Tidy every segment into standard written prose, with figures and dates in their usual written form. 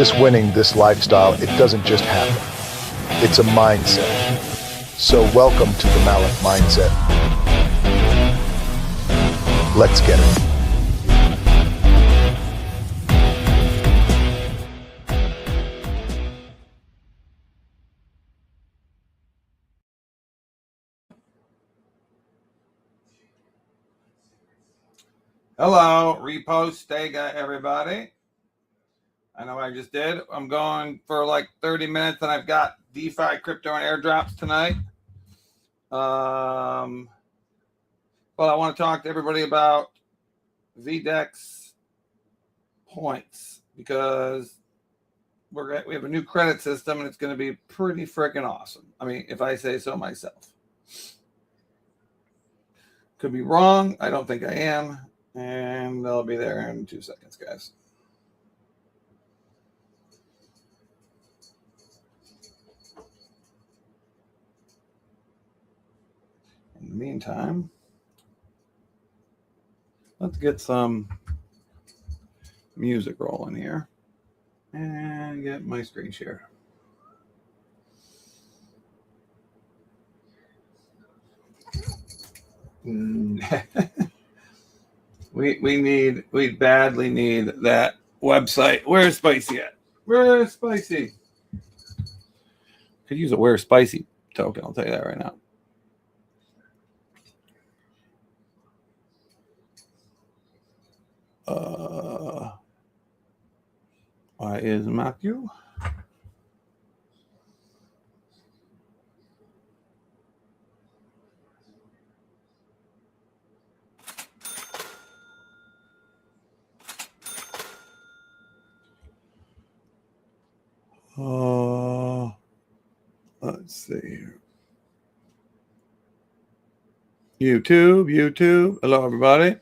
This winning, this lifestyle, it doesn't just happen. It's a mindset. So welcome to the Malik Mindset. Let's get it. Hello, repost Stega, everybody. I know I just did. I'm going for like 30 minutes, and I've got DeFi, crypto, and airdrops tonight. But I want to talk to everybody about Vdex points because we have a new credit system, and it's going to be pretty freaking awesome. I mean, if I say so myself. Could be wrong. I don't think I am. And I'll be there in 2 seconds, guys. In the meantime, let's get some music rolling here and get my screen share. We badly need that website. Where's Spicy at? Where's Spicy? Could use a Where's Spicy token, I'll tell you that right now. Why is Matthew? Let's see here. YouTube. Hello, everybody.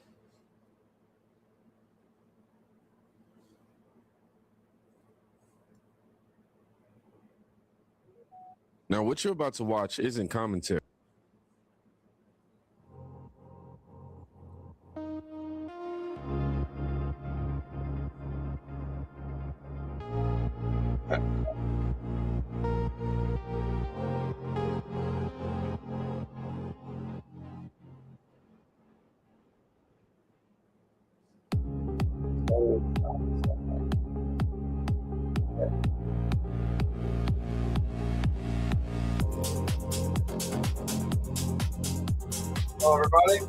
Now, what you're about to watch isn't commentary. Hello, everybody.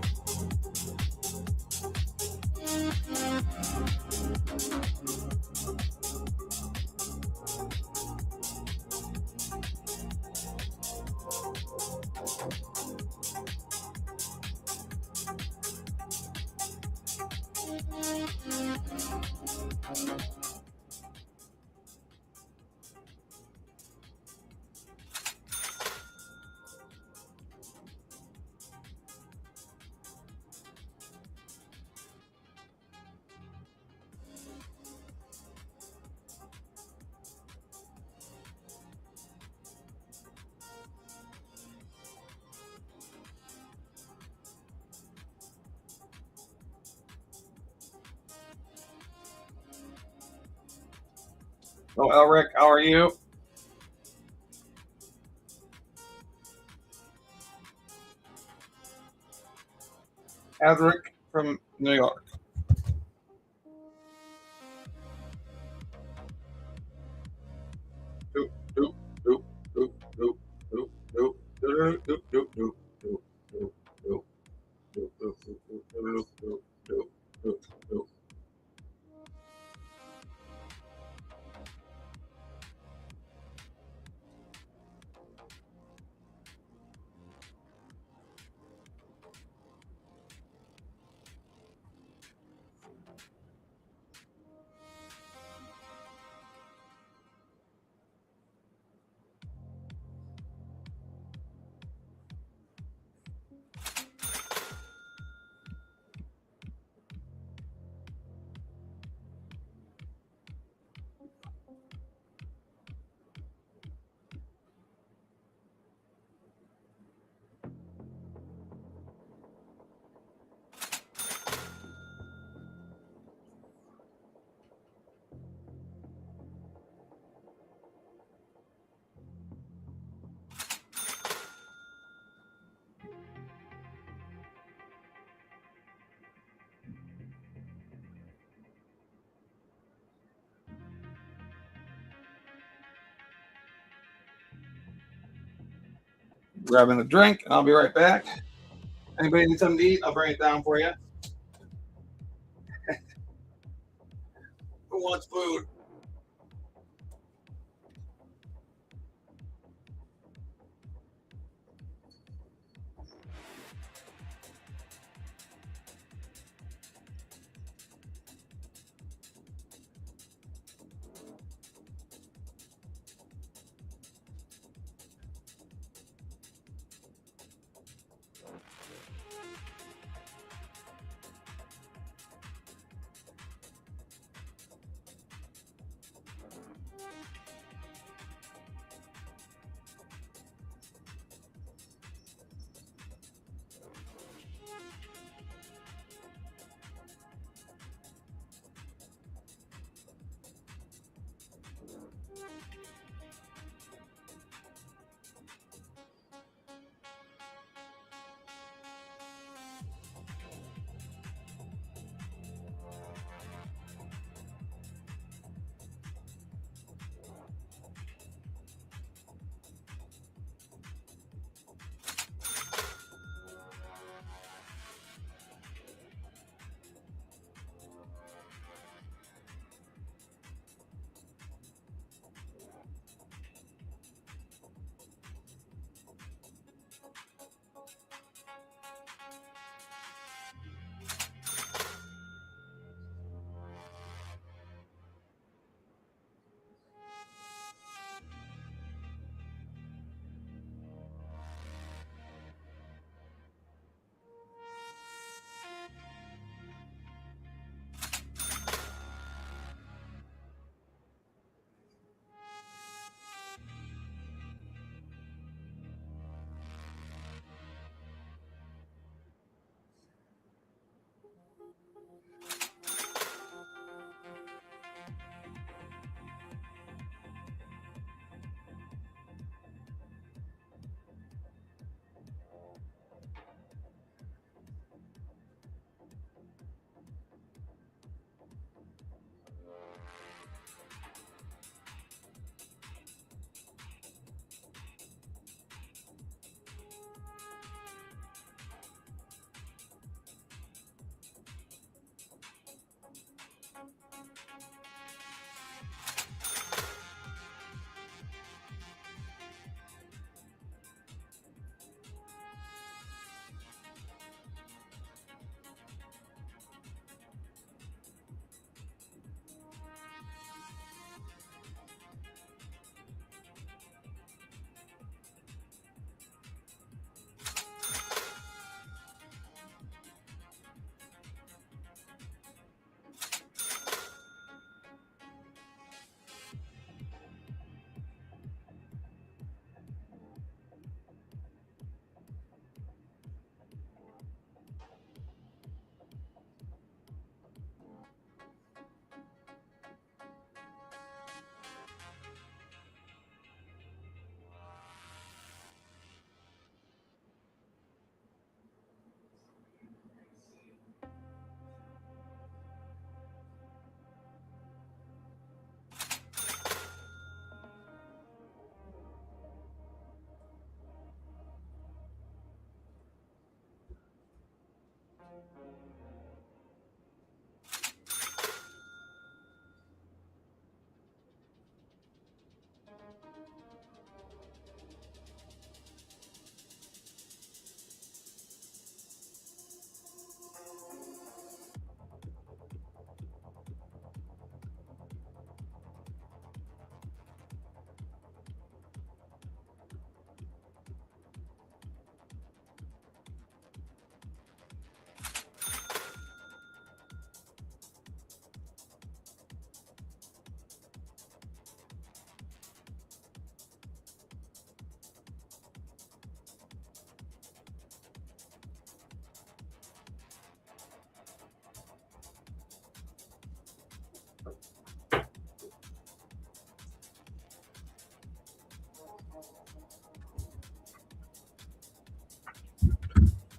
So, Elric, how are you? Adric from New York. grabbing a drink, and I'll be right back. Anybody need something to eat? I'll bring it down for you. Who wants food?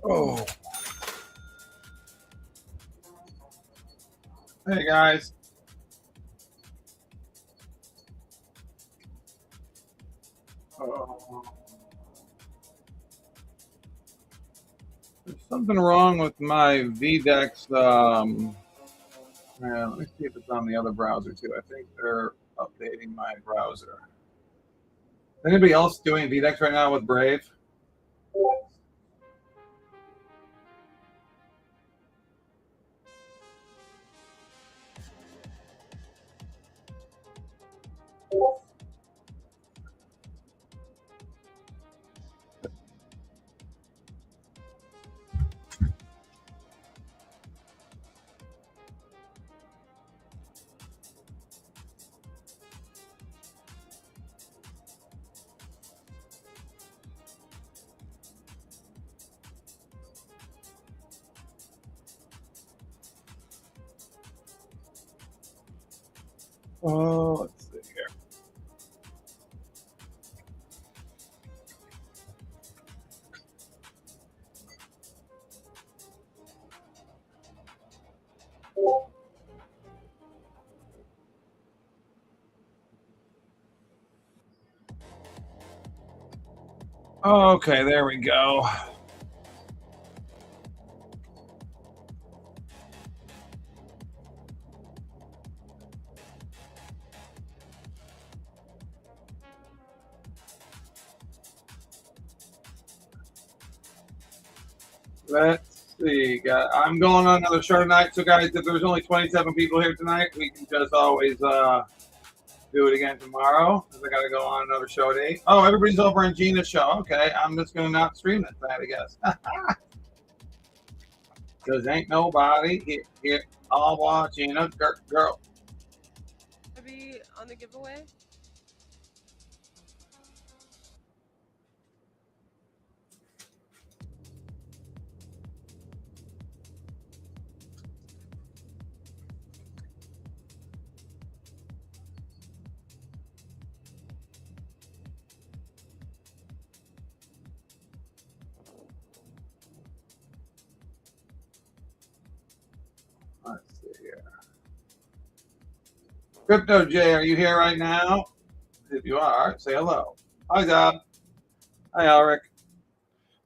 Oh. Hey guys. something wrong with my Vdex. Let me see if it's on the other browser too. I think they're updating my browser. Is anybody else doing Vdex right now with Brave? Oh, let's see here. Okay, there we go. Let's see. I'm going on another show tonight. So, guys, if there's only 27 people here tonight, we can just always do it again tomorrow. Because I got to go on another show date. Oh, everybody's over on Gina's show. Okay, I'm just going to not stream that tonight, I guess. Because ain't nobody here all watching a girl. Are we on the giveaway? Let's see here. Crypto J, are you here right now? If you are, say hello. Hi, Dob. Hi, Alric.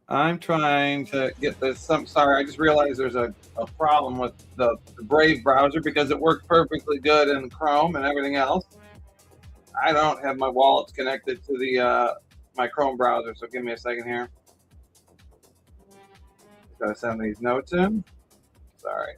I'm trying to get this. Sorry, I just realized there's a problem with the Brave browser because it worked perfectly good in Chrome and everything else. I don't have my wallets connected to the my Chrome browser, so give me a second here. Gotta send these notes in. Sorry.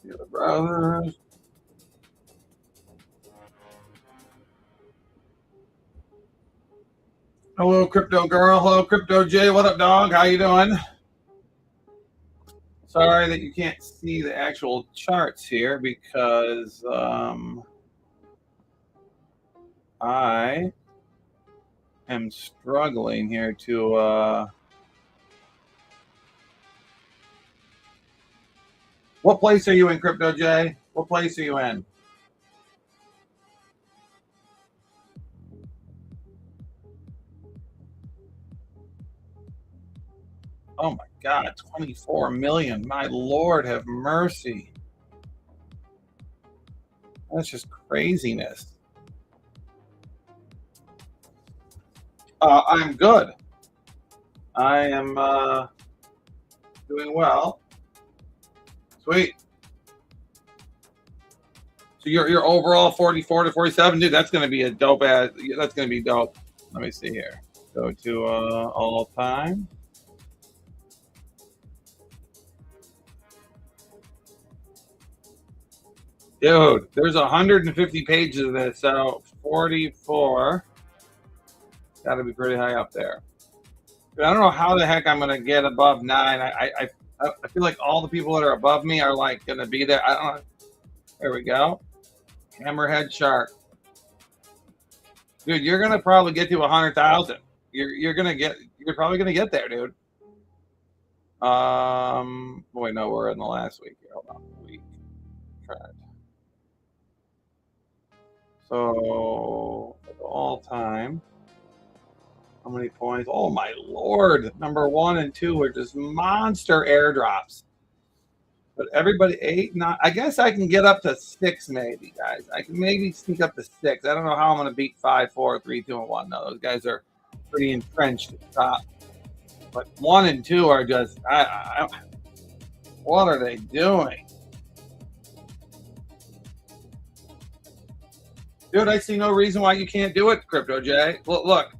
The other browsers. Hello, Crypto Girl. Hello, Crypto J. What up, dog? How you doing? Sorry that you can't see the actual charts here because I am struggling here to what place are you in, Crypto J? What place are you in? Oh my God, 24 million. My Lord, have mercy. That's just craziness. I'm good. I am doing well. Sweet. So your overall 44 to 47, dude. That's gonna be a dope ad. That's gonna be dope. Let me see here. Go to all time. Dude, there's 150 pages of this, so 44. Got to be pretty high up there. Dude, I don't know how the heck I'm gonna get above 9. I feel like all the people that are above me are like gonna be there. I don't know. There we go. Hammerhead Shark. Dude, you're gonna probably get to 100,000. You're probably gonna get there, dude. Wait, no, we're in the last week here. Hold on, week trend. So all time, how many points? Oh my lord! Number 1 and 2 are just monster airdrops. But everybody 8, 9. I guess I can get up to 6, maybe, guys. I can maybe sneak up to 6. I don't know how I'm gonna beat 5, 4, 3, 2, and 1. No, those guys are pretty entrenched at the top. But 1 and 2 are just. What are they doing? Dude, I see no reason why you can't do it, Crypto J. Look.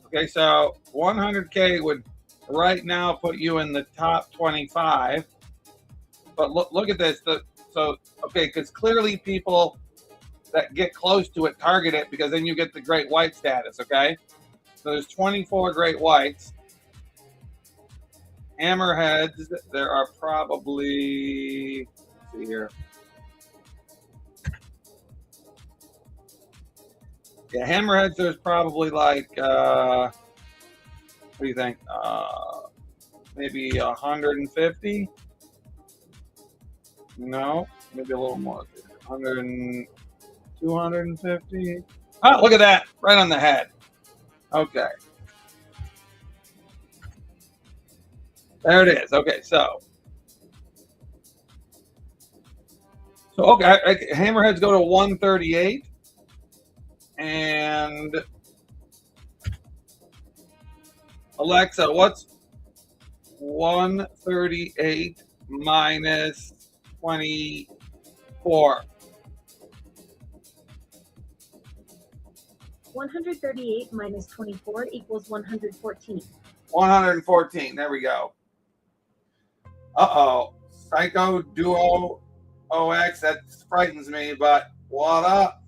Okay, so 100K would right now put you in the top 25. But look at this. Because clearly people that get close to it target it because then you get the great white status, okay? So there's 24 great whites. Hammerheads, there are probably, let's see here. Yeah, hammerheads, there's probably like, what do you think? Maybe 150? No, maybe a little more. 100, 250? Oh, look at that, right on the head. Okay. There it is. Okay, so okay, hammerheads go to 138, and Alexa, what's 138 minus 24? 138 minus 24 equals 114. 114. There we go. Uh-oh. Psycho Duo OX, that frightens me, but what up?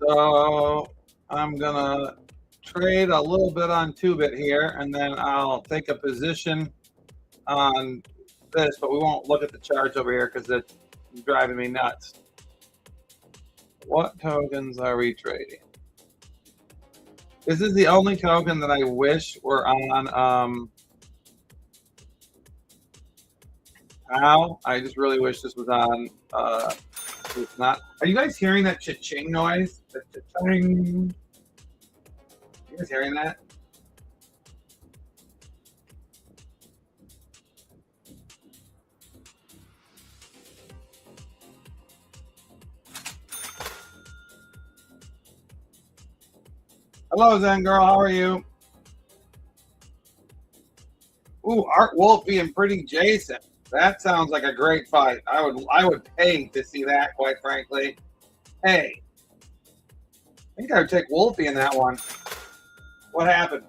So I'm gonna trade a little bit on 2-bit here, and then I'll take a position on this, but we won't look at the charts over here because it's driving me nuts. What tokens are we trading? This is the only token that I wish were on I just really wish this was on it's not. Are you guys hearing that cha-ching noise? The cha-ching. You guys hearing that? Hello, Zen Girl. How are you? Ooh, Art Wolf being pretty Jason. That sounds like a great fight. I would pay to see that, quite frankly. Hey, I think I would take Wolfie in that one. What happened?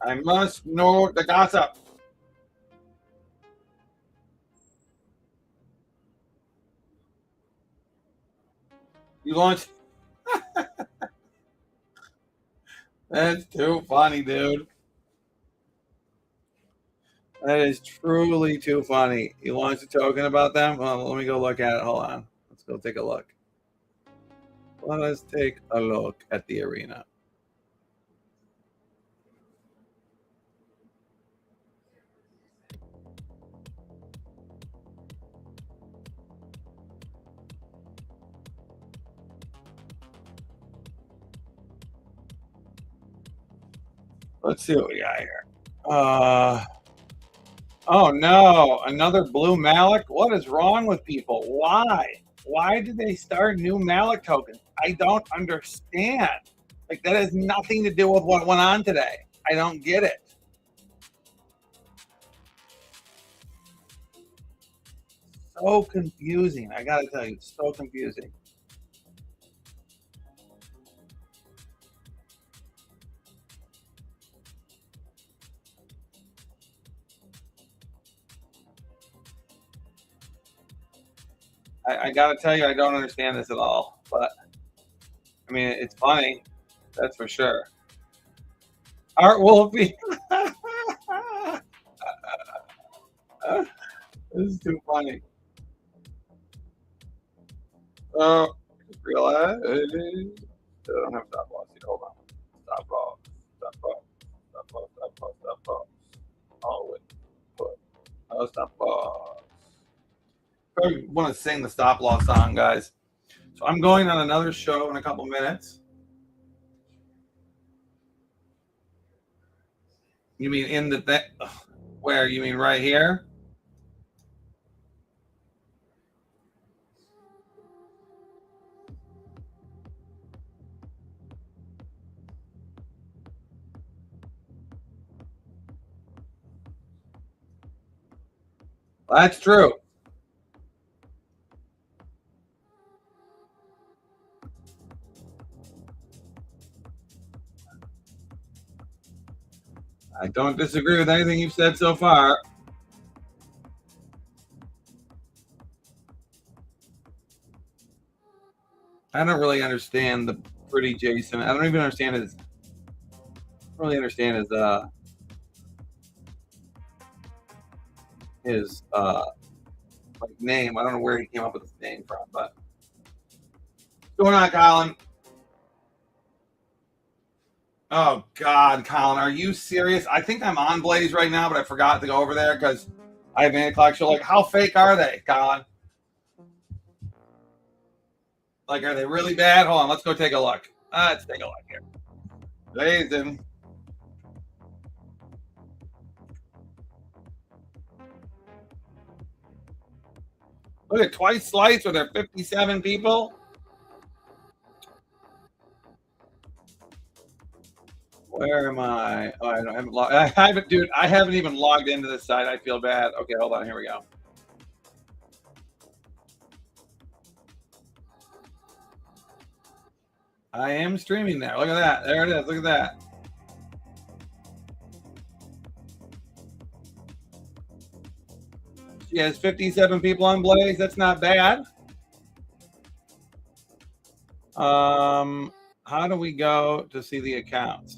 I must know the gossip. You launched. That's too funny, dude. That is truly too funny. You launched a token about them? Well, let me go look at it. Hold on. Let's go take a look. Let us take a look at the arena. Let's see what we got here. Oh no, another blue Malik? What is wrong with people? Why? Why did they start new Malik tokens? I don't understand. Like, that has nothing to do with what went on today. I don't get it. So confusing. I gotta tell you, it's so confusing. I gotta tell you, I don't understand this at all. But I mean, it's funny, that's for sure. Art Wolfie. This is too funny. Oh, just realized I don't have stop loss here. Hold on. Stop loss. Stop loss. Stop loss. Stop loss. Stop loss. Oh, wait. Put. Oh, stop loss. I want to sing the stop loss song, guys. So I'm going on another show in a couple minutes. You mean in the where? You mean right here? That's true. I don't disagree with anything you've said so far. I don't really understand the pretty Jason. I don't even understand his. I don't really understand his like name. I don't know where he came up with his name from, but what's going on, Colin? Oh God, Colin, are you serious? I think I'm on Blaze right now, but I forgot to go over there because I have an 8 o'clock show. Like, how fake are they, Colin? Like, are they really bad? Hold on, let's go take a look. Let's take a look here. Blazing. Look at Twice Slice with their 57 people. Where am I? Oh, I haven't logged. I haven't, dude. I haven't even logged into this site. I feel bad. Okay, hold on. Here we go. I am streaming there. Look at that. There it is. Look at that. She has 57 people on Blaze. That's not bad. How do we go to see the accounts?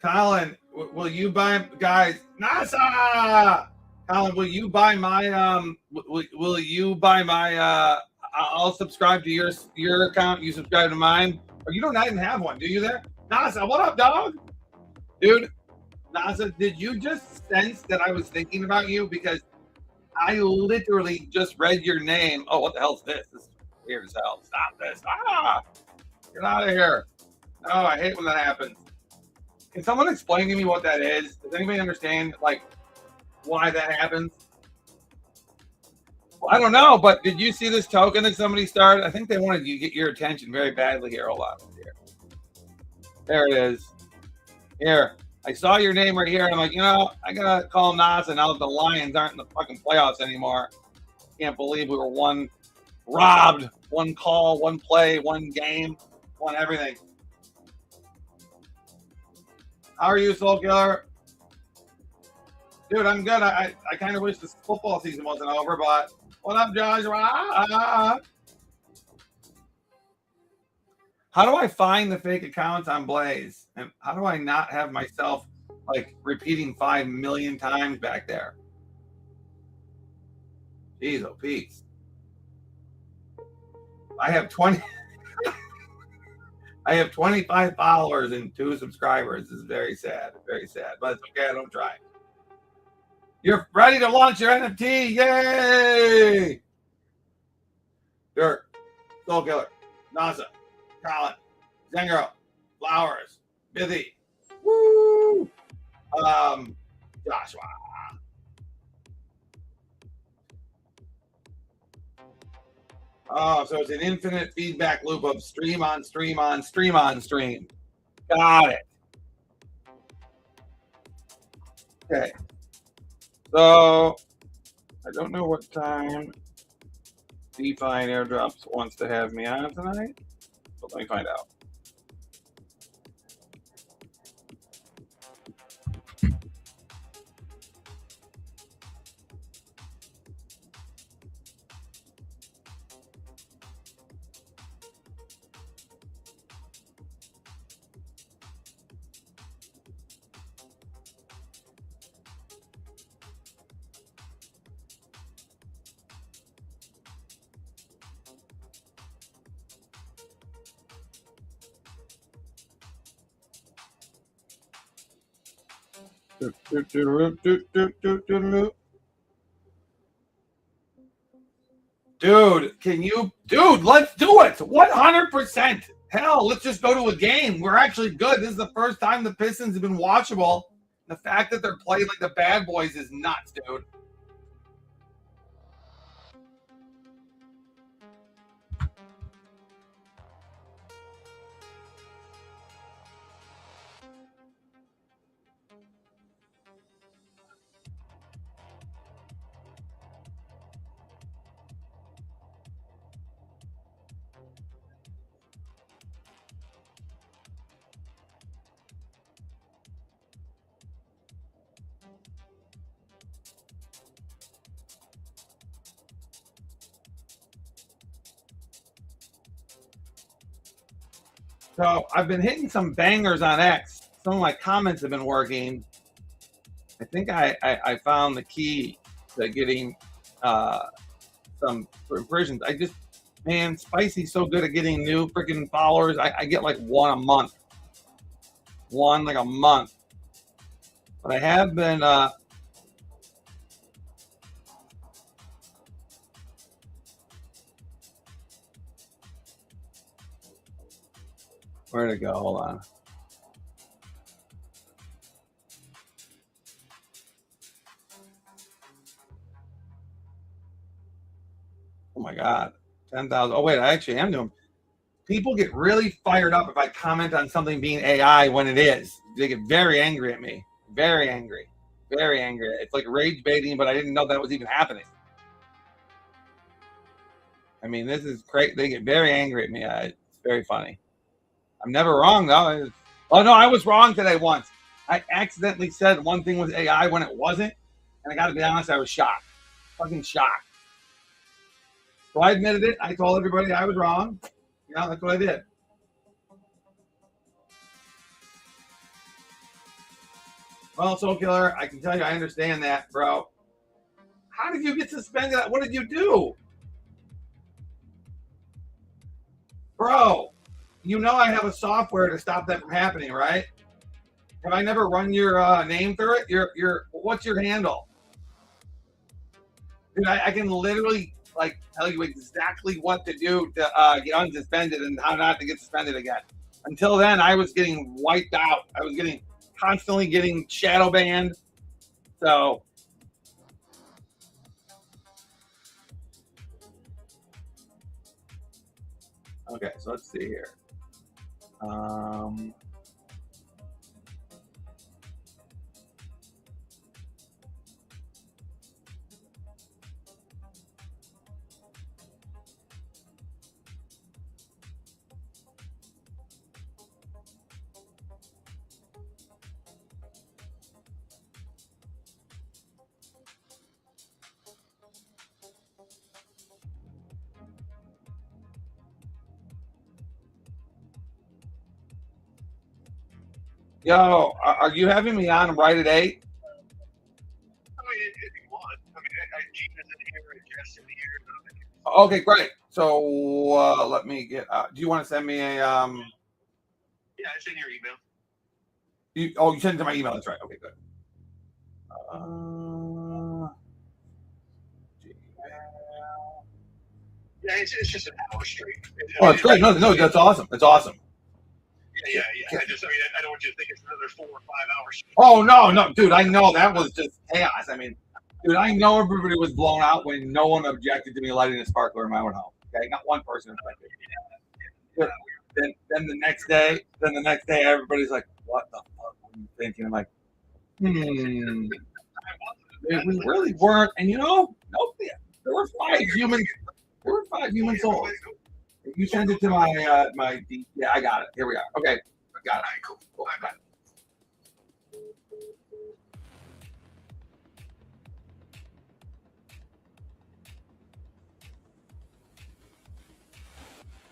Colin, will you buy, guys? NASA! Colin, will you buy my will you buy my I'll subscribe to your account, you subscribe to mine. Or you don't even have one, do you there? NASA, what up, dog? Dude, NASA, did you just sense that I was thinking about you? Because I literally just read your name. Oh, what the hell is this? This is weird as hell. Stop this. Get out of here. Oh, I hate when that happens. Can someone explain to me what that is? Does anybody understand, like, why that happens? Well, I don't know, but did you see this token that somebody started? I think they wanted you to get your attention very badly here. Hold on. Here. There it is. Here. I saw your name right here, and I'm like, I got to call NASA now that the Lions aren't in the fucking playoffs anymore. Can't believe we were robbed. One call, one play, one game, one everything. How are you, Soul Killer? Dude, I'm good. I kind of wish this football season wasn't over, but what up, Joshua? How do I find the fake accounts on Blaze? And how do I not have myself, like, repeating 5 million times back there? Jeez, oh, peace. I have 20. I have 25 followers and 2 subscribers. This is very sad. Very sad. But it's okay. I don't try. You're ready to launch your NFT. Yay! Dirt. Soul Killer. NASA. Colin. Zengaro. Flowers. Busy. Woo! Joshua. Oh, so it's an infinite feedback loop of stream on stream on stream on stream. Got it. Okay. So I don't know what time Define Airdrops wants to have me on tonight, but let me find out. Dude, can you, dude, let's do it. 100%. Hell, let's just go to a game. We're actually good. This is the first time the Pistons have been watchable. The fact that they're playing like the bad boys is nuts, dude. So I've been hitting some bangers on X. Some of my comments have been working. I think I found the key to getting some impressions. Man, Spicy's so good at getting new freaking followers. I get like one a month. One like a month. But I have been where'd it go? Hold on. Oh my God. 10,000. Oh, wait, I actually am doing. People get really fired up if I comment on something being AI when it is. They get very angry at me. Very angry. Very angry. It's like rage baiting, but I didn't know that was even happening. I mean, this is great. They get very angry at me. It's very funny. I'm never wrong, though. Oh, no, I was wrong today once. I accidentally said one thing was AI when it wasn't. And I got to be honest, I was shocked. Fucking shocked. So I admitted it. I told everybody I was wrong. Yeah, that's what I did. Well, Soul Killer, I can tell you I understand that, bro. How did you get suspended? What did you do? Bro, you know I have a software to stop that from happening, right? Have I never run your name through it? What's your handle? Dude, I can literally like tell you exactly what to do to get unsuspended and how not to get suspended again. Until then, I was getting wiped out. I was constantly getting shadow banned. So okay, so let's see here. Yo, are you having me on right at 8? I mean, if you want. I mean, Gina's in here and Jeff's in here. Okay, great. So let me get. Do you want to send me a? Yeah, it's in your email. You sent it to my email. That's right. Okay, good. Yeah, it's just an hour straight. Oh, it's great. No, that's awesome. That's awesome. Yeah. I don't want you to think it's another 4 or 5 hours. Oh no, dude. I know that was just chaos. I mean, dude, I know everybody was blown out when no one objected to me lighting a sparkler in my own home. Okay, not one person infected. Then the next day, everybody's like, "What the fuck were you thinking?" I'm like, we really weren't. And nope, there were 5 humans. There were 5 human souls. If you send it to my yeah, I got it. Here we are. Okay, I got it. Cool. I got it.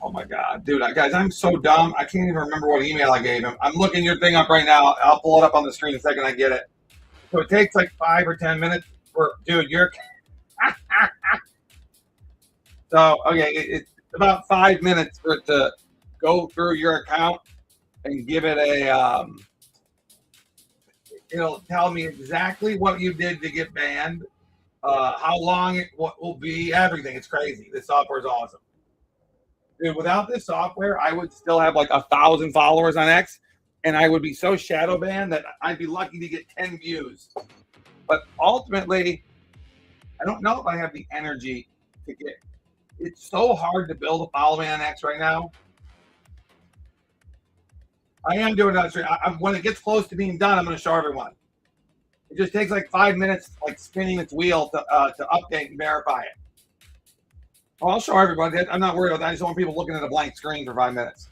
Oh my god, dude, guys, I'm so dumb. I can't even remember what email I gave him. I'm looking your thing up right now. I'll pull it up on the screen the second I get it. So it takes like 5 or 10 minutes for, dude, you're. So okay, it's about 5 minutes for it to go through your account and give it a. It'll tell me exactly what you did to get banned, how long it will be, everything. It's crazy. This software is awesome. Dude, without this software, I would still have like 1,000 followers on X, and I would be so shadow banned that I'd be lucky to get 10 views. But ultimately, I don't know if I have the energy to get. It's so hard to build a following on X right now. I am doing that. When it gets close to being done, I'm going to show everyone. It just takes like 5 minutes, like spinning its wheel to update and verify it. Oh, I'll show everybody. I'm not worried about that. I just want people looking at a blank screen for 5 minutes.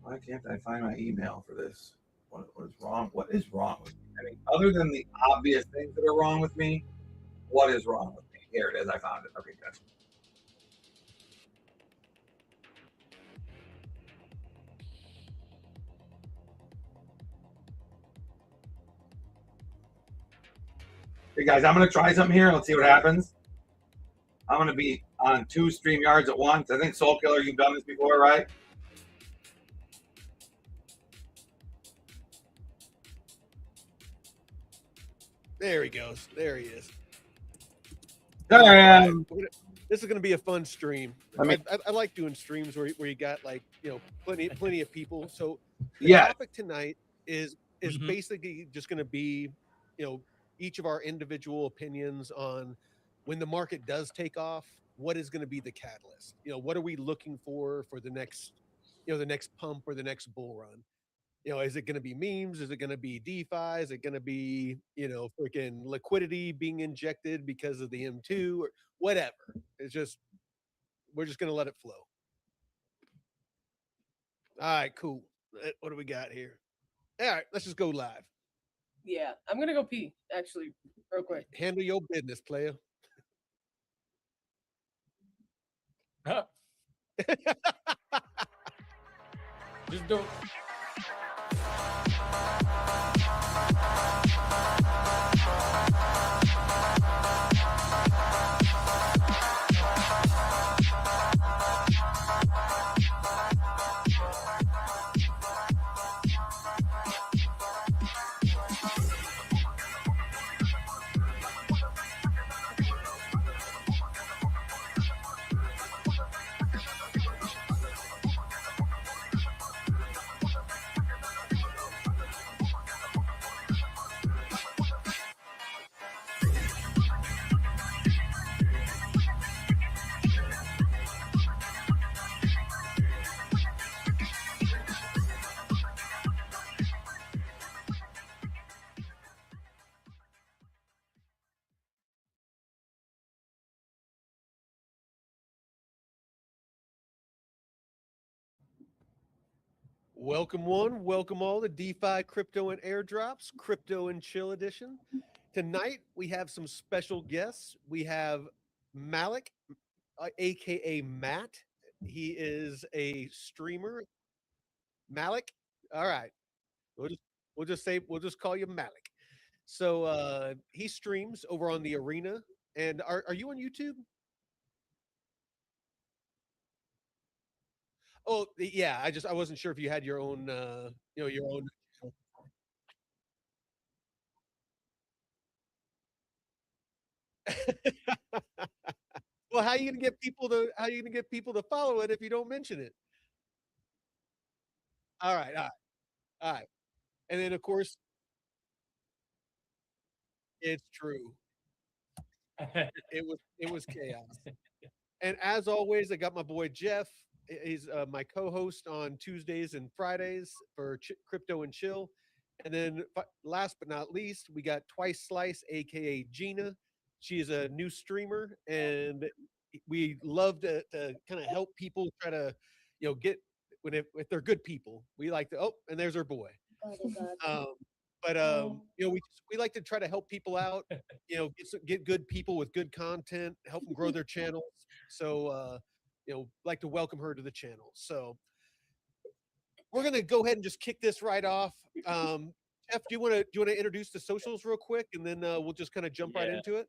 Why can't I find my email for this? What is wrong? What is wrong with me? I mean, other than the obvious things that are wrong with me, what is wrong with me? Here it is. I found it. Okay, good. Hey guys, I'm gonna try something here. Let's see what happens. I'm gonna be on 2 StreamYards at once. I think Soul Killer, you've done this before, right? There he goes. There he is. There I am. This is going to be a fun stream. I like doing streams where you got like plenty of people. So the topic tonight is basically just going to be each of our individual opinions on when the market does take off. What is going to be the catalyst? What are we looking for the next the next pump or the next bull run? Is it going to be memes? Is it going to be DeFi? Is it going to be, freaking liquidity being injected because of the M2 or whatever? We're just going to let it flow. All right, cool. What do we got here? All right, let's just go live. Yeah, I'm going to go pee, actually, real quick. Handle your business, player. Just do it. Welcome one, welcome all to DeFi Crypto and Airdrops, Crypto and Chill Edition. Tonight we have some special guests. We have Malik, aka Matt. He is a streamer. Malik. All right. We'll just call you Malik. So he streams over on the Arena. And are you on YouTube? Oh yeah, I wasn't sure if you had your own your own. Well, how are you gonna get people to follow it if you don't mention it? All right, all right, all right. And then of course, it's true. It was chaos. And as always, I got my boy Jeff. He's my co-host on Tuesdays and Fridays for Crypto and Chill. And then last but not least, we got Twice Slice, aka Gina. She is a new streamer, and we love to kind of help people try to, get if they're good people. We like to. Oh, and there's our boy. Um, but we like to try to help people out. Get good people with good content, help them grow their channels. So like to welcome her to the channel. So we're gonna go ahead and just kick this right off. Jeff, do you want to introduce the socials real quick, and then we'll just kind of jump right into it?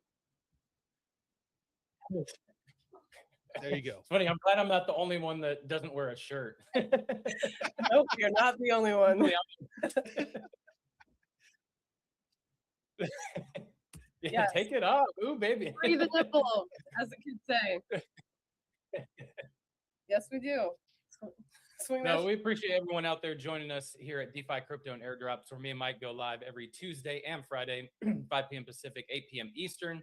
There you go. It's funny. I'm glad I'm not the only one that doesn't wear a shirt. Nope, you're not the only one. Yes. Take it off. Ooh, baby. Free the nipple, as the kids say. Yes, we do. Swing No, we appreciate everyone out there joining us here at DeFi Crypto and Airdrops, where me and Mike go live every Tuesday and Friday, 5 p.m. Pacific, 8 p.m. Eastern.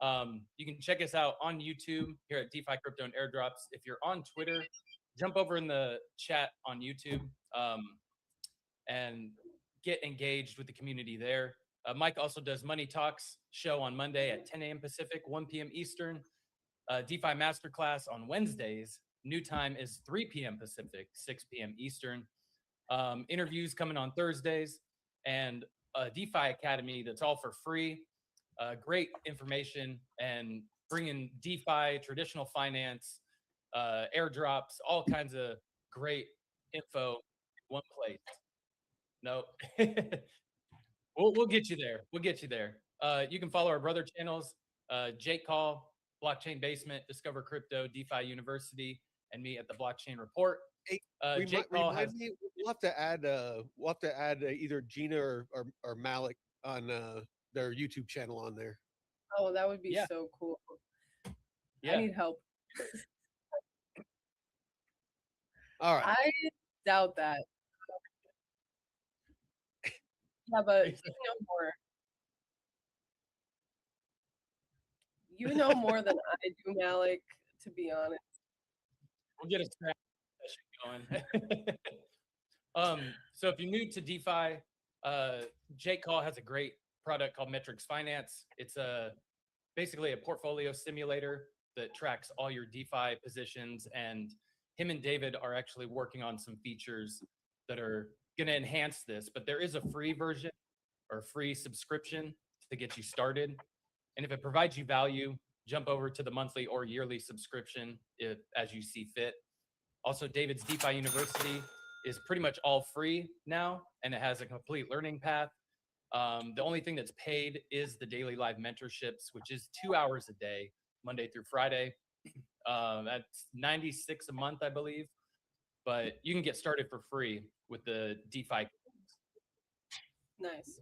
You can check us out on YouTube here at DeFi Crypto and Airdrops. If you're on Twitter, jump over in the chat on YouTube and get engaged with the community there. Mike also does Money Talks show on Monday at 10 a.m. Pacific, 1 p.m. Eastern. DeFi Masterclass on Wednesdays. New time is 3 p.m. Pacific, 6 p.m. Eastern. Interviews coming on Thursdays, and a DeFi Academy that's all for free. Great information and bringing DeFi, traditional finance, airdrops, all kinds of great info in one place. No, we'll get you there. We'll get you there. You can follow our brother channels, Jake Call, Blockchain Basement, Discover Crypto, DeFi University, and me at the Blockchain Report. Hey, Jake Call has. We'll have to add either Gina or Malik on their YouTube channel on there. Oh, that would be so cool. Yeah. I need help. All right. I doubt that. Yeah, but you know more. You know more than I do, Malik, to be honest. We'll get a scrap session going. So if you're new to DeFi, Jake Call has a great product called Metrics Finance. It's basically a portfolio simulator that tracks all your DeFi positions, and him and David are actually working on some features that are going to enhance this. But there is a free version or free subscription to get you started. And if it provides you value, jump over to the monthly or yearly subscription as you see fit. Also, David's DeFi University is pretty much all free now, and it has a complete learning path. The only thing that's paid is the daily live mentorships, which is 2 hours a day, Monday through Friday. That's $96 a month, I believe. But you can get started for free with the DeFi. Nice.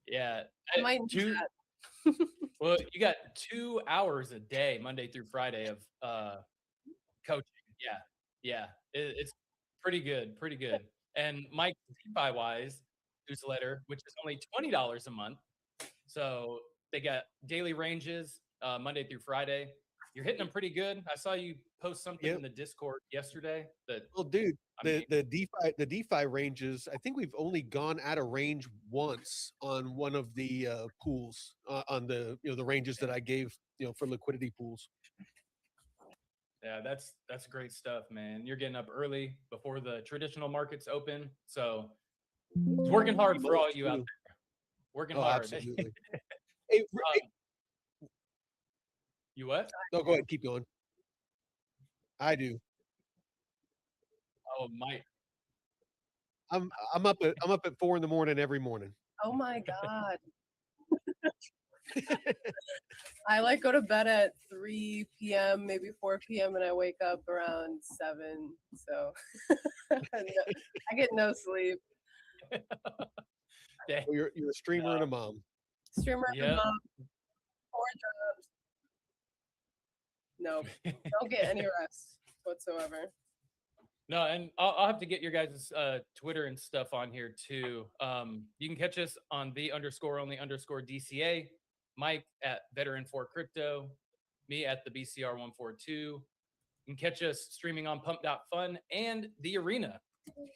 Yeah. I might do that. Well, you got 2 hours a day, Monday through Friday of coaching. Yeah. It's pretty good. And Mike DeFi Wise newsletter, which is only $20 a month. So they got daily ranges Monday through Friday. You're hitting them pretty good. I saw you post something in the Discord yesterday. Well, dude, the DeFi ranges. I think we've only gone out of range once on one of the pools on the the ranges that I gave for liquidity pools. Yeah, that's great stuff, man. You're getting up early before the traditional markets open, so it's working hard for all you out there. Working hard. Absolutely. Hey, you what? No, go ahead. Keep going. I do. Oh, Mike. I'm up at 4 a.m. every morning. Oh my God. I go to bed at 3 p.m., maybe 4 p.m., and I wake up around 7. So I get no sleep. Well, you're a streamer and a mom. Streamer and a mom. 4 jobs. No, don't get any rest whatsoever. No, and I'll have to get your guys' Twitter and stuff on here too. You can catch us on the_only_DCA, Mike at Veteran4Crypto, me at the BCR142. You can catch us streaming on Pump.Fun and the Arena.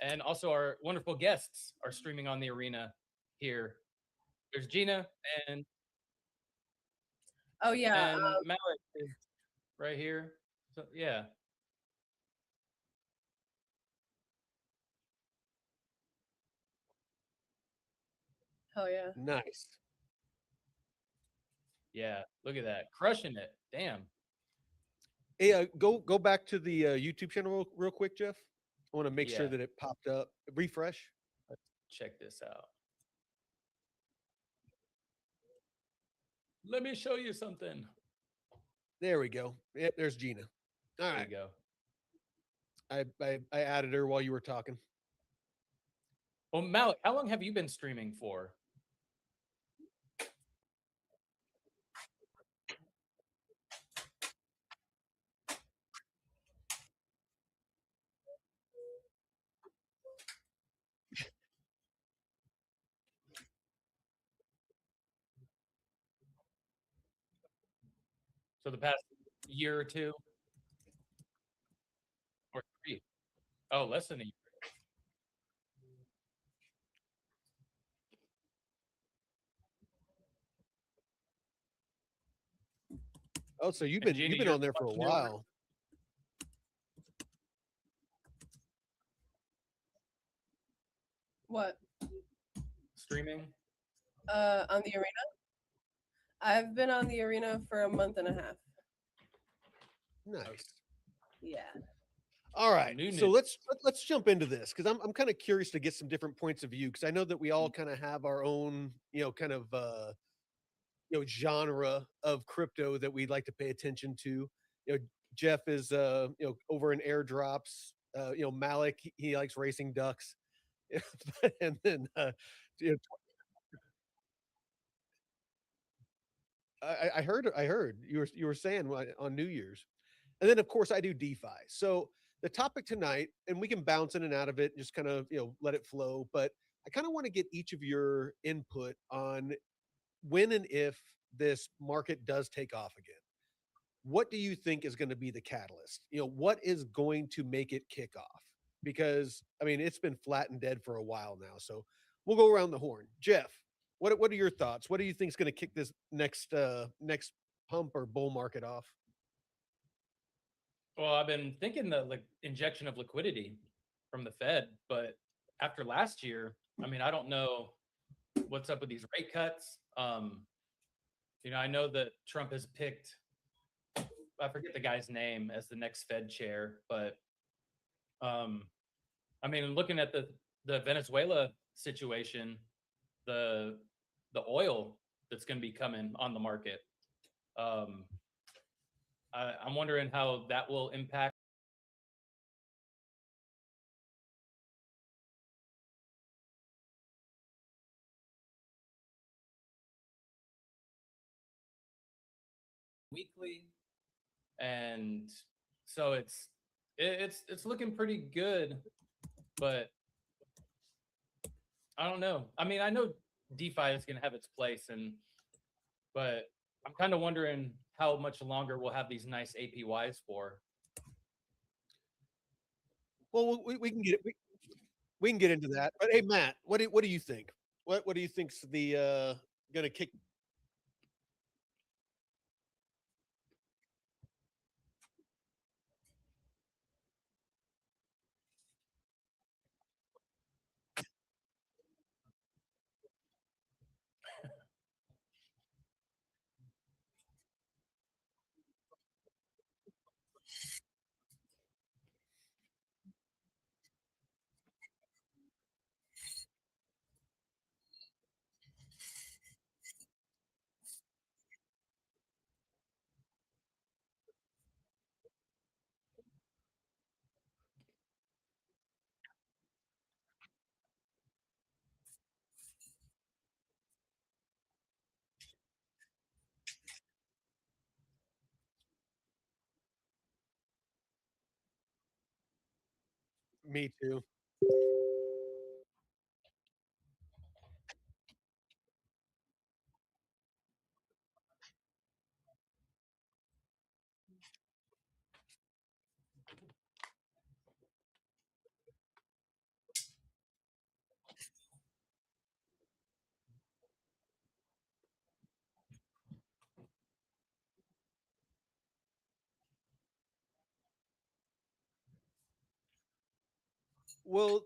And also our wonderful guests are streaming on the Arena here. There's Gina and Oh yeah, and Malik is right here. So yeah. hell yeah. Nice. Yeah, look at that. Crushing it. Damn. Hey, go back to the YouTube channel real quick, Jeff. I want to make sure Yeah. that it popped up. Refresh. Let's check this out. Let me show you something. There we go. Yep, there's Gina. All There right. you go. I added her while you were talking. Well, Malik, how long have you been streaming for? So the past year or two? Or 3? Oh, less than a year. Oh, so you've And been Gina, you've been you're on there for a much newer. while. What? Streaming? On the Arena? I've been on the Arena for a month and a half. Nice. Yeah. All right. New So news. let's jump into this because I'm kind of curious to get some different points of view because I know that we all kind of have our own, kind of genre of crypto that we'd like to pay attention to. Jeff is over in airdrops. Malik, he likes racing ducks. And then you know, I heard you were saying on New Year's, and then of course I do DeFi. So the topic tonight, and we can bounce in and out of it, just kind of let it flow. But I kind of want to get each of your input on when and if this market does take off again. What do you think is going to be the catalyst? What is going to make it kick off? Because I mean, it's been flat and dead for a while now. So we'll go around the horn. Jeff, what are your thoughts? What do you think is going to kick this next pump or bull market off? Well, I've been thinking the injection of liquidity from the Fed, but after last year, I mean, I don't know what's up with these rate cuts. I know that Trump has picked, I forget the guy's name, as the next Fed chair, but I mean, looking at the Venezuela situation, the oil that's going to be coming on the market, I'm wondering how that will impact weekly, and so it's looking pretty good, but I don't know. I mean, I know DeFi is going to have its place, but I'm kind of wondering how much longer we'll have these nice APYs for. Well, we can get we can get into that. But hey, Matt, what do you think? What do you think's the going to kick? Me too. Well,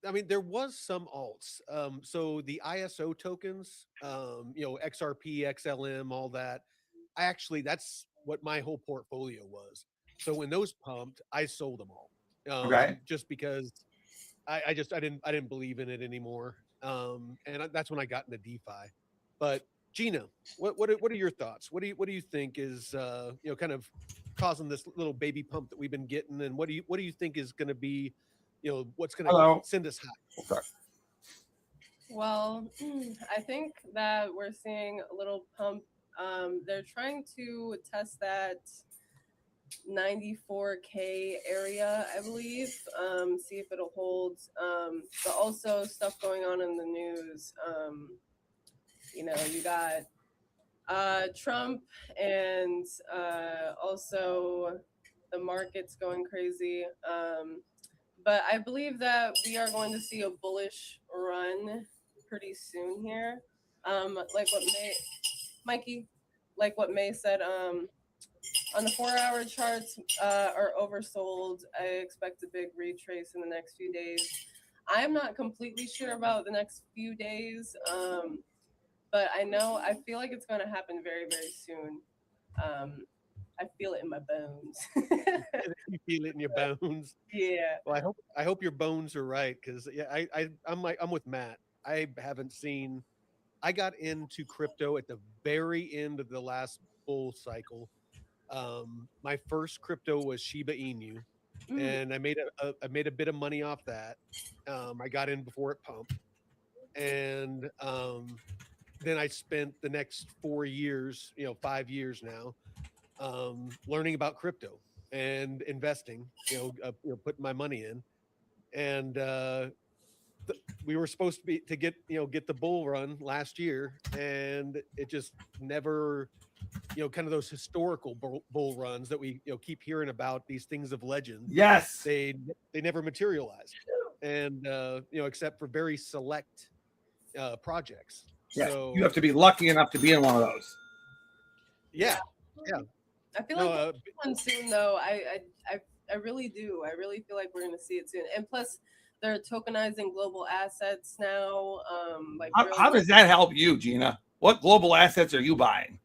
I mean, there was some alts. So the ISO tokens, XRP, XLM, all that. That's what my whole portfolio was. So when those pumped, I sold them all. Okay. Just because I didn't believe in it anymore. That's when I got into DeFi. But Gina, what are your thoughts? What do you think is kind of causing this little baby pump that we've been getting, and what do you think is going to be, what's going to Hello. send us high? Okay. Well, I think that we're seeing a little pump. They're trying to test that 94K area, I believe. See if it'll hold. But also stuff going on in the news. You got Trump and also the markets going crazy. But I believe that we are going to see a bullish run pretty soon here. Like what Mikey, like what May said, on the 4-hour charts are oversold. I expect a big retrace in the next few days. I'm not completely sure about the next few days, but I feel like it's going to happen very, very soon. I feel it in my bones. You feel it in your bones. Yeah. Well, I hope your bones are right, because yeah, I'm with Matt. I haven't seen. I got into crypto at the very end of the last bull cycle. My first crypto was Shiba Inu, and I made a bit of money off that. I got in before it pumped, and then I spent the next 4 years, 5 years now, learning about crypto and investing. Putting my money in, and we were supposed to get the bull run last year, and it just never, kind of those historical bull runs that we keep hearing about, these things of legend. Yes. They never materialized, and except for very select projects. Yes. So You have to be lucky enough to be in one of those. yeah. I feel like one soon though. I really do. I really feel like we're going to see it soon. And plus, they're tokenizing global assets now. How does that help you, Gina? What global assets are you buying?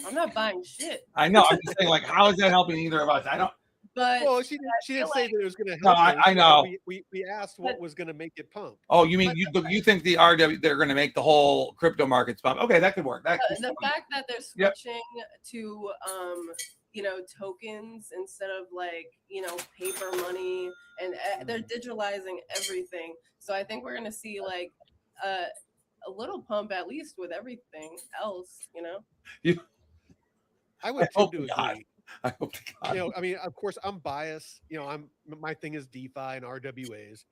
I'm not buying shit. I know. I'm just saying, like, how is that helping either of us? I don't. But well, she didn't say that it was going to No, help. I know. We asked what was going to make it pump. Oh, you mean you think the RW they're going to make the whole crypto markets pump? Okay, that could work. The fact that they're switching to tokens instead of paper money, and they're digitalizing everything. So I think we're going to see like a little pump at least with everything else. I would tend to agree. I hope to God. I mean, of course, I'm biased. My thing is DeFi and RWAs,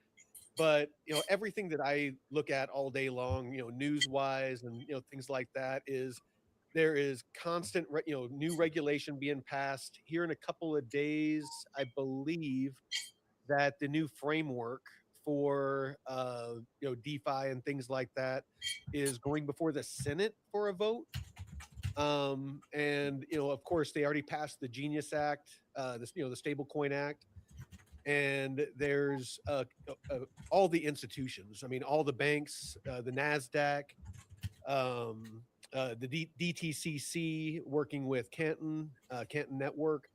but everything that I look at all day long, news wise and things like that, is there is constant new regulation being passed. Here in a couple of days, I believe that the new framework for DeFi and things like that is going before the Senate for a vote. And of course, they already passed the Genius Act, the Stablecoin Act, and there's all the institutions. I mean, all the banks, the Nasdaq, the DTCC, working with Canton Network.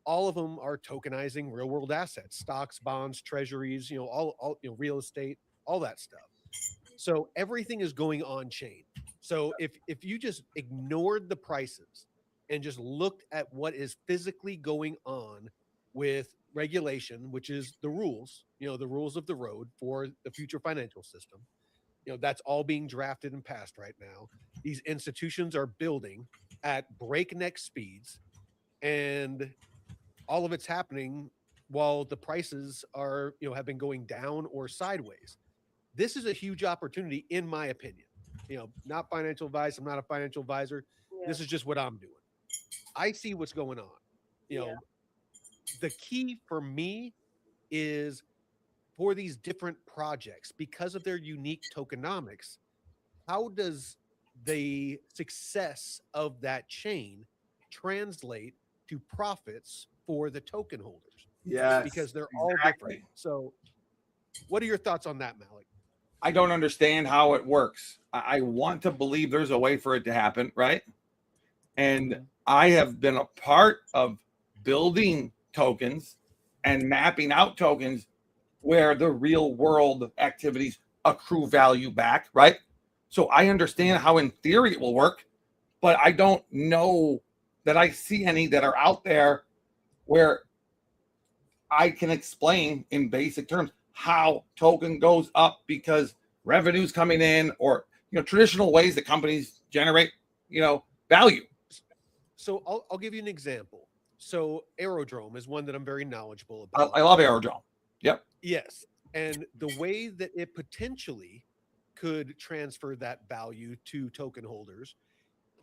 All of them are tokenizing real world assets, stocks, bonds, treasuries, all real estate, all that stuff. So everything is going on chain. So if you just ignored the prices and just looked at what is physically going on with regulation, which is the rules, the rules of the road for the future financial system, that's all being drafted and passed right now. These institutions are building at breakneck speeds, and all of it's happening while the prices are, have been going down or sideways. This is a huge opportunity, in my opinion. Not financial advice. I'm not a financial advisor. Yeah. This is just what I'm doing. I see what's going on. The key for me is for these different projects, because of their unique tokenomics, how does the success of that chain translate to profits for the token holders? Yes, because they're all different. So what are your thoughts on that, Malik? I don't understand how it works. I want to believe there's a way for it to happen, right? And I have been a part of building tokens and mapping out tokens where the real world activities accrue value back, right? So I understand how in theory it will work, but I don't know that I see any that are out there where I can explain in basic terms how token goes up because revenue's coming in, or traditional ways that companies generate value. So I'll give you an example. So Aerodrome is one that I'm very knowledgeable about. I love Aerodrome. Yep. Yes. And the way that it potentially could transfer that value to token holders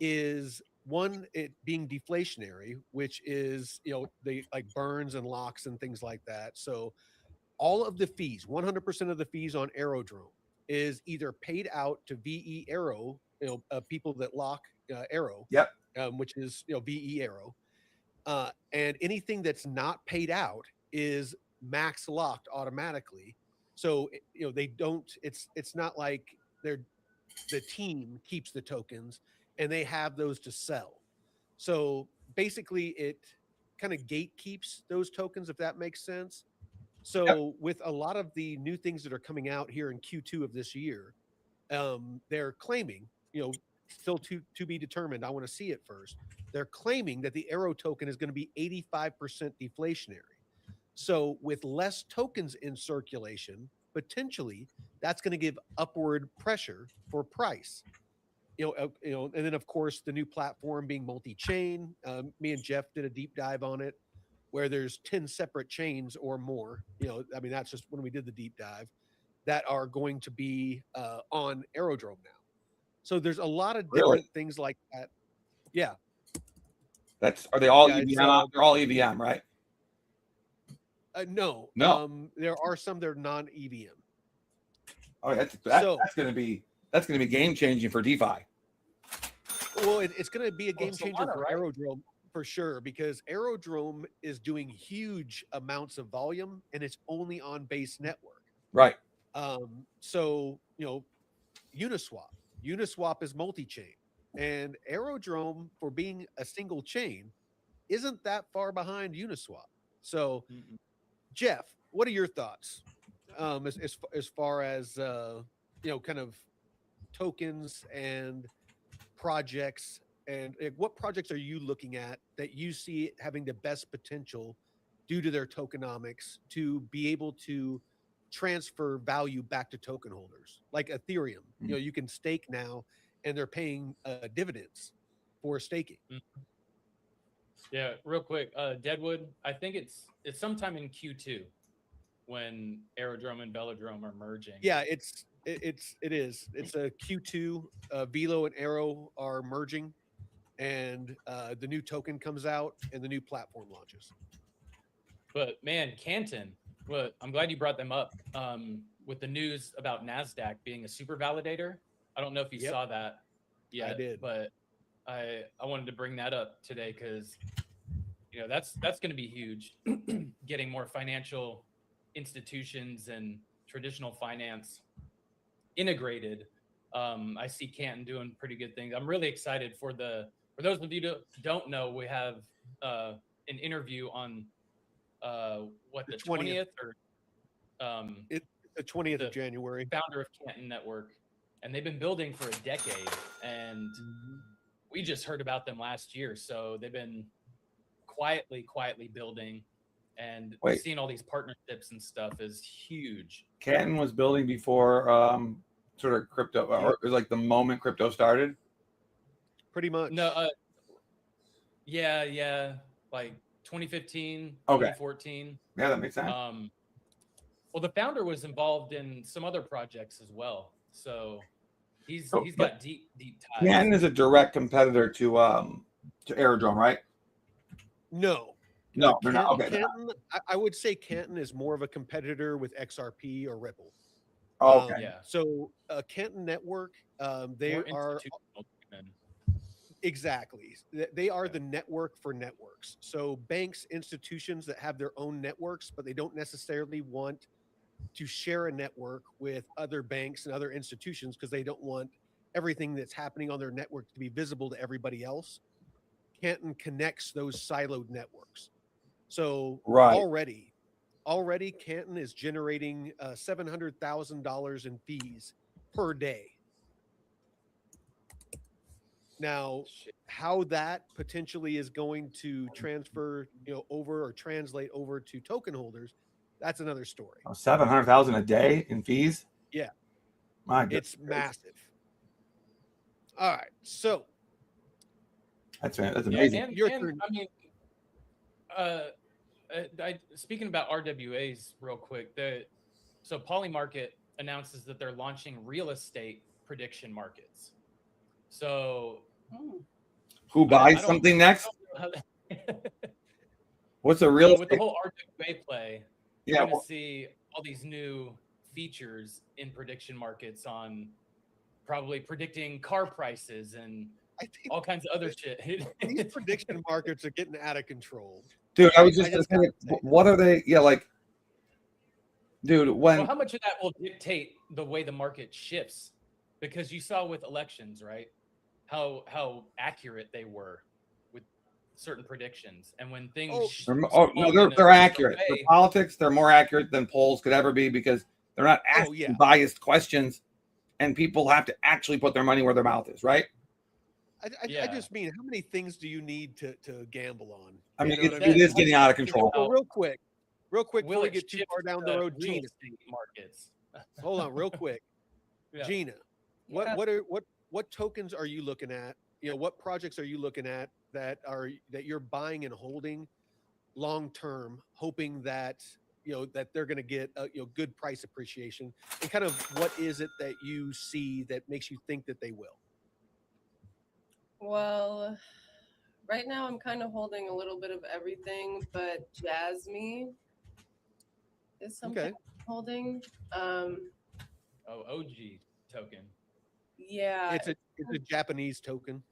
is, one, it being deflationary, which is, they like burns and locks and things like that. So all of the fees, 100% of the fees on Aerodrome is either paid out to VE Aero, people that lock Aero, yep, which is, VE Aero. And anything that's not paid out is max locked automatically. So, they don't, it's not like the team keeps the tokens and they have those to sell. So basically it kind of gatekeeps those tokens, if that makes sense. So with a lot of the new things that are coming out here in Q2 of this year, they're claiming, still to be determined. I want to see it first. They're claiming that the Aero token is going to be 85% deflationary. So with less tokens in circulation, potentially that's going to give upward pressure for price. And then of course the new platform being multi-chain. Me and Jeff did a deep dive on it, where there's 10 separate chains or more. That's just when we did the deep dive, that are going to be on Aerodrome now. So there's a lot of different things like that. Yeah. Are they all EVM? They're all EVM, right? No. There are some that are non-EVM. Oh, that's going to be game changing for DeFi. Well, it's going to be a game changer for Aerodrome for sure, because Aerodrome is doing huge amounts of volume and it's only on base network. Right. So Uniswap is multi-chain, and Aerodrome, for being a single chain, isn't that far behind Uniswap. So Jeff, what are your thoughts as far as kind of tokens and projects, and what projects are you looking at that you see having the best potential due to their tokenomics to be able to transfer value back to token holders, like Ethereum? You can stake now and they're paying dividends for staking. Yeah, real quick, Deadwood, I think it's sometime in Q2 when Aerodrome and Velodrome are merging. Yeah, it is. It's a Q2. Velo and Aero are merging, and the new token comes out and the new platform launches. But man, Canton, well, I'm glad you brought them up with the news about NASDAQ being a super validator. I don't know if you saw that yet. I did, but I wanted to bring that up today because that's going to be huge. Getting more financial institutions and traditional finance integrated. I see Canton doing pretty good things. I'm really excited for those of you who don't know, we have an interview on the 20th or the 20th of January. Founder of Canton Network, and they've been building for a decade, and we just heard about them last year. So they've been quietly building, and seeing all these partnerships and stuff is huge. Canton was building before sort of crypto, or it was like the moment crypto started. Pretty much. No, yeah, like 2015, Okay. 2014. Yeah, that makes sense. Well, the founder was involved in some other projects as well, so he's but got deep ties. Canton is a direct competitor to Aerodrome, right? No. No, they're not. Okay. Canton, I would say Canton is more of a competitor with XRP or Ripple. Oh, okay. Yeah. So Canton Network, they More are institutional than- exactly. They are the network for networks. So banks, institutions that have their own networks, but they don't necessarily want to share a network with other banks and other institutions because they don't want everything that's happening on their network to be visible to everybody else. Canton connects those siloed networks. So Right. already Canton is generating $700,000 in fees per day. Now, how that potentially is going to transfer, over or translate over to token holders, that's another story. 700,000 a day in fees. Yeah, My goodness. it's massive. All right, so That's amazing. And, Your and turn. I mean, speaking about RWAs real quick, so Polymarket announces that they're launching real estate prediction markets. So Who buys I don't- something next? I don't know how What's a real with the estate? whole RWA play, Yeah, you're going well- to see all these new features in prediction markets on probably predicting car prices and I think all kinds of other shit. these prediction markets are getting out of control. Dude, I was just I just gonna say, gotta say what are they? Yeah, like, dude, when Well, how much of that will dictate the way the market shifts? Because you saw with elections, right? How accurate they were with certain predictions, and when things they're accurate. For politics, they're more accurate than polls could ever be because they're not asking biased questions, and people have to actually put their money where their mouth is, right? I just mean, how many things do you need to gamble on? I mean, You know it what I is getting out of control. Well, real quick, will before we it get too shift far down the to road, real Gina. estate markets? Hold on, real quick, Yeah. Gina. Yeah. What tokens are you looking at? What projects are you looking at that you're buying and holding long term, hoping that that they're going to get good price appreciation, and kind of what is it that you see that makes you think that they will? Well, right now I'm kind of holding a little bit of everything, but Jasmine is something Okay. I'm holding. OG token. Yeah, It's a Japanese token.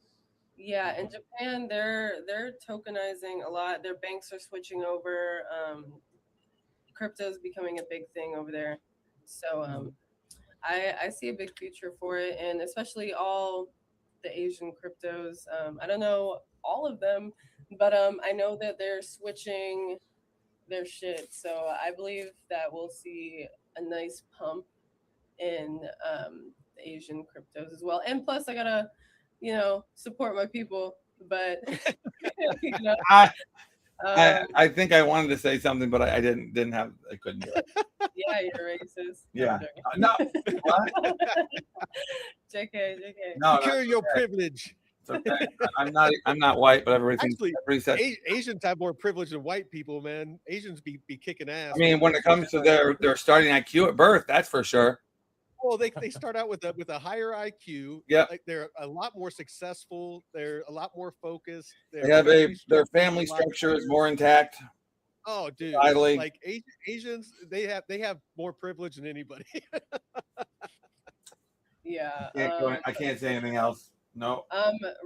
yeah. In Japan, they're tokenizing a lot. Their banks are switching over. Crypto is becoming a big thing over there. So I see a big future for it, and especially all the Asian cryptos. I don't know all of them, but I know that they're switching their shit. So I believe that we'll see a nice pump in the Asian cryptos as well. And plus, I gotta, support my people. But I think I wanted to say something, but I couldn't do it. Yeah, you're racist. Yeah. No. What? JK. No, Secure your privilege. It's okay. I'm not white, but everything. Actually, Asians have more privilege than white people, man. Asians be kicking ass. I mean, when it comes to their starting IQ at birth, that's for sure. Well, they start out with a higher IQ. Yeah, like they're a lot more successful. They're a lot more focused. They have their family structure is more intact. Oh, dude! Vitally. Like Asians, they have more privilege than anybody. Yeah. I can't say anything else. No.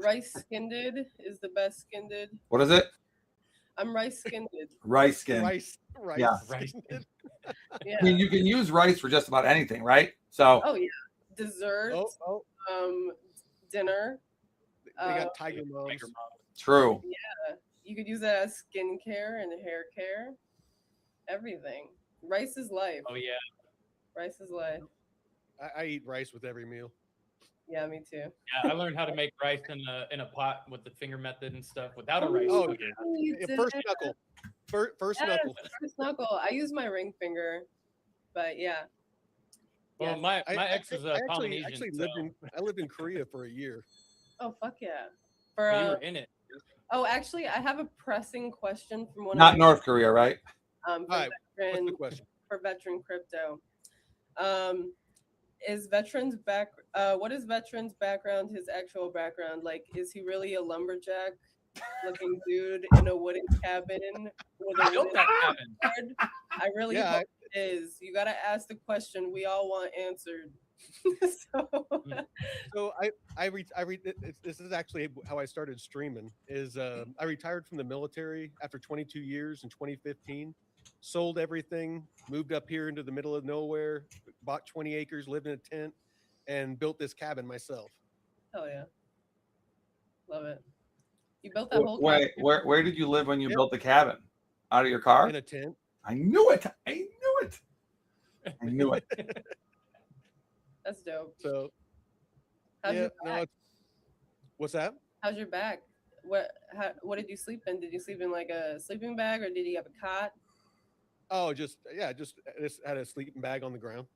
Rice skinned is the best skinned. What is it? I'm rice skinned. Rice skin. Rice. Yeah. Yeah. I mean, you can use rice for just about anything, right? So. Oh yeah. Dessert. Dinner. They got tiger moms. True. Yeah. You could use that as skincare and hair care. Everything. Rice is life. Oh yeah. Rice is life. I eat rice with every meal. Yeah, me too. Yeah, I learned how to make rice in a pot with the finger method and stuff without a rice Oh, cooker. yeah. First knuckle. First knuckle. First knuckle. I use my ring finger, but yeah. Well, Yes. my ex is a Polynesian. Actually so I lived in Korea for a year. Oh fuck yeah. you were in it. Oh, actually, I have a pressing question from one Not of North Korea, right? for All right, what's the veteran question? for veteran crypto. Is veterans back? What is veterans background? His actual background? Like, is he really a lumberjack looking dude in a wooden cabin with a Built wooden that cabin. board? I really Yeah, hope it is. You gotta ask the question we all want answered. So this is actually how I started streaming. Is I retired from the military after 22 years in 2015, sold everything, moved up here into the middle of nowhere, bought 20 acres, lived in a tent, and built this cabin myself. Hell yeah, love it. You built that whole Wait, cabin? where did you live when you Yep. built the cabin? Out of your car? In a tent. I knew it. I knew it. I knew it. That's dope. So How's yeah, your no, back? what's that? How's your back? What did you sleep in? Did you sleep in like a sleeping bag or did you have a cot? Oh, just had a sleeping bag on the ground.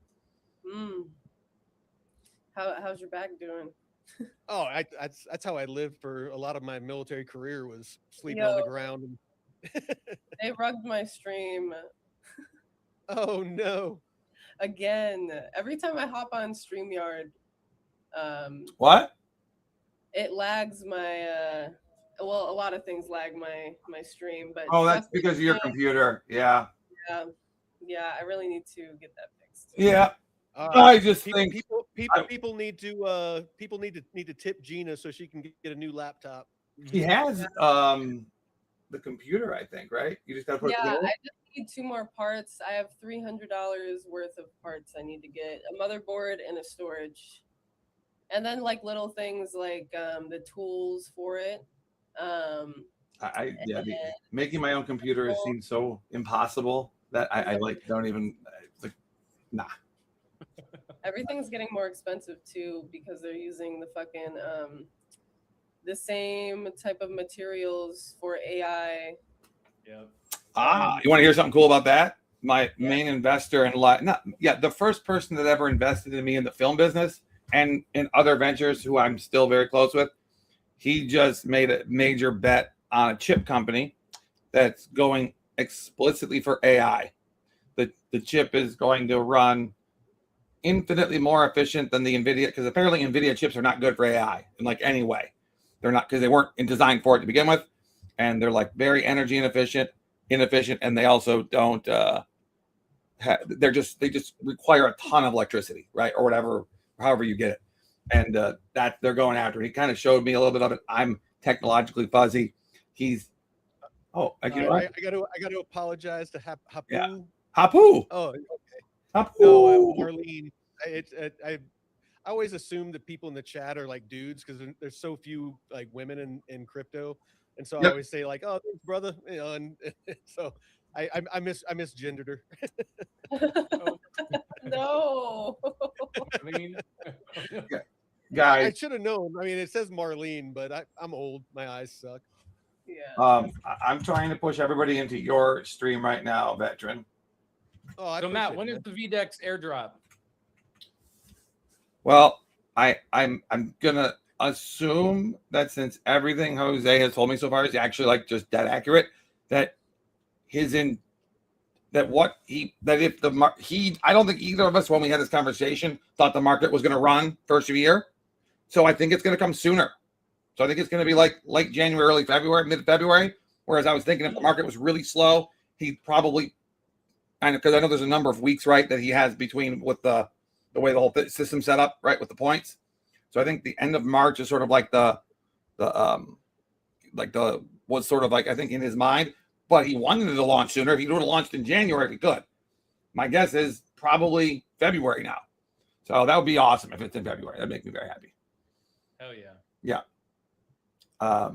Mm. How's your back doing? Oh, that's how I lived for a lot of my military career, was sleeping Yo. on the ground. And They rugged my stream oh no. again. Every time I hop on StreamYard, What? it lags my well, a lot of things lag my stream, but Oh, that's trust because of your me, computer. Yeah. yeah, I really need to get that fixed. Yeah. I just think People need to tip Gina so she can get a new laptop. he has the computer, I think, right? You just gotta put it Yeah, together. I just need 2 more parts. I have $300 worth of parts I need to get: a motherboard and a storage, and then like little things like the tools for it. Making my own computer has seemed so impossible that I like don't even like nah. Everything's getting more expensive too because they're using the fucking the same type of materials for AI. Yeah. You want to hear something cool about that? My main investor in the first person that ever invested in me in the film business and in other ventures who I'm still very close with. He just made a major bet on a chip company that's going explicitly for AI. The chip is going to run infinitely more efficient than the NVIDIA, because apparently NVIDIA chips are not good for AI in like any way. They're not, because they weren't designed for it to begin with, and they're like very energy inefficient, and they also don't. They just require a ton of electricity, right, or whatever, however you get it, and that they're going after. He kind of showed me a little bit of it. I'm technologically fuzzy. He's I got to apologize to Hapu. Yeah. Hapu. Oh, okay. Hapu. No, Marlene. I always assume that people in the chat are like dudes because there's so few like women in crypto, and so I always say like, "Oh, thanks, brother," you know, and so I misgendered her. No. I mean, guys, I should have known. I mean, it says Marlene, but I'm old. My eyes suck. Yeah. I'm trying to push everybody into your stream right now, veteran. Oh, so Matt, when is the Vdex airdrop? Well, I'm gonna assume that since everything Jose has told me so far is actually like just dead accurate, that if I don't think either of us when we had this conversation thought the market was going to run first of the year. So I think it's going to come sooner. So I think it's going to be like late January, early February, mid-February. Whereas I was thinking if the market was really slow, he'd probably, because I know there's a number of weeks, right, that he has between with the way the whole system's set up, right, with the points. So I think the end of March is sort of like was sort of like, I think in his mind, but he wanted it to launch sooner. If he would have launched in January, if he could. My guess is probably February now. So that would be awesome if it's in February. That'd make me very happy. Hell yeah. Yeah. I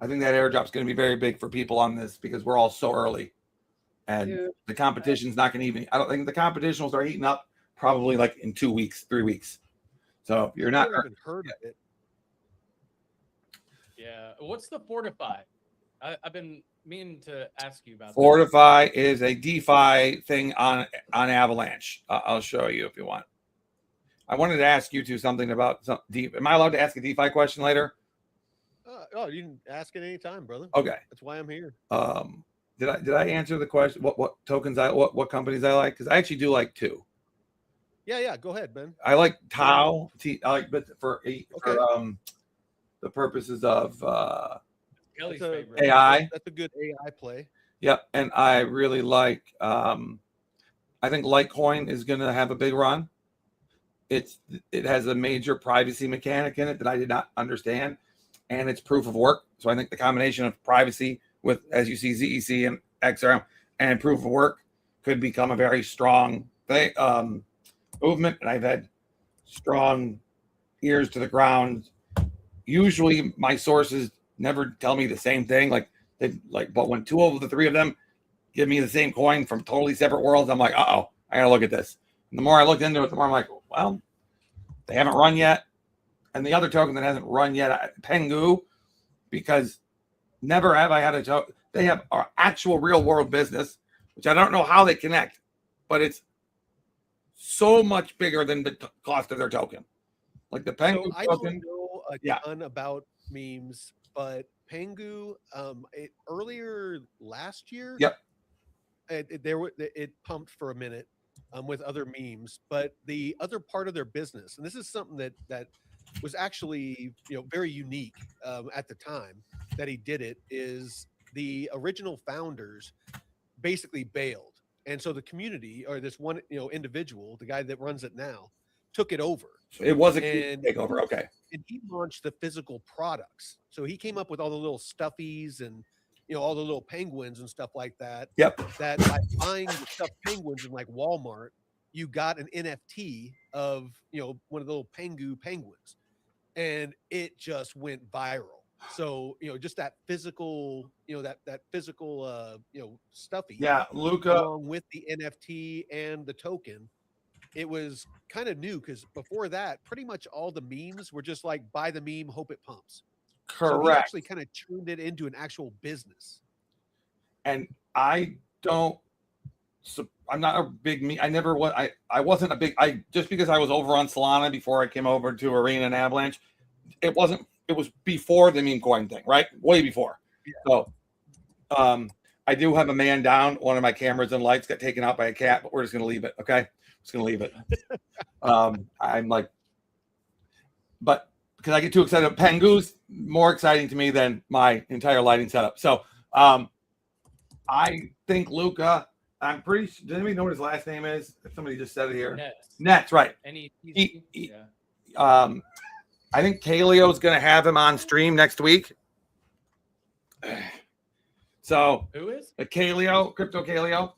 think that airdrop's going to be very big for people on this because we're all so early. And the competition's not going to even, I don't think the competition will start heating up probably like in 2 weeks, 3 weeks. So you're not even heard of it. Yeah. What's the Fortify? I've been meaning to ask you about Fortify is a DeFi thing on Avalanche. I'll show you if you want. I wanted to ask you two something about am I allowed to ask a DeFi question later? Oh, you can ask at any time, brother. Okay. That's why I'm here. Did I answer the question? What tokens what companies I like? Because I actually do like two. Yeah. Go ahead, Ben. I like Tau. I like, but for the purposes of Kelly's That's a- favorite. AI. That's a good AI play. Yep, and I really like. I think Litecoin is going to have a big run. It has a major privacy mechanic in it that I did not understand, and it's proof of work. So I think the combination of privacy with, as you see, ZEC and XRM and proof of work could become a very strong thing, movement. And I've had strong ears to the ground. Usually, my sources never tell me the same thing. But when two of the three of them give me the same coin from totally separate worlds, I'm like, I gotta look at this. And the more I looked into it, the more I'm like, well, they haven't run yet. And the other token that hasn't run yet, Pengu, because never have I had a token. They have our actual real world business, which I don't know how they connect, but it's so much bigger than the cost of their token. Like the Pengu I token. don't know a ton about memes, but Pengu, earlier last year, Yep. It pumped for a minute with other memes, but the other part of their business, and this is something that was actually very unique at the time that he did it, is the original founders basically bailed, and so the community, or this one individual, the guy that runs it now, took it over. It was a takeover. Okay. And he launched the physical products. So he came up with all the little stuffies and all the little penguins and stuff like that. Yep. That by buying the stuffed penguins in like Walmart, you got an NFT of one of the little Pengu penguins, and it just went viral. So just that physical, that physical, stuffy. Yeah, Luca, along with the NFT and the token. It was kind of new because before that, pretty much all the memes were just like buy the meme, hope it pumps. correct. So he actually kind of turned it into an actual business. And I'm not a big meme. I never was. I wasn't a big. Just because I was over on Solana before I came over to Arena and Avalanche. It wasn't. It was before the meme coin thing, right? Way before. Yeah. So, I do have a man down. One of my cameras and lights got taken out by a cat, but we're just gonna leave it. Okay. Just gonna leave it. I'm like, but because I get too excited, Pengu's more exciting to me than my entire lighting setup. So I think Luca, I'm pretty sure, does anybody know what his last name is? Somebody just said it here. Nets, right. I think Kaleo is gonna have him on stream next week. So who is Kaleo, Crypto Kaleo?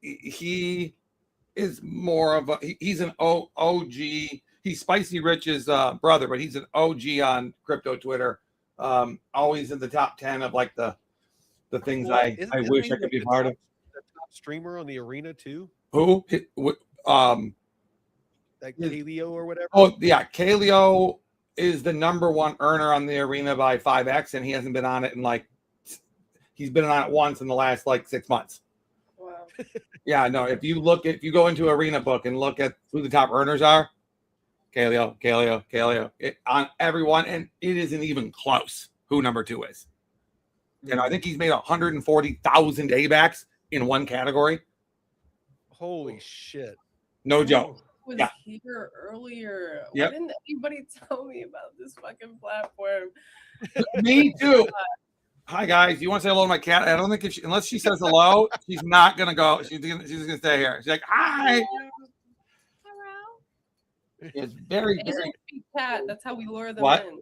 He is more of he's an OG. He's Spicy Rich's brother, but he's an OG on crypto Twitter. Always in the top 10 of like the things I wish I could be part of. The top streamer on the arena too. Who? Like Kaleo or whatever. Oh yeah, Kaleo is the number 1 earner on the arena by 5x, and he hasn't been on it he's been on it once in the last like 6 months. Wow. Yeah, no. If you go into Arena Book and look at who the top earners are, Kaleo, on everyone, and it isn't even close who number 2 is. I think he's made 140,000 ABACs in one category. Holy shit! No joke. Was here earlier. Yep. Why didn't anybody tell me about this fucking platform? Me too. Hi guys, you want to say hello to my cat? I don't think unless she says hello, she's not gonna go. She's gonna stay here. She's like, hi. It's very, very cat. That's how we lure them what? in.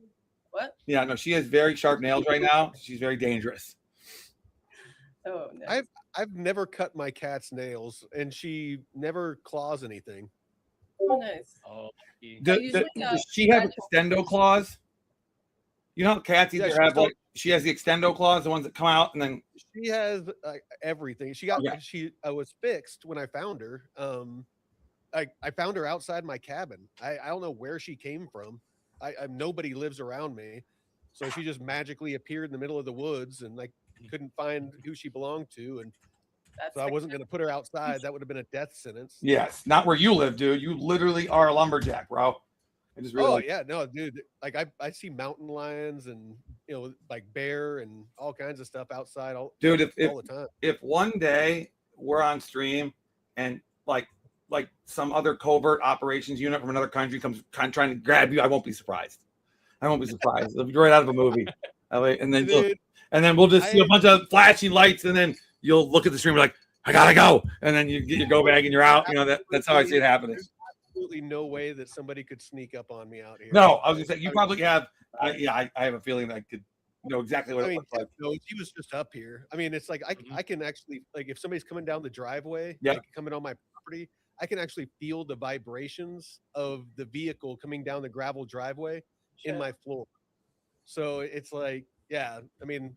What? Yeah, no, she has very sharp nails right now. She's very dangerous. Oh no. I've never cut my cat's nails, and she never claws anything. Oh, nice. Oh, does she have extendo claws? You know, cats either have like she has the extendo claws, the ones that come out, and then she has everything. She got she was fixed when I found her. I found her outside my cabin. I don't know where she came from. Nobody lives around me, so she just magically appeared in the middle of the woods, and I couldn't find who she belonged to, and so I wasn't going to put her outside. That would have been a death sentence. Yes, not where you live, dude. You literally are a lumberjack, bro. I just really Oh like, yeah, no, dude. Like I see mountain lions and like bear and all kinds of stuff outside dude. all the time. If one day we're on stream and like some other covert operations unit from another country comes trying to grab you, I won't be surprised. I won't be surprised. It'll be right out of a movie. And then Dude, we'll just see a bunch of flashing lights, and then you'll look at the stream and be like, I gotta go, and then you get your go bag and you're out. That's how I see it happening. There's absolutely no way that somebody could sneak up on me out here. No, I was gonna say you probably have. I have a feeling I could know exactly what it looks like. No, he was just up here. I mean, it's like I can actually, like, if somebody's coming down the driveway, Yeah. like coming on my property, I can actually feel the vibrations of the vehicle coming down the gravel driveway in my floor. So it's like, yeah, I mean,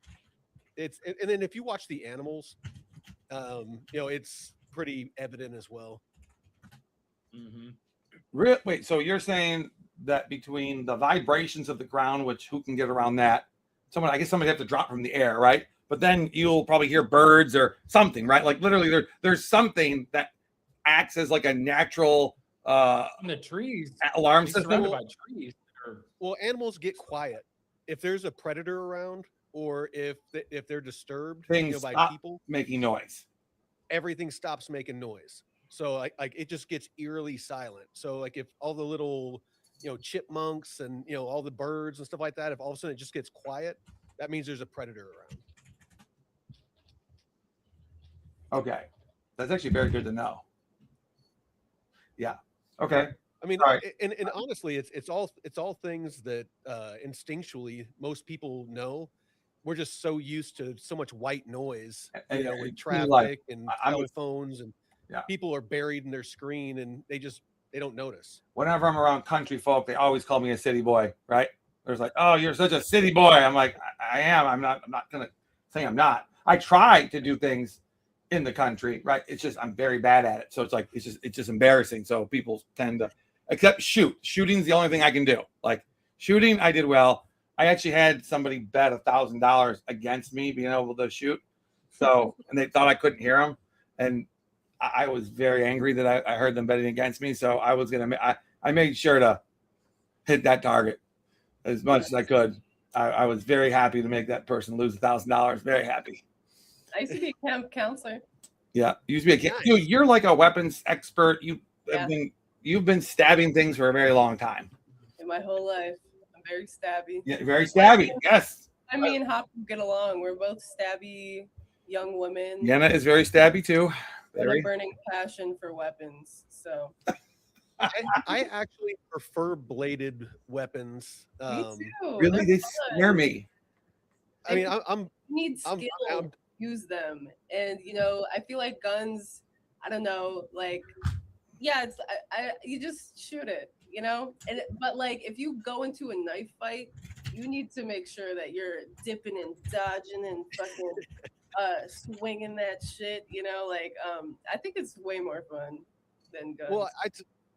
and then if you watch the animals, it's pretty evident as well. Wait, so you're saying that between the vibrations of the ground, which who can get around that? I guess somebody have to drop from the air, right? But then you'll probably hear birds or something, right? Like literally, there's something that acts as like a natural in the trees alarm He's system. surrounded by trees. Well, animals get quiet if there's a predator around, or if they're disturbed Things by stop people. making noise. Everything stops making noise. So like it just gets eerily silent. So like if all the little chipmunks and all the birds and stuff like that, if all of a sudden it just gets quiet, that means there's a predator around. Okay, that's actually very good to know. Yeah. Okay. I mean, Sorry. and honestly, it's all things that instinctually most people know. We're just so used to so much white noise, with traffic and cell phones, and people are buried in their screen, and they don't notice. Whenever I'm around country folk, they always call me a city boy, right? There's like, oh, you're such a city boy. I'm like, I am. I'm not gonna say I'm not. I try to do things in the country, right? It's just I'm very bad at it. So it's like it's just embarrassing. So people tend to, except shooting's the only thing I can do. Like shooting, I did well. I actually had somebody bet $1,000 against me being able to shoot. So, and they thought I couldn't hear them, and I was very angry that I heard them betting against me. So I was I made sure to hit that target as much as I could. I was very happy to make that person lose $1,000. Very happy. I used to be a camp counselor. Yeah, you used to be dude. You're like a weapons expert. You've been stabbing things for a very long time. In my whole life, I'm very stabby. Yeah, very stabby. Yes. I mean, how can we get along? We're both stabby young women. Yenna is very stabby too. With a burning passion for weapons. So. I actually prefer bladed weapons. Me too. Really, they scare me. I mean, you need skill to use them, and I feel like guns. I don't know, like, yeah, it's you just shoot it, but like if you go into a knife fight, you need to make sure that you're dipping and dodging and fucking swinging that shit. I think it's way more fun than guns. Well,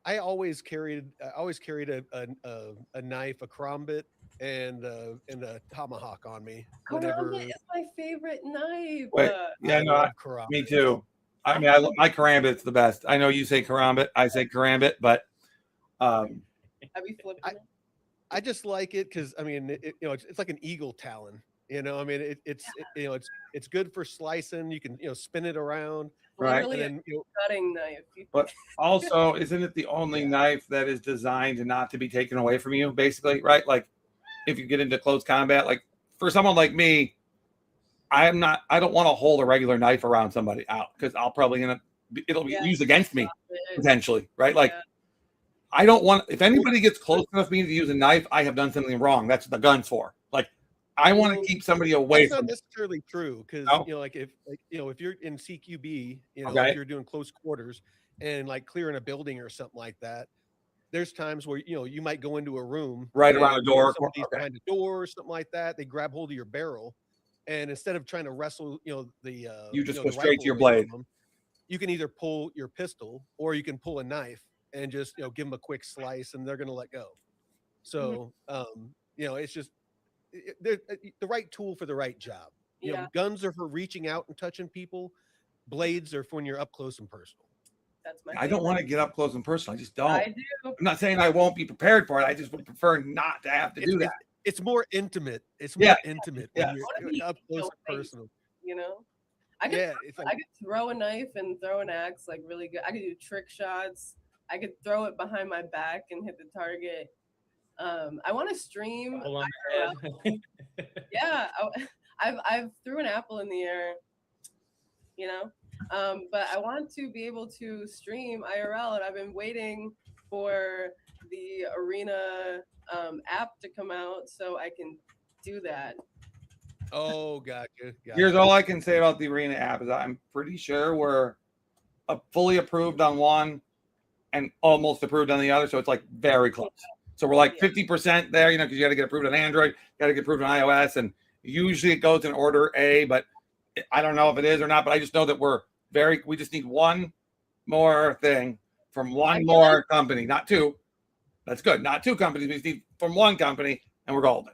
I always carried a knife, a karambit, and a tomahawk on me. Karambit is my favorite knife. Wait, yeah, no, me too. I mean, my karambit's the best. I know you say karambit, I say karambit, but have you flipped it? I just like it because I mean, it's like an eagle talon. I mean, it's good for slicing. You can spin it around. Right. Really and then, cutting knife. But also, isn't it the only knife that is designed not to be taken away from you, basically, right? Like if you get into close combat, like for someone like me, I don't want to hold a regular knife around somebody out because I'll probably it'll be used against me potentially, right? Like I don't want, if anybody gets close enough to me to use a knife, I have done something wrong. That's what the gun's for. Like I want to keep somebody away from. That's not necessarily true because like if you're in CQB, if you're doing close quarters and like clearing a building or something like that, there's times where you might go into a room right around a door, somebody's behind a door or something like that. They grab hold of your barrel, and instead of trying to wrestle, you just go straight to your blade. You can either pull your pistol or you can pull a knife and just give them a quick slice, and they're going to let go. So it's just. They're the right tool for the right job. Guns are for reaching out and touching people. Blades are for when you're up close and personal. That's my. I don't want to get up close and personal. I just don't. I do. I'm not saying I won't be prepared for it. I just would prefer not to have to do that. It's more intimate. It's more intimate when Yes. you're up close and personal. You know, I could throw a knife and throw an axe like really good. I could do trick shots. I could throw it behind my back and hit the target. I want to stream. Yeah, I've threw an apple in the air, you know, but I want to be able to stream IRL, and I've been waiting for the Arena app to come out so I can do that. Oh, gotcha. Here's all I can say about the Arena app is I'm pretty sure we're fully approved on one and almost approved on the other, so it's like very close. So we're like 50% there, you know, because you got to get approved on Android, got to get approved on iOS, and usually it goes in order A, but I don't know if it is or not, but I just know that we just need one more thing from one more company, not two. That's good. Not two companies. We just need from one company, and we're golden.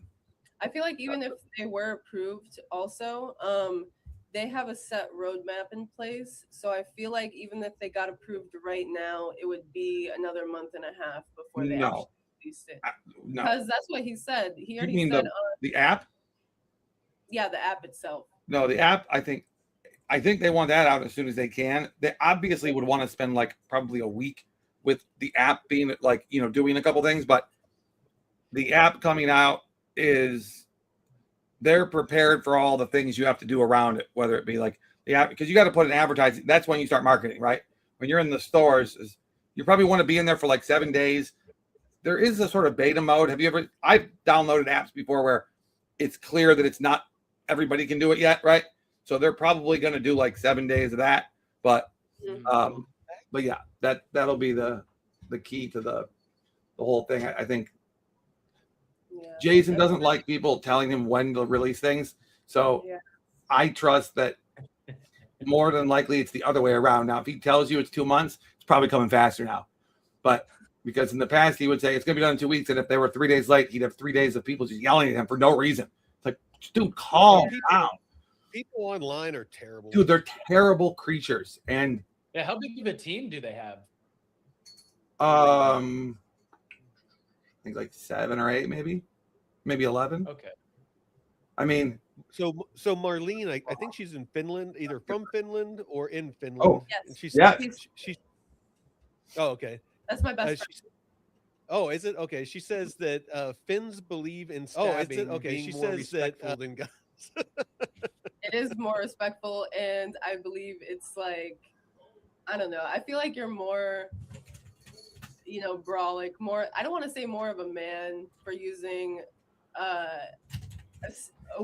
I feel like even if they were approved also, they have a set roadmap in place. So I feel like even if they got approved right now, it would be another month and a half before they actually released it. No. Because that's what he said. He already you mean said the app? Yeah, the app itself. No, the app, I think they want that out as soon as they can. They obviously would want to spend like probably a week with the app being like, you know, doing a couple things, but the app coming out they're prepared for all the things you have to do around it, whether it be like the app, because you got to put an advertising. That's when you start marketing, right? When you're in the stores, you probably want to be in there for like 7 days. There is a sort of beta mode. I've downloaded apps before where it's clear that it's not everybody can do it yet, right? So they're probably going to do like 7 days of that. But yeah, that'll be the key to the whole thing. I think Jason doesn't like people telling him when to release things. So I trust that more than likely it's the other way around. Now, if he tells you it's 2 months, it's probably coming faster now. But because in the past he would say it's going to be done in 2 weeks, and if they were 3 days late, he'd have 3 days of people just yelling at him for no reason. It's like, dude, calm down. People online are terrible. Dude, they're terrible creatures. And yeah, how big of a team do they have? I think like 7 or 8, maybe 11. Okay. I mean, so Marlene, I think she's in Finland, either from Finland or in Finland. Oh, and she's oh, okay. That's my best friend. Oh, is it? Okay. She says that Finns believe in stabbing. Oh, is it? Okay. She says that than guns. It is more respectful, and I believe it's like, I don't know. I feel like you're more, you know, brawlic, more. I don't want to say more of a man for using,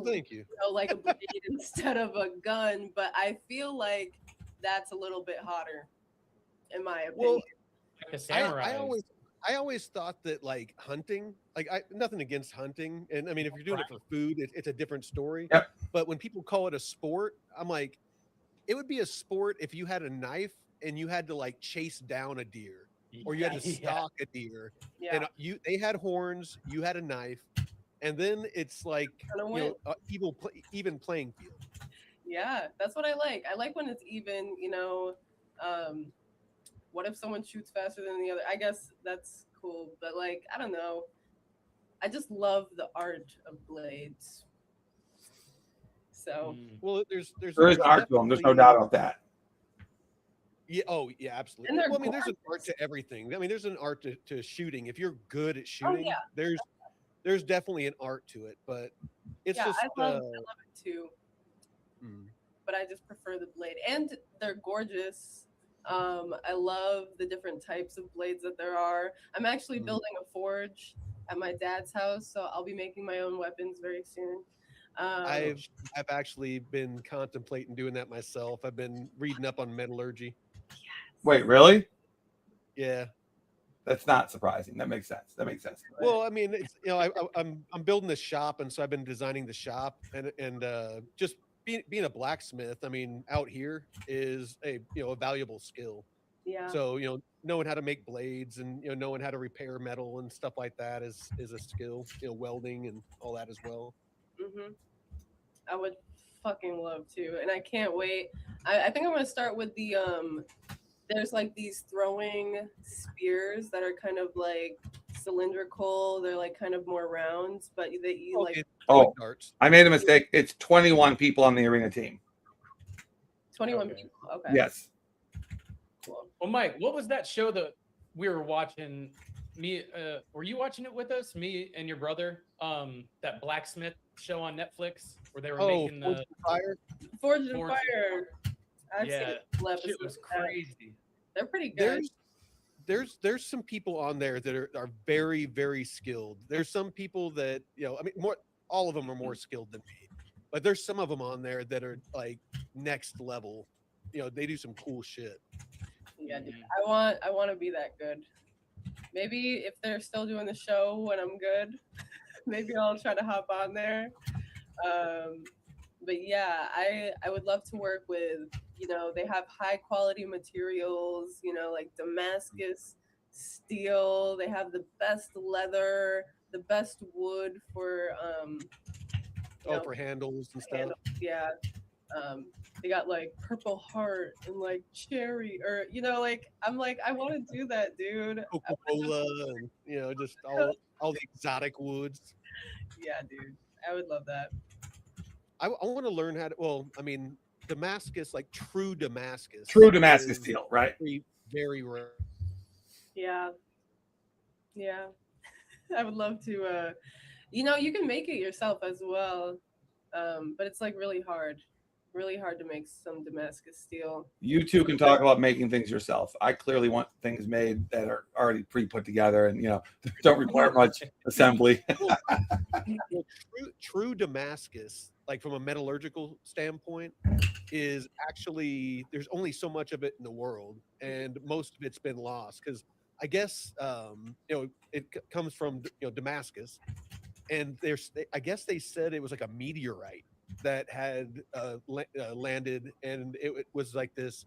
thank you. Like a blade instead of a gun, but I feel like that's a little bit hotter, in my opinion. Well, like a samurai. I always thought that like hunting, like nothing against hunting, and I mean if you're doing it for food, it's a different story. Yep. But when people call it a sport, I'm like, it would be a sport if you had a knife and you had to like chase down a deer, or you had to stalk a deer, and they had horns, you had a knife, and then it's like even playing field. Yeah, that's what I like. I like when it's even, you know. What if someone shoots faster than the other? I guess that's cool, but like, I don't know. I just love the art of blades. So well, there is art to them. There's no doubt about that. Yeah. Oh, yeah. Absolutely. Well, I mean, there's an art to everything. I mean, there's an art to shooting. If you're good at shooting, there's definitely an art to it. But it's just I love it too. But I just prefer the blade, and they're gorgeous. I love the different types of blades that there are. I'm actually building a forge at my dad's house, so I'll be making my own weapons very soon. I've actually been contemplating doing that myself. I've been reading up on metallurgy. Yes. Wait, really? Yeah. That's not surprising. That makes sense. Well, I mean, it's, you know, I'm building this shop, and so I've been designing the shop, and just being a blacksmith, I mean, out here is a valuable skill. Yeah. So, you know, knowing how to make blades and, you know, knowing how to repair metal and stuff like that is a skill, you know, welding and all that as well. I would fucking love to, and I can't wait. I think I'm gonna start with the there's like these throwing spears that are kind of like cylindrical. They're like kind of more round, but they eat like Oh, darts. I made a mistake. It's 21 people on the arena team. 21 Okay. people. Okay. Yes. Cool. Well, Mike, what was that show that we were watching? Me, were you watching it with us? Me and your brother? That blacksmith show on Netflix where they were making the Fire. Forged in Forged Fire. I've seen yeah, a couple shit episodes was of that. crazy. They're pretty good. There's some people on there that are very, very skilled. There's some people that, I mean, all of them are more skilled than me, but there's some of them on there that are like next level. They do some cool shit. Yeah, dude. I want to be that good. Maybe if they're still doing the show when I'm good, maybe I'll try to hop on there. But yeah, I would love to work with, they have high quality materials, like Damascus steel. They have the best leather, the best wood for for handles and stuff. Yeah. They got like Purple Heart and like cherry, or I'm like, I want to do that, dude. Coca-Cola and just all the exotic woods. Yeah, dude. I would love that. I want to learn how to. Well, I mean, Damascus, like true Damascus. True Damascus steel, right? Very, very rare. Yeah. Yeah. I would love to. You can make it yourself as well, but it's like really hard to make some Damascus steel. You two can talk about making things yourself. I clearly want things made that are already pre-put together and don't require much assembly. Well, true Damascus, like from a metallurgical standpoint, is actually there's only so much of it in the world, and most of it's been lost because I guess it comes from Damascus, and I guess they said it was like a meteorite that had landed, and it was like this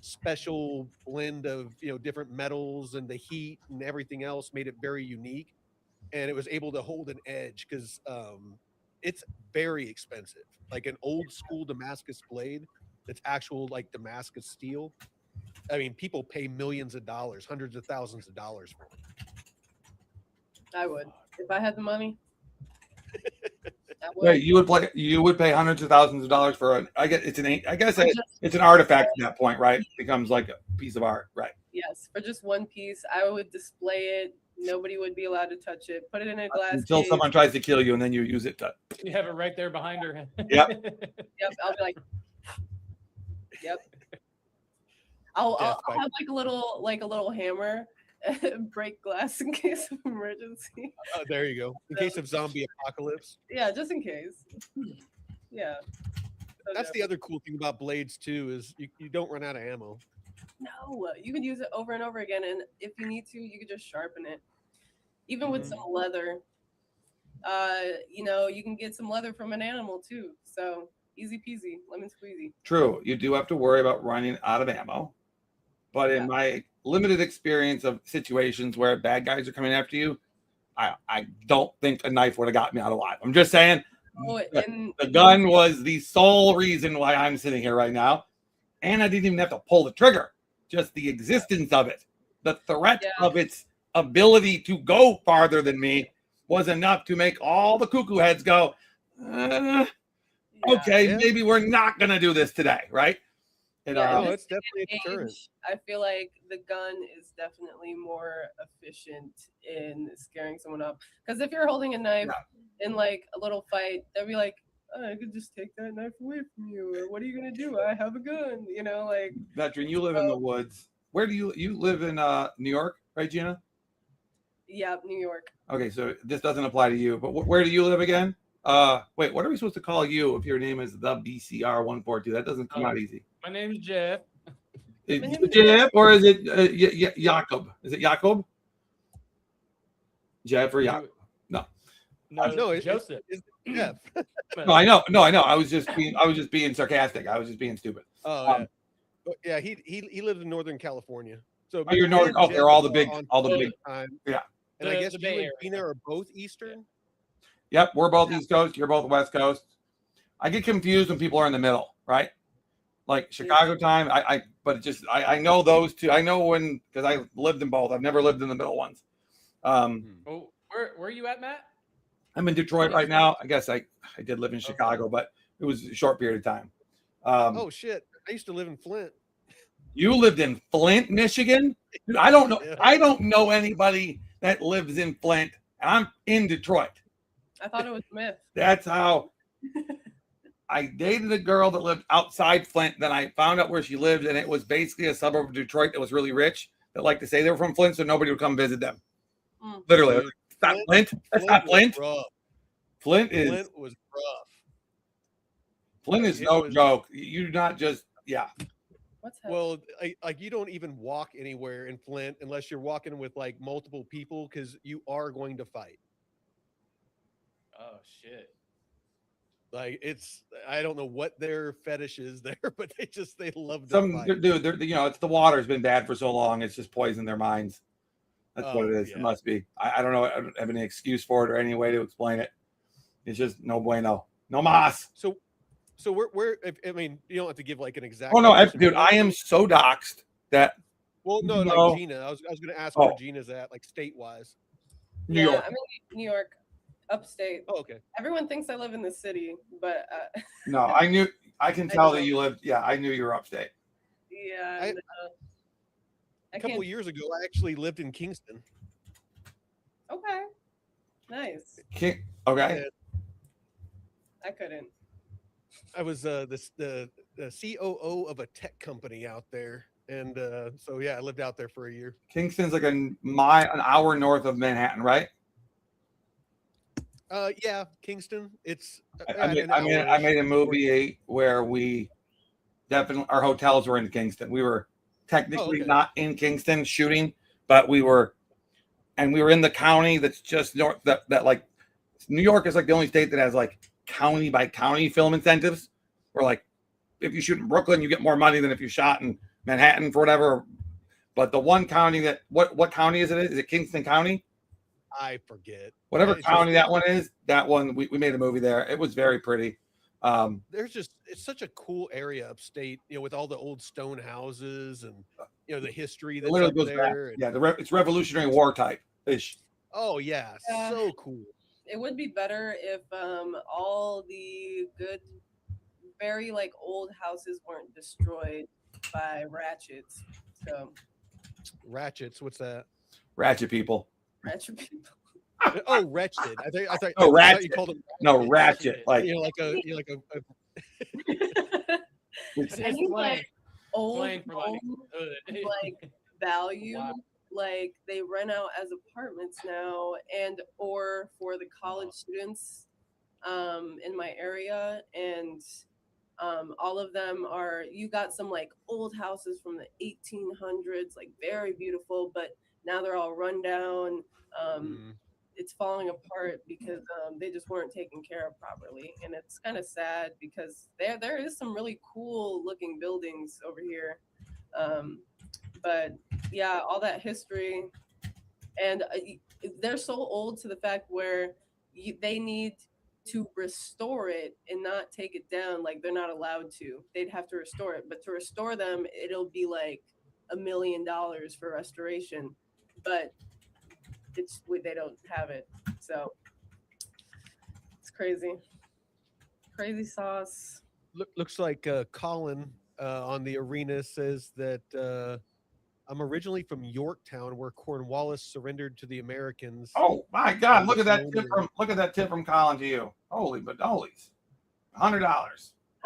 special blend of different metals, and the heat and everything else made it very unique, and it was able to hold an edge because it's very expensive. Like an old school Damascus blade that's actual like Damascus steel, I mean, people pay millions of dollars, hundreds of thousands of dollars for it. I would, if I had the money. Wait, you would pay hundreds of thousands of dollars for I guess it's an artifact at that point, right? It becomes like a piece of art, right? Yes, for just one piece, I would display it. Nobody would be allowed to touch it. Put it in a glass Until case. someone tries to kill you, and then you use it to. You have it right there behind her. Yep. Yep. I'll be like, yep. I'll have like a little hammer, break glass in case of emergency. Oh, there you go. In case of zombie apocalypse. Yeah, just in case. Yeah. That's the other cool thing about blades too, is you don't run out of ammo. No, you can use it over and over again, and if you need to, you could just sharpen it. Even with some leather, you can get some leather from an animal too. So easy peasy, lemon squeezy. True, you do have to worry about running out of ammo, but in my limited experience of situations where bad guys are coming after you, I don't think a knife would have got me out alive. I'm just saying, the gun was the sole reason why I'm sitting here right now, and I didn't even have to pull the trigger. Just the existence of it, the threat of its ability to go farther than me was enough to make all the cuckoo heads go, okay, maybe we're not going to do this today, right? And, it's definitely a deterrent. I feel like the gun is definitely more efficient in scaring someone up. Because if you're holding a knife in like a little fight, they'll be like, I could just take that knife away from you. Or what are you gonna do? I have a gun. Veteran, you live in the woods. Where do you live in New York, right, Gina? Yeah, New York. Okay, so this doesn't apply to you. But where do you live again? Wait, what are we supposed to call you if your name is the BCR 142? That doesn't come out easy. My name's Jeff. Jeff, or is it Jacob? Is it Jacob? Jeff or Jacob? No, it's Joseph. Jeff. No, I know. I was just being sarcastic. I was just being stupid. Oh yeah. He lives in Northern California. So you're Northern. Oh, they're all the big time. Yeah. And I guess you and Gina are both Eastern. Yep, we're both East Coast. You're both West Coast. I get confused when people are in the middle, right? Like Chicago time. I but it just I know those two. I know when because I lived in both. I've never lived in the middle ones. Oh, where are you at, Matt? I'm in Detroit right now. I guess I did live in Chicago, but it was a short period of time. Oh shit! I used to live in Flint. You lived in Flint, Michigan? Dude, I don't know. Yeah. I don't know anybody that lives in Flint. And I'm in Detroit. I thought it was myth. That's how I dated a girl that lived outside Flint. Then I found out where she lived, and it was basically a suburb of Detroit that was really rich. That liked to say they were from Flint, so nobody would come visit them. Literally, Dude, it's not Flint. That's not Flint. Flint was rough. Flint is no joke. You do not just What's that? Well, like you don't even walk anywhere in Flint unless you're walking with like multiple people because you are going to fight. Oh shit. Like I don't know what their fetish is there, but they love to some fight. dude. It's the water's been bad for so long. It's just poisoned their minds. That's what it is. Yeah. It must be. I don't know. I don't have any excuse for it or any way to explain it. It's just no bueno. No mas. So where I mean, you don't have to give like an exact. Oh no, location, dude, but I am so doxxed that. Well, no, No. like Gina. I was going to ask where Gina's at, like state wise. New York. I'm in New York, upstate. Oh, okay. Everyone thinks I live in the city, but No, I knew. I can tell that you lived. Yeah, I knew you were upstate. yeah. A couple years ago, I actually lived in Kingston. Okay. Nice. Okay. And I couldn't. I was the COO of a tech company out there, and so yeah, I lived out there for a year. Kingston's like an hour north of Manhattan, right? Yeah, Kingston. It's I made a movie where we definitely our hotels were in Kingston. We were technically not in Kingston shooting, but we were in the county that's just north. That like New York is like the only state that has like county by county film incentives. Where like if you shoot in Brooklyn, you get more money than if you shot in Manhattan for whatever. But the one county that what county is it? Is it Kingston County? I forget. Whatever county that one is, that one we made a movie there. It was very pretty. It's such a cool area upstate, with all the old stone houses and the history that's up there. It's Revolutionary War type ish. Oh yeah, so cool. It would be better if all the good, very like old houses weren't destroyed by ratchets. So ratchets, what's that? Ratchet people. Ratchet people. Oh, wretched. I thought ratchet. You called them ratchet. Like like a Any like old for like value, Wow. like they rent out as apartments now, and or for the college students in my area, and all of them are. You got some like old houses from the 1800s, like very beautiful, but now they're all run down. It's falling apart because they just weren't taken care of properly, and it's kind of sad because there is some really cool looking buildings over here, but yeah, all that history, and they're so old to the fact where they need to restore it and not take it down. Like they're not allowed to. They'd have to restore it, but to restore them, it'll be like $1 million for restoration, but they don't have it, so it's crazy sauce. Looks like Colin on the arena says that I'm originally from Yorktown, where Cornwallis surrendered to the Americans. Oh my God! Look at that tip from Colin to you. Holy $100.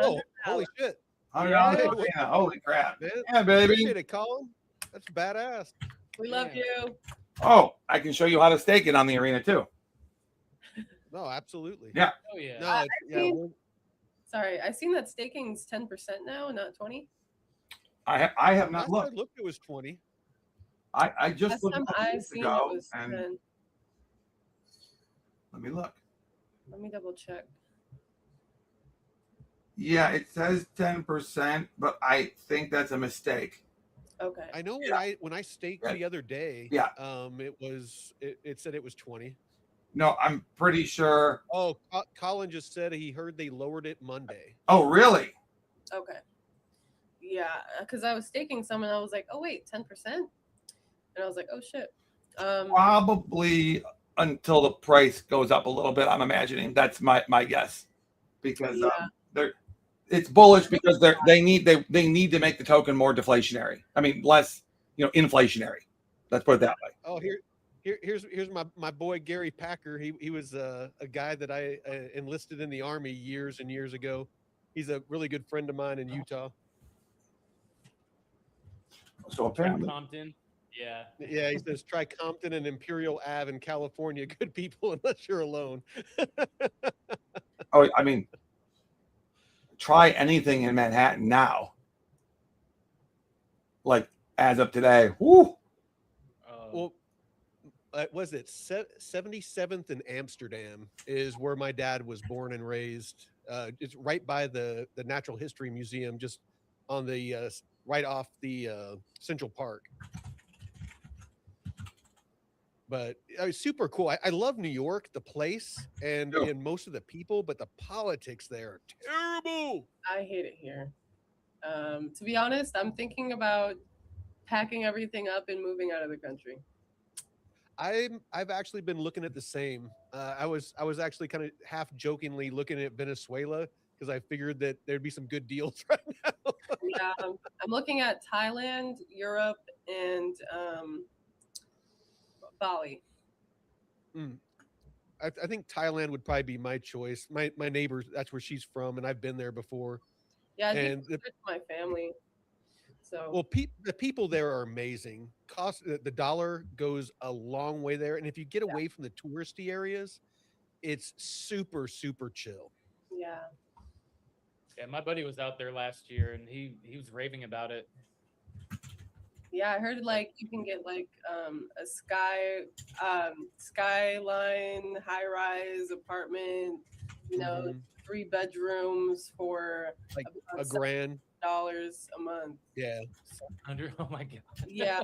Oh, holy shit! $100. Yeah, holy crap! Man, Yeah, baby. Appreciate it, Colin. That's badass. We love you. Oh, I can show you how to stake it on the arena too. No, absolutely. Yeah. Oh yeah. No, Sorry, I've seen that staking's 10% now, not 20. I have not looked. I looked, it was 20. I just Last looked time a I week seen ago, it was and 10. let me look. Let me double check. Yeah, it says 10%, but I think that's a mistake. Okay. I know when I staked the other day. Yeah. It said it was 20. No, I'm pretty sure. Oh, Colin just said he heard they lowered it Monday. Oh, really? Okay. Yeah, because I was staking some and I was like, oh wait, 10%, and I was like, oh shit. Probably until the price goes up a little bit. I'm imagining that's my guess, because they're it's bullish because they need to make the token more deflationary. I mean, less inflationary. Let's put it that way. Oh, here's my boy Gary Packer. He was a guy that I enlisted in the Army years and years ago. He's a really good friend of mine in Utah. So apparently, Compton. Yeah. Yeah, he says try Compton and Imperial Ave in California. Good people, unless you're alone. I mean, try anything in Manhattan now. Like as of today, whoo. Well, was it 77th in Amsterdam is where my dad was born and raised. It's right by the Natural History Museum, just on the right off the Central Park. But super cool. I love New York, the place, and most of the people, but the politics there are terrible. I hate it here. To be honest, I'm thinking about packing everything up and moving out of the country. I've actually been looking at the same. I was actually kind of half jokingly looking at Venezuela because I figured that there'd be some good deals right now. Yeah, I'm looking at Thailand, Europe, and Bali. I think Thailand would probably be my choice. My neighbor, that's where she's from, and I've been there before. Yeah, I think it's my family. So well, the people there are amazing. The dollar goes a long way there, and if you get away from the touristy areas, it's super chill. Yeah. Yeah, my buddy was out there last year, and he was raving about it. Yeah, I heard like you can get like a skyline high-rise apartment, 3 bedrooms for like a grand dollars a month. Yeah. Oh my god. Yeah,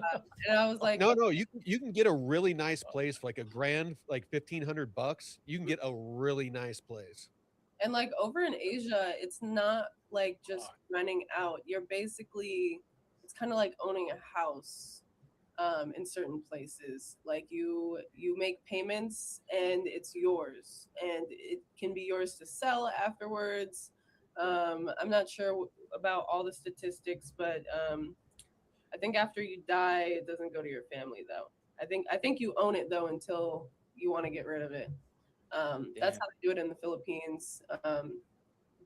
and I was like, no, you can get a really nice place for like a grand, like $1,500. You can get a really nice place. And like over in Asia, it's not like just renting out. You're basically, it's kind of like owning a house in certain places. Like you make payments and it's yours, and it can be yours to sell afterwards. I'm not sure about all the statistics, but I think after you die, it doesn't go to your family though. I think you own it though until you want to get rid of it. That's how they do it in the Philippines.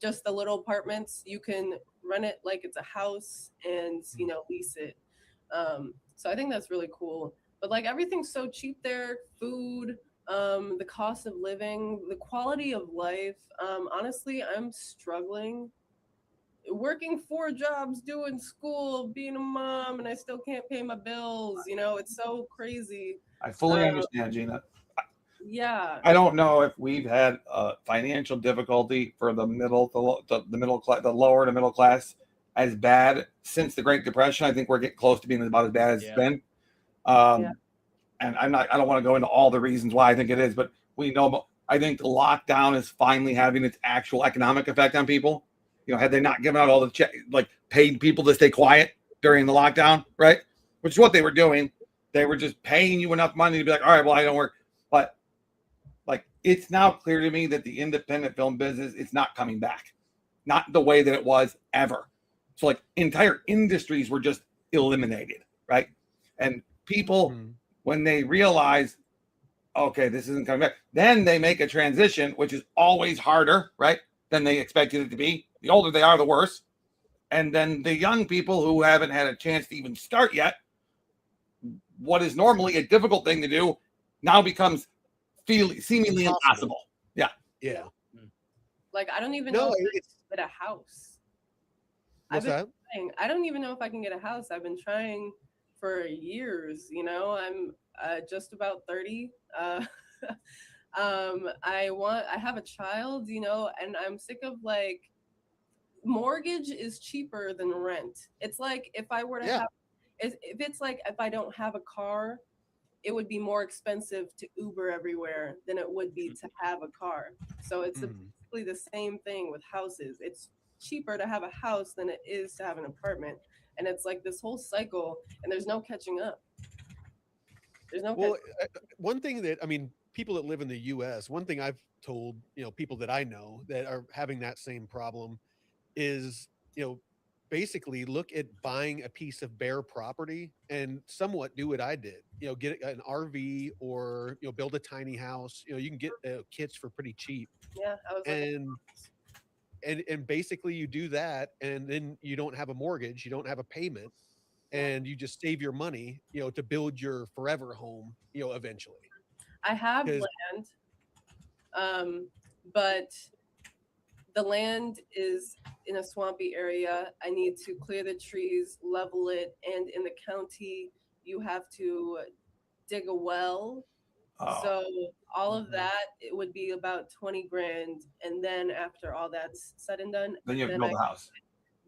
Just the little apartments, you can rent it like it's a house and lease it. So I think that's really cool. But like everything's so cheap there, food, the cost of living, the quality of life. Honestly, I'm struggling working 4 jobs, doing school, being a mom, and I still can't pay my bills. It's so crazy. I fully understand, Gina. Yeah. I don't know if we've had financial difficulty for the middle class, the lower to middle class, as bad since the Great Depression. I think we're getting close to being about as bad as it's been. And I don't want to go into all the reasons why I think it is, but we know. I think the lockdown is finally having its actual economic effect on people. Had they not given out all the paid people to stay quiet during the lockdown, right? Which is what they were doing. They were just paying you enough money to be like, all right, well, I don't work. But it's now clear to me that the independent film business is not coming back, not the way that it was ever. So entire industries were just eliminated, right? And people, when they realize, okay, this isn't coming back, then they make a transition, which is always harder, right, than they expected it to be. The older they are, the worse. And then the young people who haven't had a chance to even start yet, what is normally a difficult thing to do now becomes seemingly impossible. Yeah. Like I don't even know if I can get a house. I don't even know if I can get a house. I've been trying for years. I'm just about 30. I have a child, and I'm sick of mortgage is cheaper than rent. It's like if I were to have, if it's like if I don't have a car, it would be more expensive to Uber everywhere than it would be to have a car. So it's basically the same thing with houses. It's cheaper to have a house than it is to have an apartment. And it's like this whole cycle, and there's no catching up. There's no Well, one thing that, I mean, people that live in the US, one thing I've told, people that I know that are having that same problem is, basically look at buying a piece of bare property and somewhat do what I did, get an RV or, build a tiny house. You can get kits for pretty cheap. Yeah, I was looking. And basically you do that, and then you don't have a mortgage, you don't have a payment, and you just save your money, to build your forever home, eventually. I have 'Cause- land, but the land is in a swampy area. I need to clear the trees, level it, and in the county, you have to dig a well. Oh. So all of that, it would be about 20 grand. And then after all that's said and done, Then you have to build a house.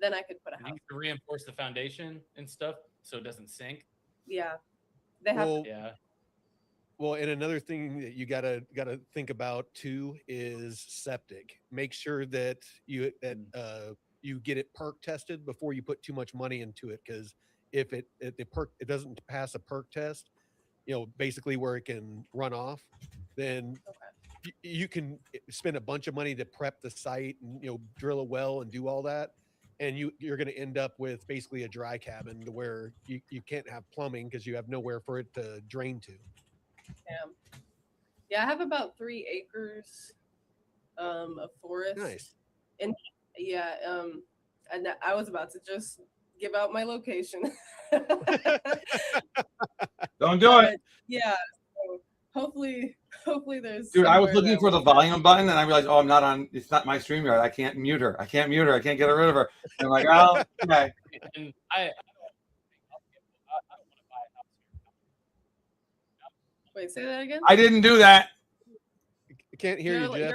Then I could put a You house. need to reinforce the foundation and stuff so it doesn't sink. Yeah. They have Well, Yeah. Well, and another thing that you gotta think about too is septic. Make sure that you get it perk tested before you put too much money into it, because if it doesn't pass a perk test, basically where it can run off, then you can spend a bunch of money to prep the site and drill a well and do all that, and you're going to end up with basically a dry cabin to where you can't have plumbing because you have nowhere for it to drain to. Yeah, I have about 3 acres of forest. Nice. And yeah, and I was about to just give out my location. Don't do it. Yeah. So hopefully there's. Dude, I was somewhere looking that for the we can- volume button, and I realized, oh, I'm not on. It's not my StreamYard. I can't mute her. I can't get rid of her. And I'm like, oh, okay. And I don't want to buy a house here. Wait, say that again. I didn't do that. I can't hear you, Jeff.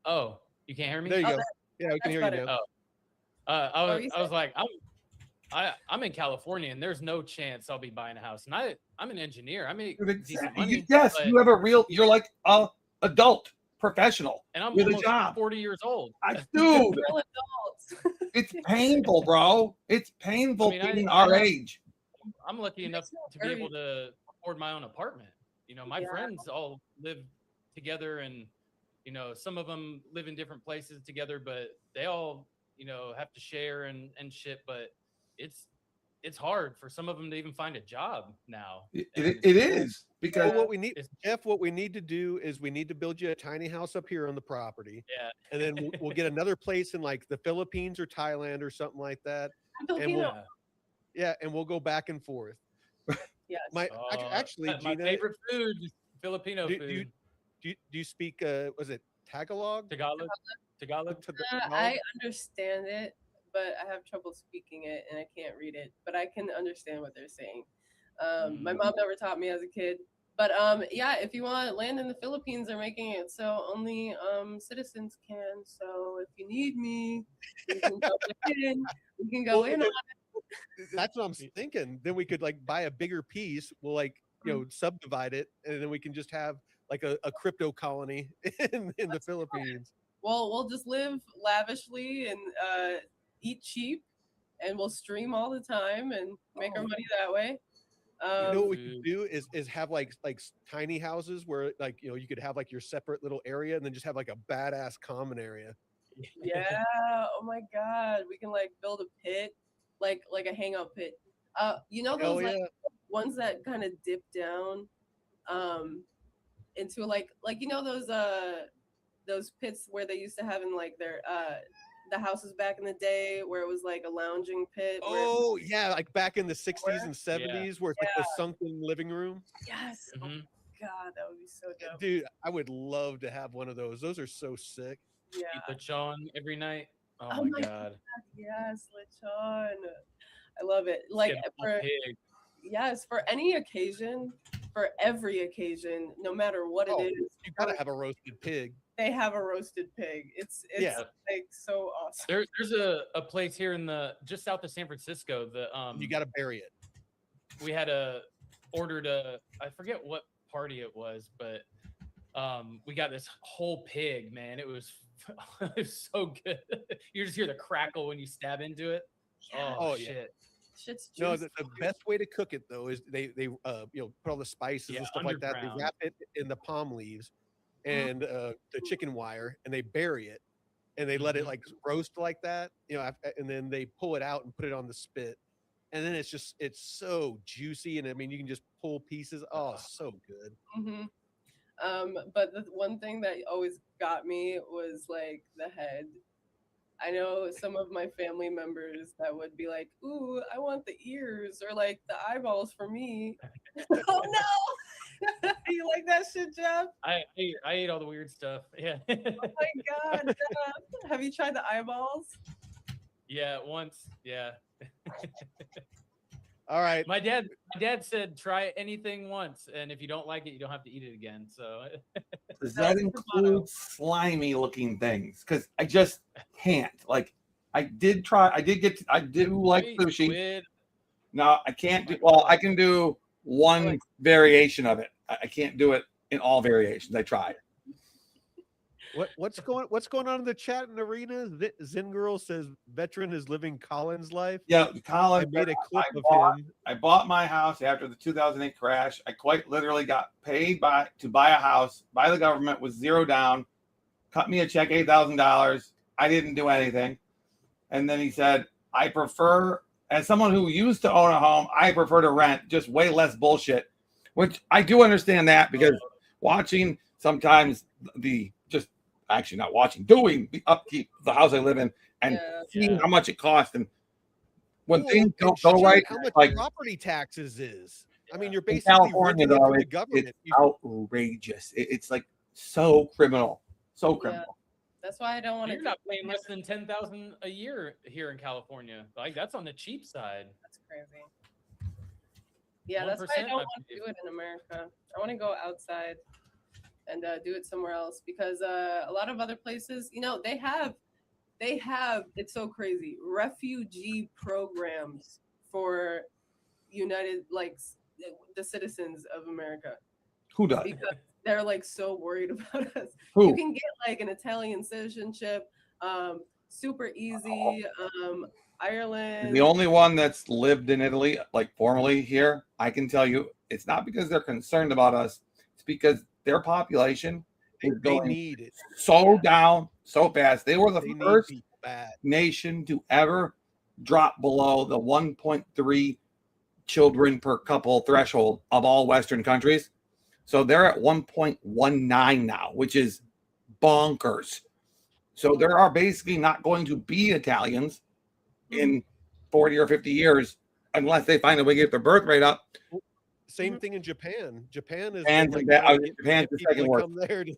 Oh, you can't hear me? There you Oh, go. Yeah, we can hear better. you now. I was like, I'm in California, and there's no chance I'll be buying a house. And I'm an engineer. I make decent money. Yes, but- you have a real. You're like a adult professional and I'm with a almost job. 40 years old. Dude, Real adults. it's painful, bro. It's painful I mean, being I our have- age. I'm lucky enough to be able to afford my own apartment. My Yeah. friends all live together, and some of them live in different places together, but they all have to share and shit. But it's hard for some of them to even find a job now. It is because Well, what we need, It's- Jeff, what we need to do is we need to build you a tiny house up here on the property, Yeah. and then we'll get another place in like the Philippines or Thailand or something like that. I'm Filipino. And we'll go back and forth. Yes. Actually, my Gina, favorite food is Filipino do food. you speak was it Tagalog? Tagalog. I understand it, but I have trouble speaking it and I can't read it. But I can understand what they're saying. My mom never taught me as a kid. But yeah, if you want land in the Philippines, they're making it so only citizens can. So if you need me, we can go in. We can go in on it. That's what I'm thinking. Then we could like buy a bigger piece. We'll like subdivide it, and then we can just have like a crypto colony in the Philippines. Well, we'll just live lavishly and eat cheap, and we'll stream all the time and make our money that way. You know what we could do is have like tiny houses where like you could have like your separate little area, and then just have like a badass common area. Yeah. Oh my God. We can like build a pit, like a hangout pit. Those Hell like yeah. ones that kind of dip down, into like those pits where they used to have in like their the houses back in the day where it was like a lounging pit. Oh yeah, like back in the 60s and 70s where it's like the sunken living room. Yes. Oh my God, that would be so dope. Dude, I would love to have one of those. Those are so sick. Yeah. Eat lechon every night. Oh, Oh my my god. Yes, lechon. I love it. Like Get a for pig. yes, for any occasion, for every occasion, no matter what it is, You gotta have a roasted pig. they have a roasted pig. It's Yeah. like so awesome. There's a place here in just south of San Francisco. You gotta bury it. We had ordered I forget what party it was, but We got this whole pig, man. It was it was so good. You just hear the crackle when you stab into it. Oh, yeah. shit. Shit's No, juicy. the best way to cook it though is they put all the spices Yeah, and stuff like that. They underground. wrap it in the palm leaves and the chicken wire, and they bury it, and they let it like roast like that, and then they pull it out and put it on the spit, and then it's so juicy, and I mean you can just pull pieces. Oh, so good. But the one thing that always got me was like the head. I know some of my family members that would be like, "Ooh, I want the ears or like the eyeballs for me." Oh no! You like that shit, Jeff? I ate all the weird stuff. Yeah. Oh my god, Jeff. Have you tried the eyeballs? Yeah, once. Yeah. All right. My dad said try anything once, and if you don't like it, you don't have to eat it again. So Does that include slimy looking things? Because I just can't. Like, I do like sushi. Squid. No, I can't do. Well, I can do one variation of it. I can't do it in all variations. I tried. What's going on in the chat and arena? Zen Girl says veteran is living Colin's life. Yeah, Colin. I made a clip of him. I bought my house after the 2008 crash. I quite literally got paid to buy a house by the government with zero down. Cut me a check, $8,000. I didn't do anything. And then he said, I prefer, as someone who used to own a home, I prefer to rent, just way less bullshit. Which I do understand that, because watching sometimes doing the upkeep of the house I live in and seeing how much it costs, and when things don't go right, how much like property taxes is. I mean, you're in basically California, renting it though, from the government. it's outrageous. It's like so criminal, so criminal. Yeah. That's why I don't want to. You're not paying less than $10,000 a year here in California. Like, that's on the cheap side. That's crazy. Yeah, that's why I don't want to do it in America. I want to go outside and do it somewhere else, because a lot of other places, they have it's so crazy, refugee programs for the citizens of America. Who does? Because they're like so worried about us. Who? You can get like an Italian citizenship, super easy. Ireland. The only one that's lived in Italy, like formally here, I can tell you, it's not because they're concerned about us. It's because their population is going down so fast. They were the first nation to ever drop below the 1.3 children per couple threshold of all Western countries. So they're at 1.19 now, which is bonkers. So there are basically not going to be Italians in 40 or 50 years unless they find a way to get their birth rate up. Same thing in Japan. Japan is Japan's the second worst. Come there to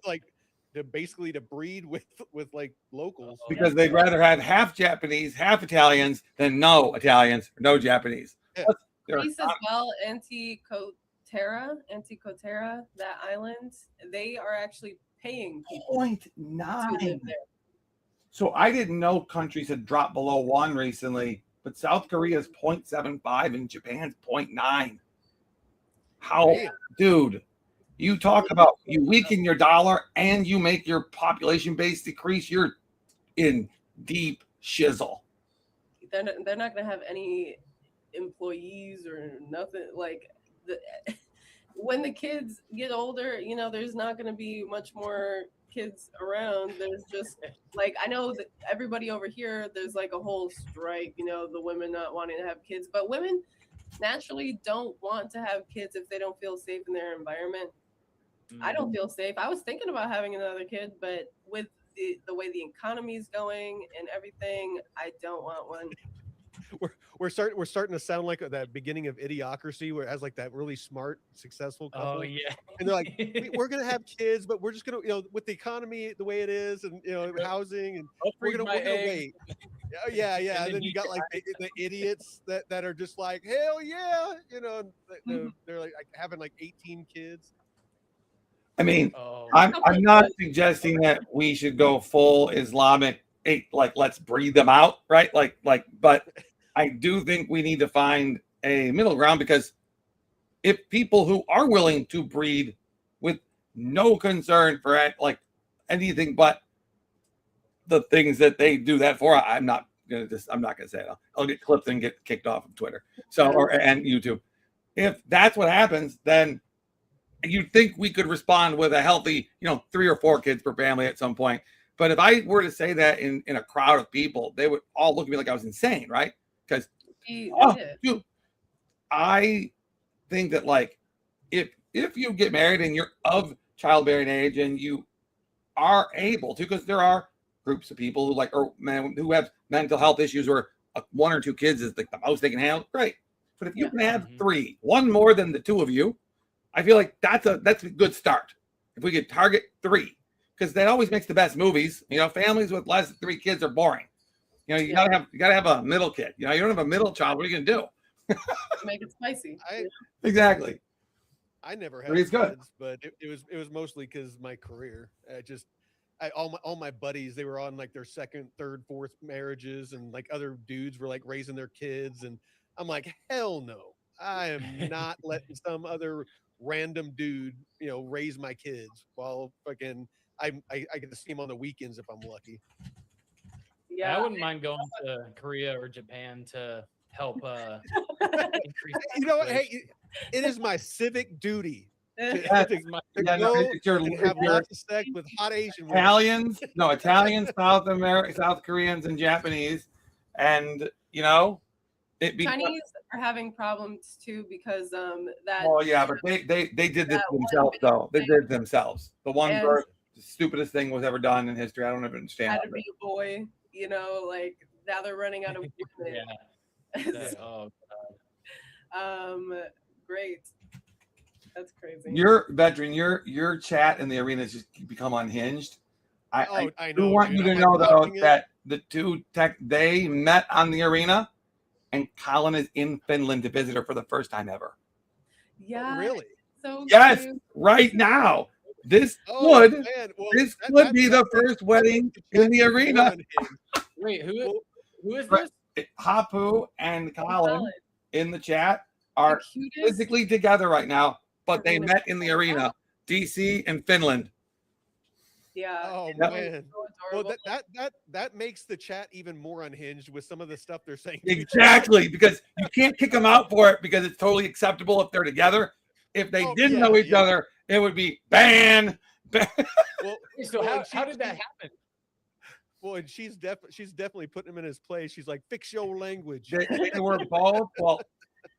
basically to breed with like locals, because they'd rather have half Japanese, half Italians than no Italians, no Japanese. Yeah. Greece as well, Antikythera, that island, they are actually paying people 0.9. to live there. So I didn't know countries had dropped below 1 recently, but South Korea's 0.75 and Japan's 0.9. How, dude, you talk about you weaken your dollar and you make your population base decrease, you're in deep shizzle. They're not going to have any employees or nothing. Like, when the kids get older, there's not going to be much more kids around. There's just like, I know that everybody over here, there's like a whole strike, the women not wanting to have kids, but women naturally don't want to have kids if they don't feel safe in their environment. I don't feel safe. I was thinking about having another kid, but with the way the economy is going and everything, I don't want one. We're starting to sound like that beginning of Idiocracy, where it has like that really smart, successful couple. Oh yeah, and they're like, we're gonna have kids, but we're just gonna, with the economy the way it is, and housing, and we're gonna wait. Yeah. And then you got like the idiots that are just like, hell yeah, they're like having like 18 kids. I mean, I'm not suggesting that we should go full Islamic, like let's breed them out, right? But I do think we need to find a middle ground, because if people who are willing to breed with no concern for like anything but the things that they do that for. I'm not gonna say it. I'll get clipped and get kicked off of Twitter. So and YouTube. If that's what happens, then you'd think we could respond with a healthy, 3 or 4 kids per family at some point. But if I were to say that in a crowd of people, they would all look at me like I was insane, right? Because dude, I think that like if you get married and you're of childbearing age and you are able to, because there are groups of people who like or men who have mental health issues where 1 or 2 kids is like the most they can handle, great. But if you can have 3, 1 more than the 2 of you, I feel like that's a good start. If we could target 3, because that always makes the best movies. Families with less than 3 kids are boring. You gotta have a middle kid. You don't have a middle child. What are you gonna do? Make it spicy. Exactly. I never had kids, but it was mostly because my career. All my buddies, they were on like their 2nd, 3rd, 4th marriages, and like other dudes were like raising their kids, and I'm like, hell no, I am not letting some other random dude, raise my kids while fucking I get to see him on the weekends if I'm lucky. Yeah, I wouldn't mind going to Korea or Japan to help increase. Hey, it is my civic duty to It's have lots of sex with hot Asian women. Italians, South Koreans, and Japanese, and Chinese are having problems too because that. Oh yeah, but they did this themselves though. They did it themselves. The one birth, the stupidest thing was ever done in history. I don't even understand. Had to be a boy, like now they're running out of women. Yeah. Oh God. Great. That's crazy. Your veteran, your chat in the arena has just become unhinged. I do want you to know though that the 2 they met on the arena, and Colin is in Finland to visit her for the first time ever. Yeah, really? So yes, cute. right now. This could be the first wedding in the arena. Wait, who is this? Hapu and Colin in the chat are physically together right now, but they met in the arena, DC and Finland. Yeah. Oh man. So well, that makes the chat even more unhinged with some of the stuff they're saying. Exactly, because you can't kick them out for it because it's totally acceptable if they're together. If they didn't know each other, it would be ban. Well, so how did that happen? Well, and she's definitely putting him in his place. She's like, fix your language. They were both, well,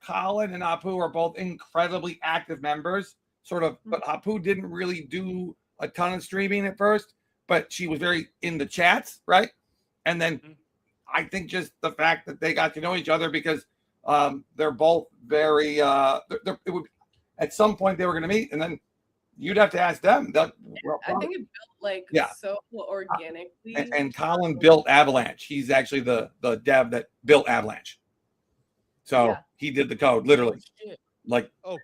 Colin and Apu are both incredibly active members, sort of, but Apu didn't really do a ton of streaming at first, but she was very in the chats, right? And then I think just the fact that they got to know each other because they're both very, it would, at some point they were going to meet, and then you'd have to ask them. I think it built so organically. And Colin built Avalanche. He's actually the dev that built Avalanche. So he did the code literally.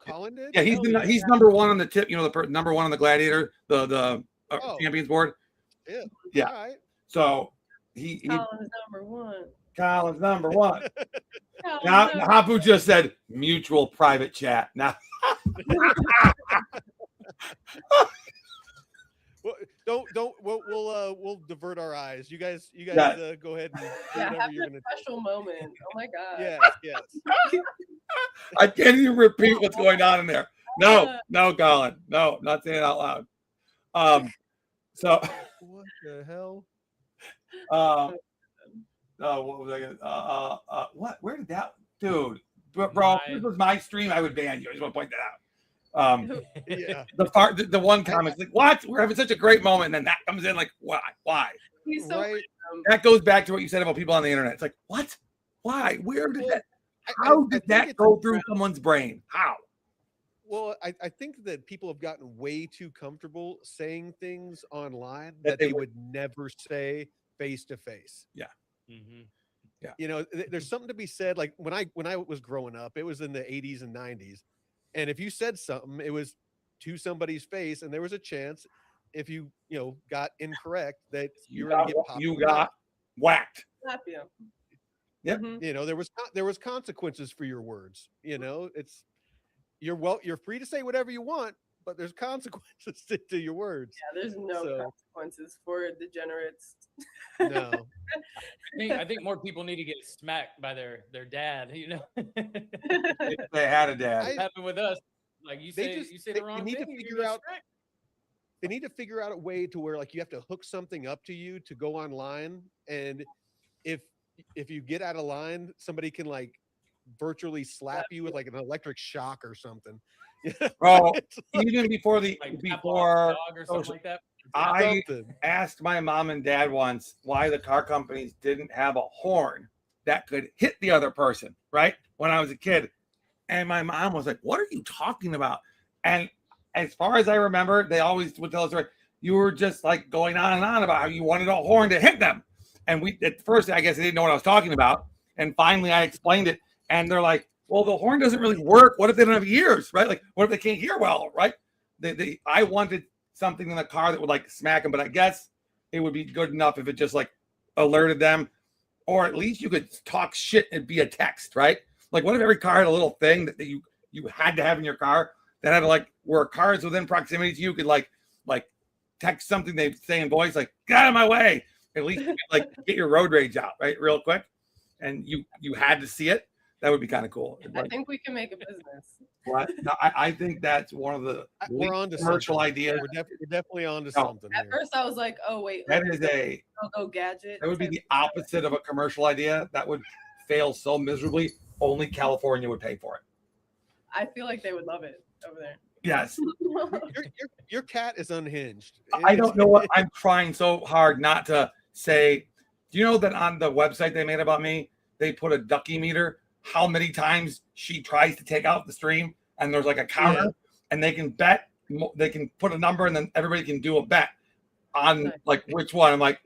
Colin did? Yeah, he's number 1 on the tip. The number 1 on the Gladiator, the champions board. Yeah. All right. So Colin's number 1. Colin's number 1. Now Hapu just said mutual private chat. Now. We'll divert our eyes. You guys go ahead and do whatever you're gonna do. Special moment. Oh my god. Yes. I can't even repeat what's going on in there. No, Colin. No, not saying it out loud. So what the hell? What was I gonna what? Where did that dude? Bro, if this was my stream, I would ban you. I just want to point that out. The one comment's like, what? We're having such a great moment, and then that comes in like, why? He's so right. That goes back to what you said about people on the internet. It's like, what? Why? Where did that? How did that go through someone's brain? How? Well, I think that people have gotten way too comfortable saying things online that they would never say face to face. Yeah. Mm-hmm. Yeah. There's something to be said. Like when I was growing up, it was in the 80s and 90s. And if you said something, it was to somebody's face, and there was a chance if you got incorrect that you got whacked. Yep. There was consequences for your words. You're free to say whatever you want, but there's consequences to your words. Yeah, there's no consequences for degenerates. No. I think more people need to get smacked by their dad. You know, If they had a dad. It happened with us. Like you say the wrong need thing. to you figure get out. smacked. They need to figure out a way to where like you have to hook something up to you to go online, and if you get out of line, somebody can like virtually slap you with like an electric shock or something. Bro, even before Like before dog or something like that. I asked my mom and dad once why the car companies didn't have a horn that could hit the other person, right? When I was a kid. And my mom was like, "What are you talking about?" And as far as I remember, they always would tell us, you were just like going on and on about how you wanted a horn to hit them. And we, at first, I guess they didn't know what I was talking about. And finally, I explained it. And they're like, well, the horn doesn't really work. What if they don't have ears, right? Like, what if they can't hear well, right? I wanted something in the car that would like smack them, but I guess it would be good enough if it just like alerted them, or at least you could talk shit and be a text, right? Like, what if every car had a little thing that you had to have in your car that had like where cars within proximity to you could like text something they say in voice, like, get out of my way. At least you could, like, get your road rage out, right, real quick. And you had to see it. That would be kind of cool. I think we can make a business. What? No, I think that's one of the we're on to commercial ideas. We're definitely on to something. At first, I was like, "Oh wait, That is a go gadget." That would be the opposite of a commercial idea. That would fail so miserably. Only California would pay for it. I feel like they would love it over there. Yes. Your cat is unhinged. I don't know what I'm trying so hard not to say. Do you know that on the website they made about me, they put a ducky meter, how many times she tries to take out the stream, and there's like a counter, and they can bet, they can put a number, and then everybody can do a bet on like which one. I'm like,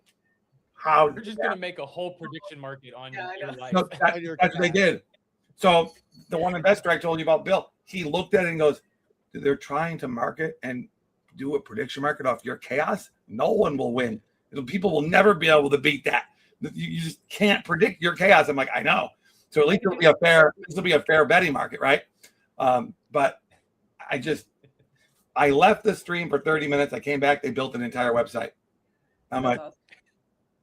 how? You're just gonna make a whole prediction market on your life. No, that's what they did. So the one investor I told you about, Bill, he looked at it and goes, they're trying to market and do a prediction market off your chaos. No one will win. People will never be able to beat that. You just can't predict your chaos. I'm like, I know. So at least this will be a fair betting market, right? But I left the stream for 30 minutes. I came back. They built an entire website. I'm like,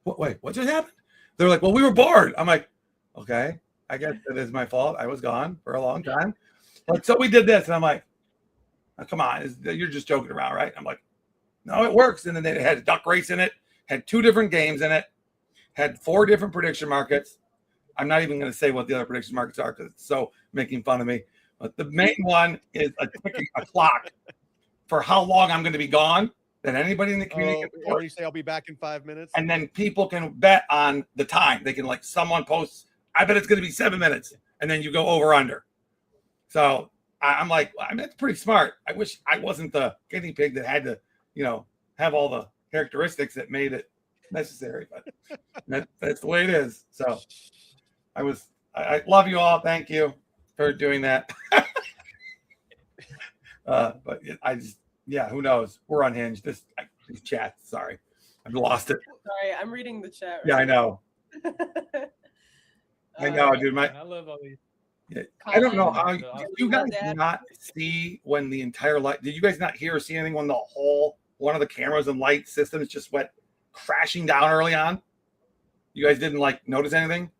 wait, what just happened? They're like, well, we were bored. I'm like, okay, I guess that is my fault. I was gone for a long time. Like, so we did this. And I'm like, oh, come on, you're just joking around, right? I'm like, no, it works. And then they had a duck race in it, had 2 different games in it, had 4 different prediction markets. I'm not even going to say what the other prediction markets are because it's so making fun of me. But the main one is a clock for how long I'm going to be gone. That anybody in the community can or you say I'll be back in 5 minutes, and then people can bet on the time. They can, like, someone posts, I bet it's going to be 7 minutes, and then you go over under. So I'm like, I mean, it's pretty smart. I wish I wasn't the guinea pig that had to, have all the characteristics that made it necessary, but that's the way it is. So I love you all. Thank you for doing that. But who knows? We're unhinged. This chat. Sorry, I've lost it. Sorry, I'm reading the chat. Yeah, I know. I know, dude. I love all these. Yeah, I don't know how you guys not see when the entire light. Did you guys not hear or see anything when the whole one of the cameras and light systems just went crashing down early on? You guys didn't notice anything?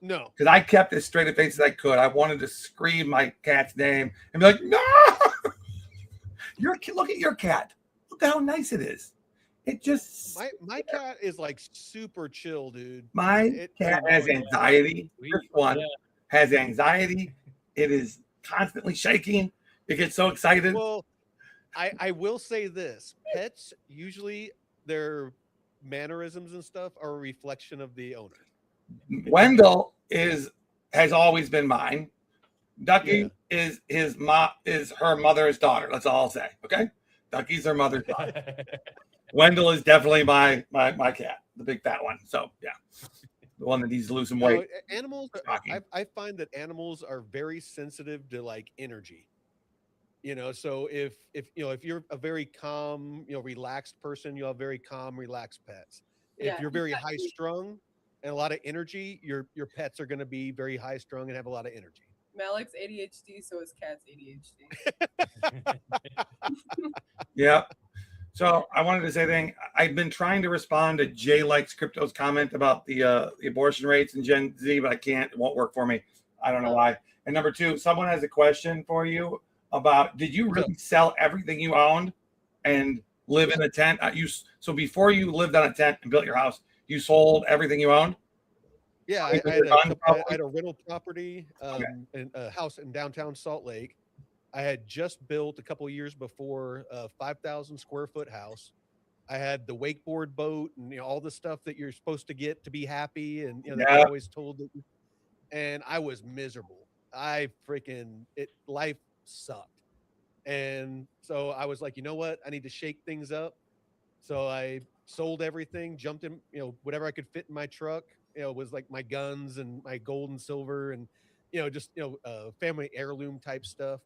No, because I kept as straight a face as I could. I wanted to scream my cat's name and be like, "No! Look at your cat. Look at how nice it is. It just my cat is like super chill, dude. My cat has anxiety. This one has anxiety. It is constantly shaking. It gets so excited. Well, I will say this: pets usually their mannerisms and stuff are a reflection of the owner. Wendell has always been mine. Ducky is her mother's daughter. That's all I'll say. Okay, Ducky's her mother's daughter. Wendell is definitely my cat, the big fat one. So yeah, the one that needs to lose some weight. Animals, I find that animals are very sensitive to energy. So if you're a very calm, relaxed person, you'll have very calm, relaxed pets. If you're very high strung and a lot of energy, your pets are going to be very high strung and have a lot of energy. Malik's ADHD, so is Cat's ADHD. Yeah. So I wanted to say thing. I've been trying to respond to Jay Likes Crypto's comment about the abortion rates in Gen Z, but I can't. It won't work for me. I don't know why. And number two, someone has a question for you about: did you really sell everything you owned and live in a tent? So before you lived on a tent and built your house, you sold everything you owned? Yeah, I had a rental property, and a house in downtown Salt Lake. I had just built a couple of years before a 5,000 square foot house. I had the wakeboard boat and all the stuff that you're supposed to get to be happy, and that you're always told that. And I was miserable. Life sucked, and so I was like, you know what? I need to shake things up. So I sold everything, jumped in, whatever I could fit in my truck. Was like my guns and my gold and silver, and just family heirloom type stuff.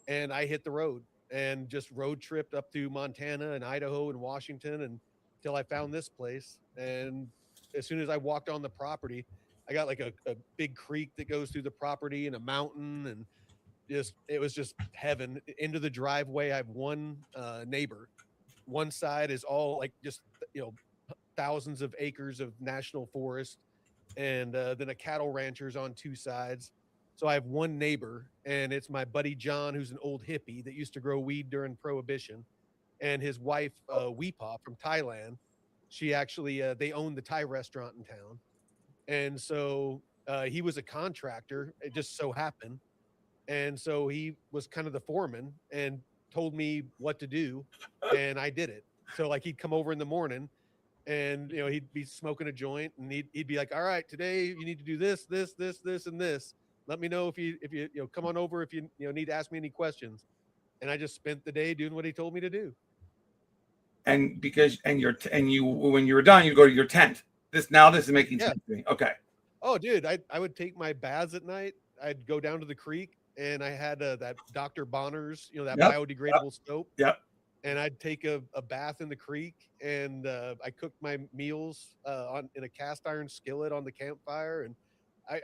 And I hit the road and just road tripped up to Montana and Idaho and Washington until I found this place. And as soon as I walked on the property, I got like a big creek that goes through the property and a mountain, and it was just heaven. Into the driveway, I have one neighbor. One side is all like just thousands of acres of national forest, and then a cattle rancher's on two sides. So I have one neighbor, and it's my buddy John, who's an old hippie that used to grow weed during Prohibition, and his wife Weepaw from Thailand. She actually they own the Thai restaurant in town, and so he was a contractor. It just so happened, and so he was kind of the foreman and told me what to do, and I did it. So like he'd come over in the morning, and he'd be smoking a joint, and he'd be like, all right, today you need to do this, and this. Let me know if you come on over if you need to ask me any questions. And I just spent the day doing what he told me to do. And when you were done, you go to your tent. This is making sense to me. Okay. Oh, dude, I would take my baths at night. I'd go down to the creek, and I had that Dr. Bonner's, that biodegradable soap. Yep. And I'd take a bath in the creek, and I cooked my meals in a cast iron skillet on the campfire, and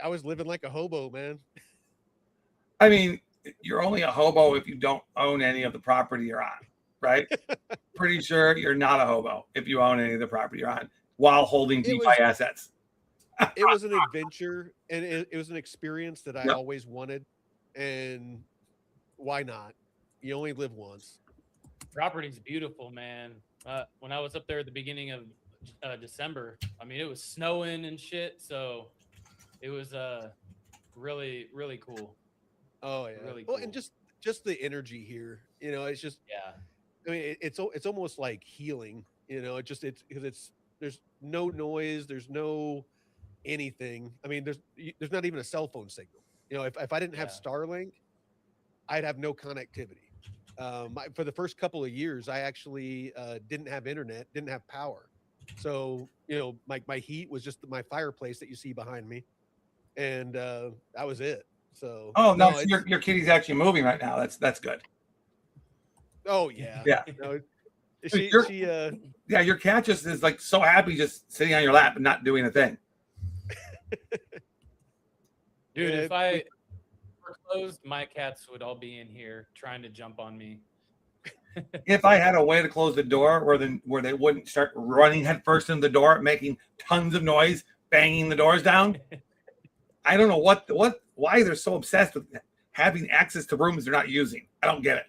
I was living like a hobo, man. I mean, you're only a hobo if you don't own any of the property you're on, right? Pretty sure you're not a hobo if you own any of the property you're on while holding DeFi assets. It was an adventure, and it was an experience that I always wanted. And why not? You only live once. Property's beautiful, man. When I was up there at the beginning of December, I mean, it was snowing and shit. So it was really, really cool. Oh yeah, really cool. Well, and just the energy here, it's just I mean, it's almost like healing, it's because there's no noise, there's no anything. I mean, there's not even a cell phone signal. If I didn't have Starlink, I'd have no connectivity. For the first couple of years, I actually didn't have internet, didn't have power. So, my heat was just my fireplace that you see behind me. And that was it. So no, your kitty's actually moving right now. That's good. Oh yeah. Yeah. Your cat just is like so happy just sitting on your lap and not doing a thing. Dude, if I were closed, my cats would all be in here trying to jump on me. If I had a way to close the door where they wouldn't start running headfirst into the door, making tons of noise, banging the doors down. I don't know why they're so obsessed with having access to rooms they're not using. I don't get it.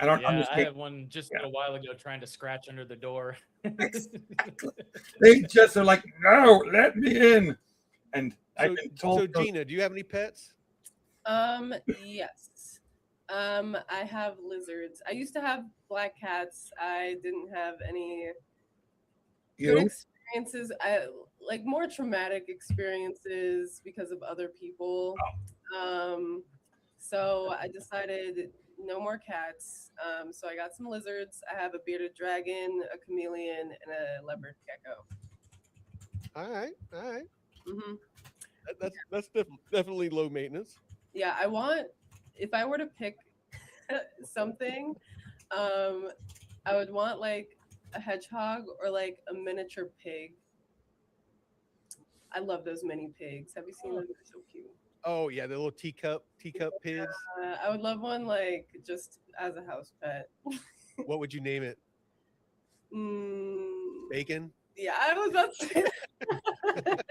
I don't understand. I had one just a while ago trying to scratch under the door. They just are like, no, let me in. And I've been told. So Gina, do you have any pets? Yes. I have lizards. I used to have black cats. I didn't have any good experiences. I like more traumatic experiences because of other people. So I decided no more cats. So I got some lizards. I have a bearded dragon, a chameleon, and a leopard gecko. All right. Mm-hmm. That's definitely low maintenance. Yeah, if I were to pick something, I would want like a hedgehog or like a miniature pig. I love those mini pigs. Have you seen them? They're so cute. Oh yeah, the little teacup pigs. I would love one like just as a house pet. What would you name it? Mm, Bacon. yeah, I was about to say that.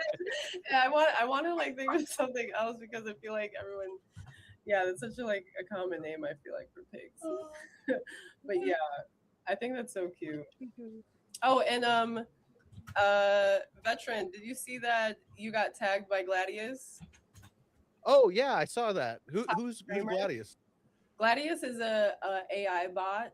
Yeah, I want to like think of something else because I feel like everyone. Yeah, that's such a like a common name. I feel like for pigs. But yeah, I think that's so cute. Oh, and veteran, did you see that you got tagged by Gladius? Oh yeah, I saw that. Who's Streamer. Gladius? Gladius is a AI bot.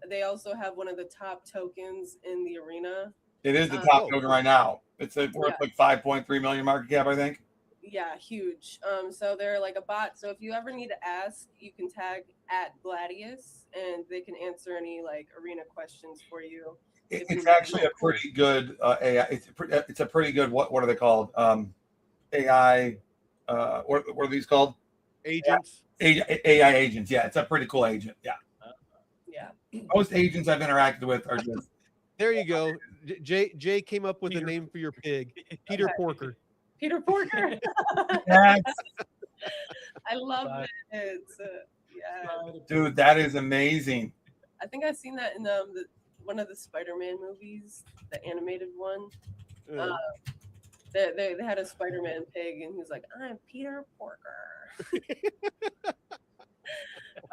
They also have one of the top tokens in the arena. It is the top Oh. token right now. It's worth Yeah. like 5.3 million market cap, I think. Yeah, huge. So they're like a bot. So if you ever need to ask, you can tag at Gladius, and they can answer any like arena questions for you. It's actually a pretty good AI. It's a pretty good what are they called? AI. What are these called? Agents. AI agents. Yeah, it's a pretty cool agent. Yeah. Yeah. Most agents I've interacted with are just. There you go. Jay came up with a name for your pig, Peter Porker. Peter Porker. Yes. I love it. Yeah. Dude, that is amazing. I think I've seen that in one of the Spider-Man movies, the animated one. They had a Spider-Man pig, and he was like, "I'm Peter Porker."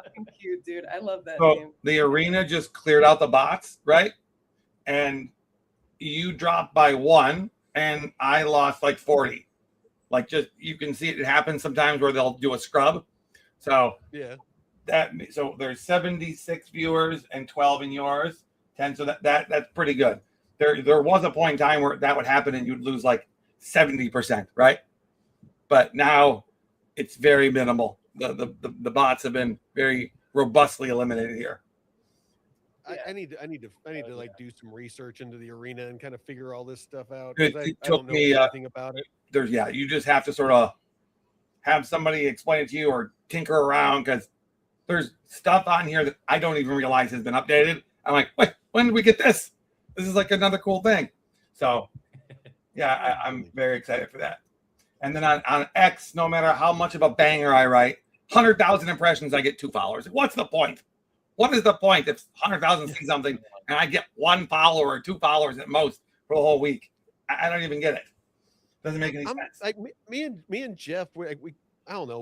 Fucking cute, dude. I love that name. The arena just cleared out the bots, right? And you dropped by 1, and I lost like 40. Like, just you can see it happen sometimes where they'll do a scrub. So yeah, so there's 76 viewers and 12 in yours, 10. So that's pretty good. There was a point in time where that would happen and you'd lose like 70%, right? But now it's very minimal. The bots have been very robustly eliminated here. I need to like do some research into the arena and kind of figure all this stuff out. It I took don't know me anything about it. You just have to sort of have somebody explain it to you or tinker around because there's stuff on here that I don't even realize has been updated. I'm like, wait, when did we get this? This is like another cool thing. So yeah, I'm very excited for that. And then on X, no matter how much of a banger I write, 100,000 impressions, I get 2 followers. What's the point? What is the point if 100,000 see something and I get 1 follower or 2 followers at most for the whole week? I don't even get it. Doesn't make any sense. Like me and Jeff, we I don't know.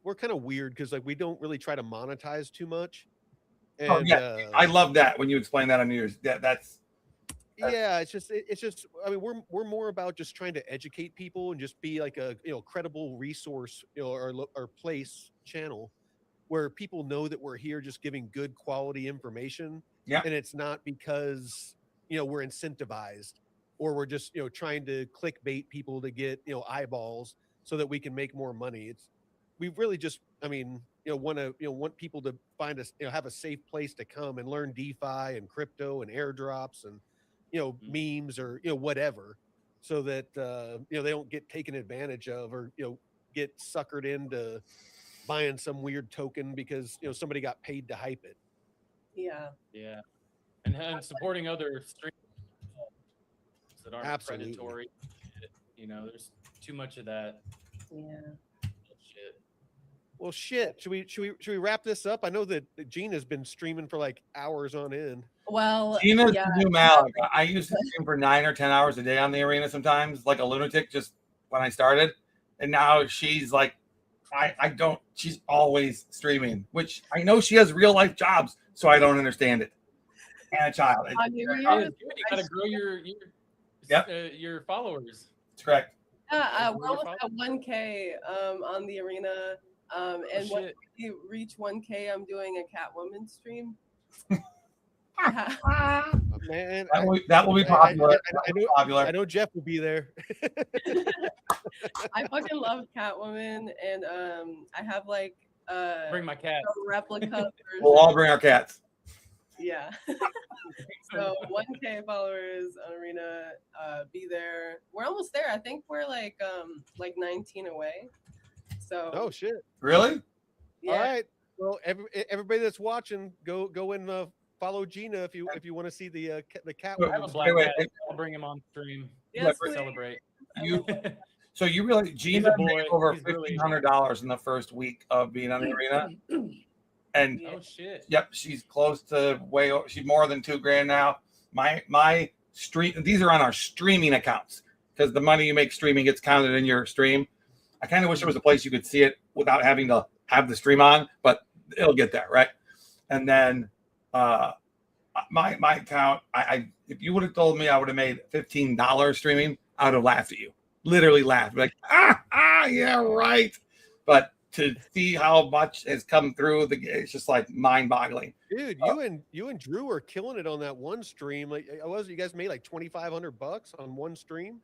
We're kind of weird because like we don't really try to monetize too much. And I love that when you explain that on New Year's. That's it's just I mean we're more about just trying to educate people and just be like a credible resource or place channel where people know that we're here just giving good quality information. Yeah. And it's not because we're incentivized or we're just trying to clickbait people to get eyeballs so that we can make more money. We really just want people to find us have a safe place to come and learn DeFi and crypto and airdrops and memes or whatever, so that they don't get taken advantage of or get suckered into buying some weird token because somebody got paid to hype it. Yeah, and supporting other streamers that aren't Absolutely. predatory. There's too much of that. Yeah. Shit. Well, shit. Should we wrap this up? I know that Gina's been streaming for like hours on end. Well, Gina's the new Malik. I used to stream for 9 or 10 hours a day on the arena sometimes, like a lunatic, just when I started. And now she's like, she's always streaming, which I know she has real life jobs, so I don't understand it. And a child. You gotta grow your followers. That's correct. Yeah, we're almost at 1K on the arena. And when you reach 1K, I'm doing a Catwoman stream. Man, that will be popular. I know Jeff will be there. I fucking love Catwoman, and I have like bring my cat replica version. We'll all bring our cats. Yeah. So 1K followers on arena, be there. We're almost there. I think we're like 19 away. So oh shit. Really? Yeah. All right. Well, everybody that's watching, go and follow Gina if you want to see the cat. I have a black cat. I'll bring him on stream. Yes, to celebrate. So you really, Gina a boy. made over He's really- $1,500 in the first week of being on the arena, and Oh shit. yep, she's close to she's more than $2,000 now. My stream, these are on our streaming accounts because the money you make streaming gets counted in your stream. I kind of wish there was a place you could see it without having to have the stream on, but it'll get there, right? And then my account, I if you would have told me I would have made $15 streaming, I would have laughed at you. Literally laughed, like yeah, right. But to see how much has come through, it's just like mind-boggling. Dude, you and Drew were killing it on that one stream. Like, you guys made like $2,500 on one stream.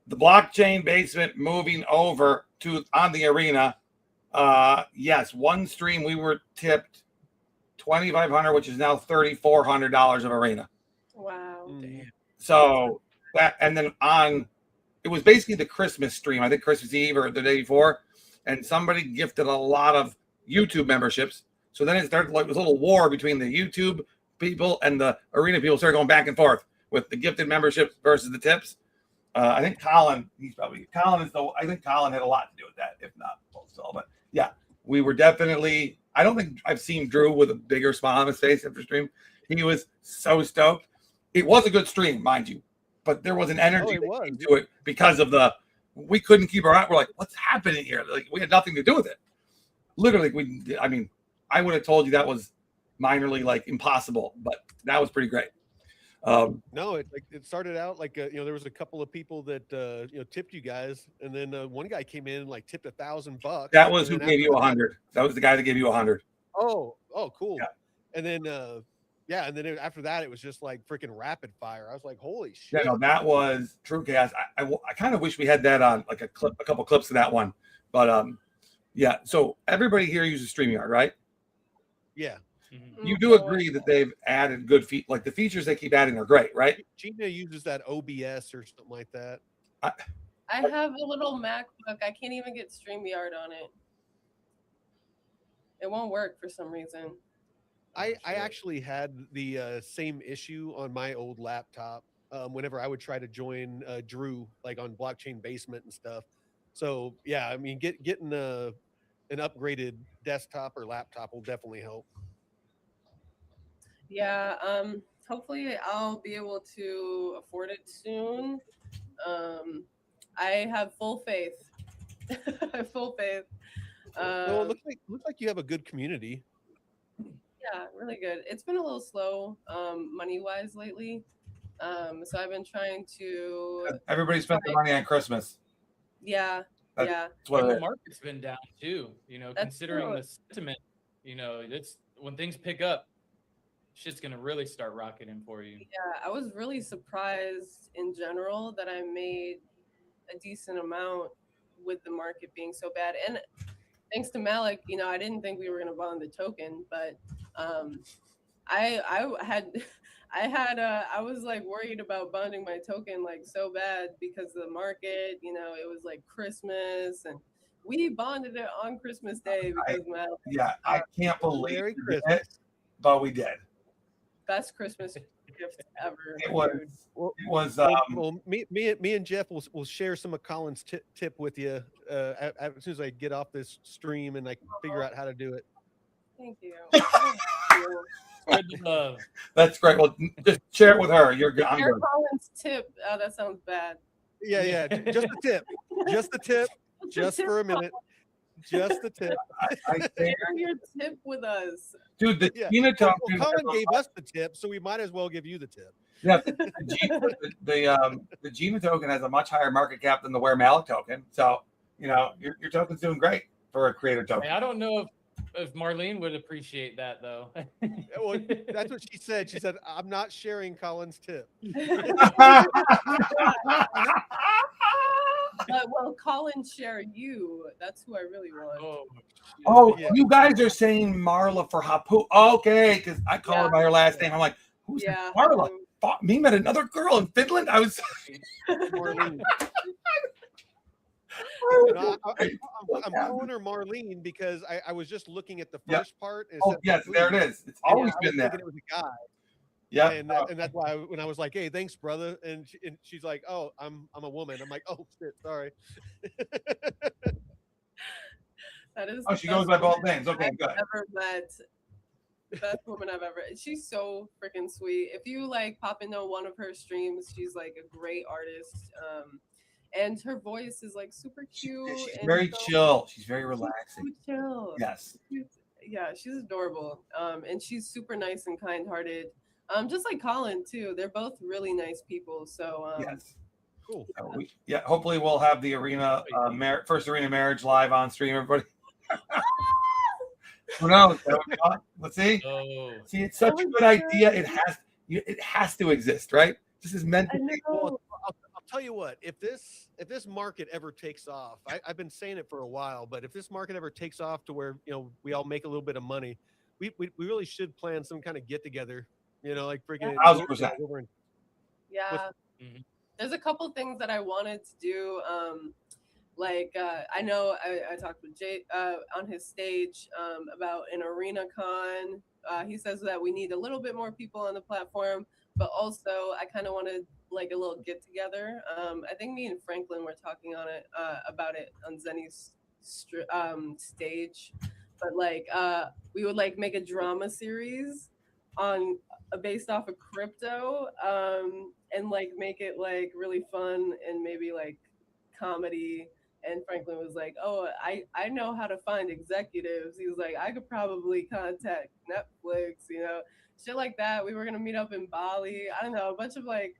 The blockchain basement moving over to on the arena. Yes, one stream we were tipped $2,500, which is now $3,400 of arena. Wow. Damn. So that, and then it was basically the Christmas stream. I think Christmas Eve or the day before, and somebody gifted a lot of YouTube memberships. So then it started like this little war between the YouTube people and the arena people. Started going back and forth with the gifted memberships versus the tips. I think Colin had a lot to do with that, if not most all. But yeah, we were definitely. I don't think I've seen Drew with a bigger smile on his face after stream. He was so stoked. It was a good stream, mind you, but there was an energy to it because of we couldn't keep our eye. We're like, what's happening here? Like we had nothing to do with it. Literally, I would have told you that was minorly like impossible, but that was pretty great. No, it started out like there was a couple of people that tipped you guys, and then one guy came in and like tipped $1,000. That was who gave you 100. That was the guy that gave you 100. Oh, cool. Yeah. And then after that it was just like freaking rapid fire. I was like, holy shit. Yeah, no, that was True Chaos. I kind of wish we had that on like a couple clips of that one, but yeah. So everybody here uses StreamYard, right? Yeah. You do agree that they've added good like the features they keep adding are great, right? Gina uses that OBS or something like that. I have a little MacBook. I can't even get StreamYard on it. It won't work for some reason. I actually had the same issue on my old laptop whenever I would try to join Drew like on Blockchain Basement and stuff. So yeah, I mean, getting an upgraded desktop or laptop will definitely help. Yeah, hopefully I'll be able to afford it soon. I have full faith. I have full faith. Well, it looks like you have a good community. Yeah, really good. It's been a little slow money-wise lately. So I've been trying to. Everybody spent their money on Christmas. Yeah, That's what the market's been down too. That's considering true. the sentiment, it's when things pick up, shit's gonna really start rocketing for you. Yeah, I was really surprised in general that I made a decent amount with the market being so bad. And thanks to Malik, I didn't think we were gonna bond the token, but I was like worried about bonding my token like so bad because of the market. It was like Christmas, and we bonded it on Christmas Day because Malik. Yeah, I can't believe it, but we did. Best Christmas gift ever. It was. Well, me and Jeff will share some of Colin's tip with you as soon as I get off this stream and I figure out how to do it. Thank you. Spread the love. That's great. Well, just share it with her. You're good. Share Colin's tip. Oh, that sounds bad. Yeah. Just the tip. Just the tip. Just for a minute. Just the tip. Share your tip with us. Dude, the Gina token. Well, Colin gave us the tip, so we might as well give you the tip. Yeah, the Gina token has a much higher market cap than the Wear Malik token. So, your token's doing great for a creator token. Hey, I don't know if Marlene would appreciate that though. Well, that's what she said. She said, "I'm not sharing Colin's tip." But will Colin share you? That's who I really want. Oh, yeah. You guys are saying Marla for Hapu. Okay, because I call her by her last name. I'm like, who's Marla? Me met another girl in Finland. I was. Marlene. I'm calling her Marlene because I was just looking at the first part. And Oh, yes, there it is. It's always been there. It was a guy. Yeah. And that's why when I was like, "Hey, thanks, brother," and she's like, "Oh, I'm a woman." I'm like, "Oh shit, sorry." That is Oh, the she goes best by both woman names. Okay, I've good. ever met. Best woman I've ever. She's so freaking sweet. If you like pop into one of her streams, she's like a great artist. And her voice is like super cute She's and very so chill. She's very she's relaxing. so chill. Yes. Yeah, she's adorable. And she's super nice and kind-hearted. Just like Colin too. They're both really nice people. So Yes. Cool. Hopefully we'll have the arena first arena marriage live on stream, everybody. Who knows? Let's see. Oh. See, it's such a good idea. It has to exist, right? This is meant to be. Well, I'll tell you what. If this market ever takes off, I've been saying it for a while, but if this market ever takes off to where we all make a little bit of money, we really should plan some kind of get together. Like freaking 1,000%. Yeah. There's a couple things that I wanted to do. I know I talked with Jay on his stage about an arena con. He says that we need a little bit more people on the platform, but also I kind of wanted like a little get together. I think me and Franklin were talking on it about it on Zenny's stage, but we would like make a drama series on based off of crypto and like make it like really fun and maybe like comedy. And Franklin was like, "Oh, I know how to find executives." He was like, "I could probably contact Netflix, shit like that." We were gonna meet up in Bali. I don't know, a bunch of like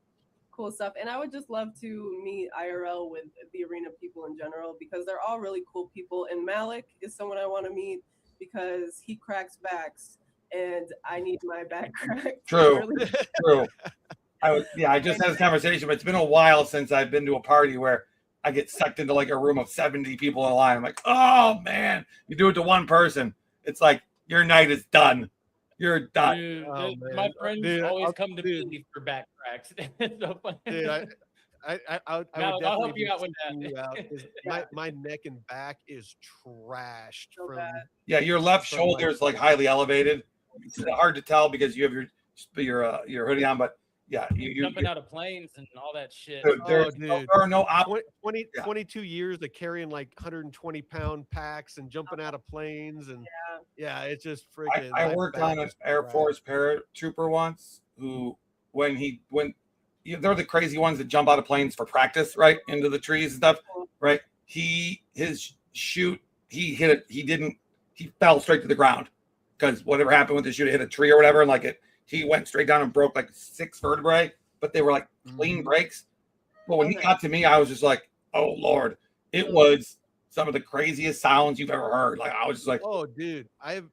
cool stuff. And I would just love to meet IRL with the arena people in general because they're all really cool people. And Malik is someone I want to meet because he cracks backs, and I need my back cracked. True. True. I just had this conversation, but it's been a while since I've been to a party where I get sucked into like a room of 70 people in a line. I'm like, oh man, you do it to one person. It's like your night is done. You're done. Dude, my friends always come to me for back cracks. It's so funny. Dude, I would definitely I'll help you out with that. My neck and back is trashed from. Yeah, your left shoulder is like highly elevated. It's hard to tell because you have your hoodie on, but yeah, you're jumping out of planes and all that shit. There are no 22 years of carrying like 120-pound packs and jumping out of planes and it's just freaking. I worked on an Air Force paratrooper once who they're the crazy ones that jump out of planes for practice, right, into the trees and stuff, right? His chute, he fell straight to the ground because whatever happened with the chute, it hit a tree or whatever, and he went straight down and broke like 6 vertebrae, but they were like clean breaks. But when he got to me, I was just like, oh Lord, it was some of the craziest sounds you've ever heard. Like I was just like, oh dude, I've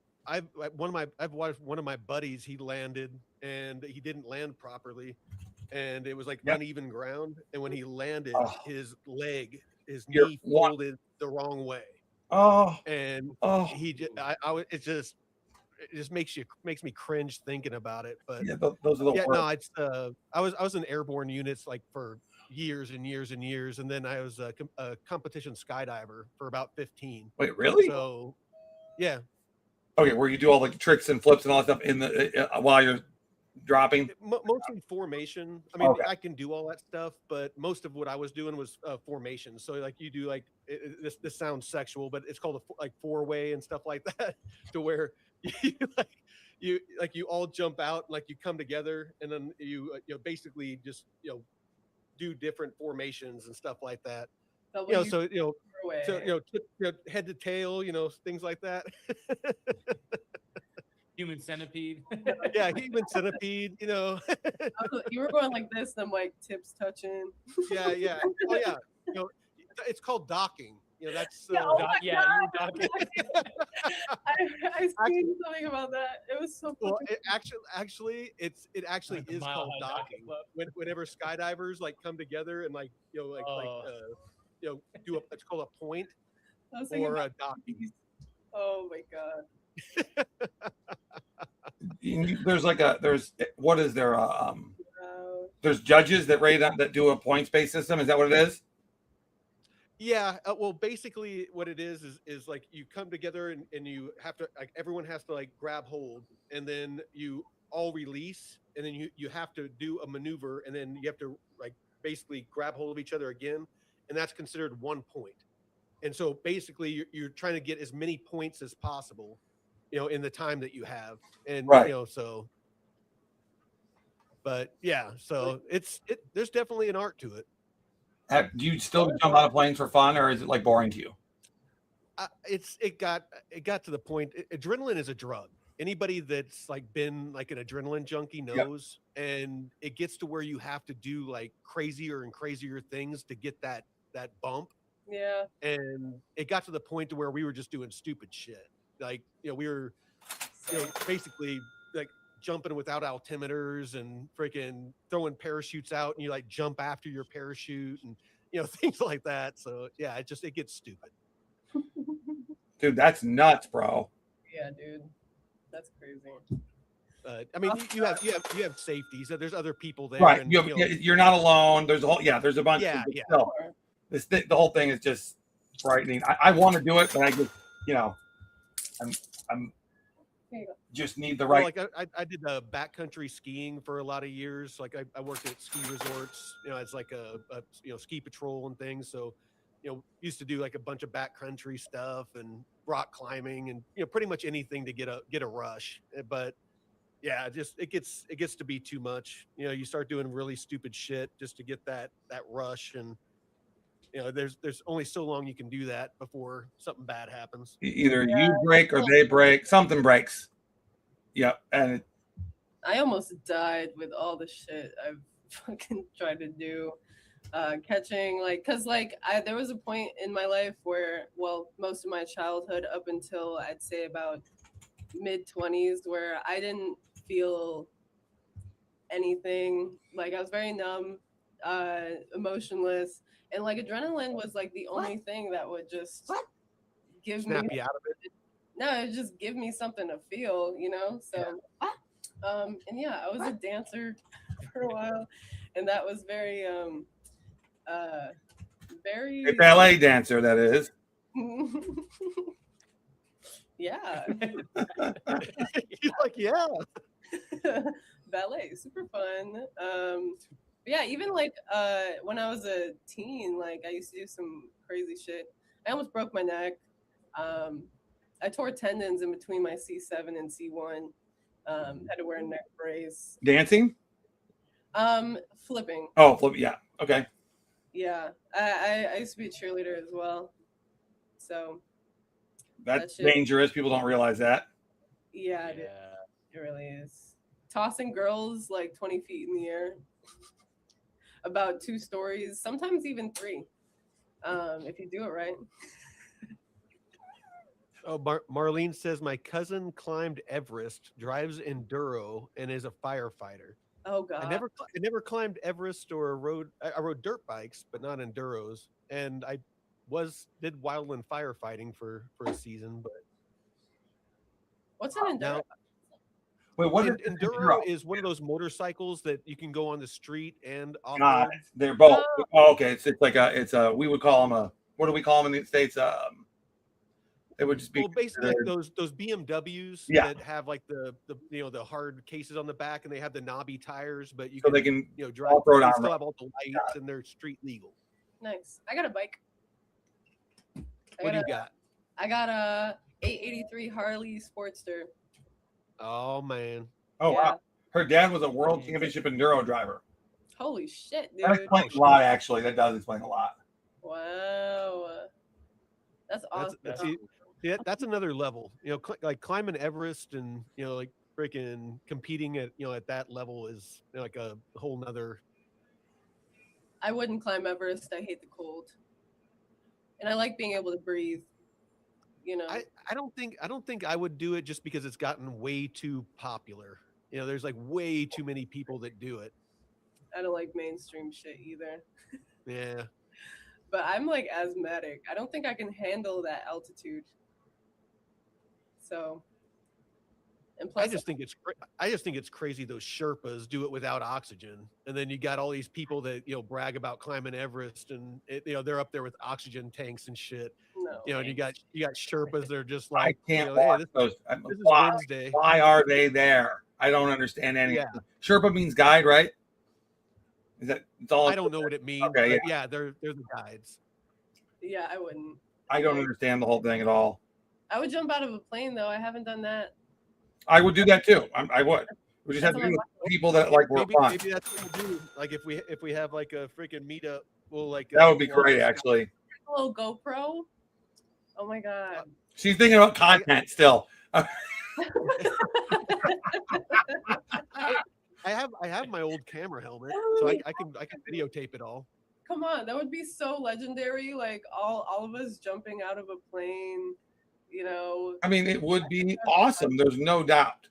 watched one of my buddies. He landed and he didn't land properly, and it was like uneven ground. And when he landed, his knee folded the wrong way. It just makes me cringe thinking about it. But those are the worst. No, it's I was in airborne units like for years and years and years, and then I was a competition skydiver for about 15. Wait, really? So, yeah. Okay, where you do all the tricks and flips and all that stuff in the while you're dropping. Mostly formation. I mean, I can do all that stuff, but most of what I was doing was formation. So like you do this sounds sexual, but it's called a 4-way and stuff like that, to where you all jump out, like you come together, and then you basically just do different formations and stuff like that. Head to tail, things like that. Human centipede. Yeah, human centipede. You were going like this, and I'm like tips touching. Yeah. Oh yeah. It's called docking. That's you're docking. I seen something about that. It was so funny. Well, it actually is called docking. Whenever skydivers come together and do it's called a point or a docking. Oh my god. There's judges that do a points based system. Is that what it is? Yeah, well, basically what it is like you come together and you have to everyone has to grab hold, and then you all release, and then you have to do a maneuver, and then you have to like basically grab hold of each other again, and that's considered 1 point. And so basically you're trying to get as many points as possible, in the time that you have. And Right. So but yeah, so there's definitely an art to it. Do you still jump out of planes for fun, or is it like boring to you? It got to the point. Adrenaline is a drug. Anybody that's like been like an adrenaline junkie knows. And it gets to where you have to do like crazier and crazier things to get that bump. Yeah. And it got to the point to where we were just doing stupid shit. Like, we were, basically like jumping without altimeters and freaking throwing parachutes out, and you like jump after your parachute and, things like that. So yeah, it gets stupid. Dude, that's nuts, bro. Yeah, dude. That's crazy. I mean, you have safeties. There's other people there, Right? And, you're not alone. There's there's a bunch. Yeah, of yeah. Still, the whole thing is just frightening. I want to do it, but I just, I'm just need the right. Well, like I did backcountry skiing for a lot of years. Like I worked at ski resorts. It's like a ski patrol and things. So, used to do like a bunch of backcountry stuff and rock climbing and pretty much anything to get a rush. But yeah, it gets to be too much. You start doing really stupid shit just to get that rush, and there's only so long you can do that before something bad happens. Either you break or they break. Something breaks. Yep, and I almost died with all the shit I've fucking tried to do. Catching, because there was a point in my life where, well, most of my childhood up until I'd say about mid-20s, where I didn't feel anything. Like I was very numb, emotionless, and like adrenaline was like the only thing that would just give Snap me you out of it. No, it just give me something to feel, So, and yeah, I was a dancer for a while, and that was very, very a ballet dancer, that is. Yeah. You're like, yeah. Ballet, super fun. Yeah, even when I was a teen, I used to do some crazy shit. I almost broke my neck. I tore tendons in between my C7 and C1. Had to wear a neck brace. Dancing? Flipping. Oh, flip. Yeah. Okay. Yeah, I used to be a cheerleader as well. So that's dangerous. People don't realize that. Yeah, it really is. Tossing girls 20 feet in the air, about 2 stories, sometimes even 3, if you do it right. Oh, Marlene says my cousin climbed Everest, drives enduro, and is a firefighter. Oh God! I never climbed Everest or rode. I rode dirt bikes, but not enduros. And I did wildland firefighting for a season. But what's an enduro? Wait, what is enduro? Is one of those motorcycles that you can go on the street and off. God, they're both. Oh, okay, it's like we would call them what do we call them in the States? It would just be basically like those BMWs that have like the hard cases on the back, and they have the knobby tires, but they can drive. They still have all the lights, and they're street legal. Nice. I got a bike. What do you got? I got a 883 Harley Sportster. Oh man. Oh wow. Her dad was a world championship enduro driver. Holy shit, dude. That explains a lot, actually. That does explain a lot. Wow. That's awesome. That's another level. Like climbing Everest and like freaking competing at at that level is like a whole nother. I wouldn't climb Everest. I hate the cold, and I like being able to breathe. I don't think I would do it just because it's gotten way too popular. There's like way too many people that do it. I don't like mainstream shit either. Yeah. But I'm asthmatic. I don't think I can handle that altitude. So, and plus, I just think it's crazy those Sherpas do it without oxygen, and then you got all these people that brag about climbing Everest, and they're up there with oxygen tanks and shit. No. You know, and you got Sherpas. They're just I like, can't hey, watch this those. is Why? Wednesday. Why are they there? I don't understand anything. Yeah. Sherpa means guide, right? Is that it's all? I don't know what it means. Okay, But yeah, they're the guides. Yeah, I wouldn't. I don't understand the whole thing at all. I would jump out of a plane though. I haven't done that. I would do that too. I would. We just have to do with people that like were fun. Maybe that's what we'll do. Like if we have like a freaking meetup, we'll like That would be great, actually. A little GoPro. Oh my god. She's thinking about content still. I have my old camera helmet, so I can videotape it all. Come on, that would be so legendary. Like all of us jumping out of a plane, you know. I mean, it would be awesome. There's no doubt.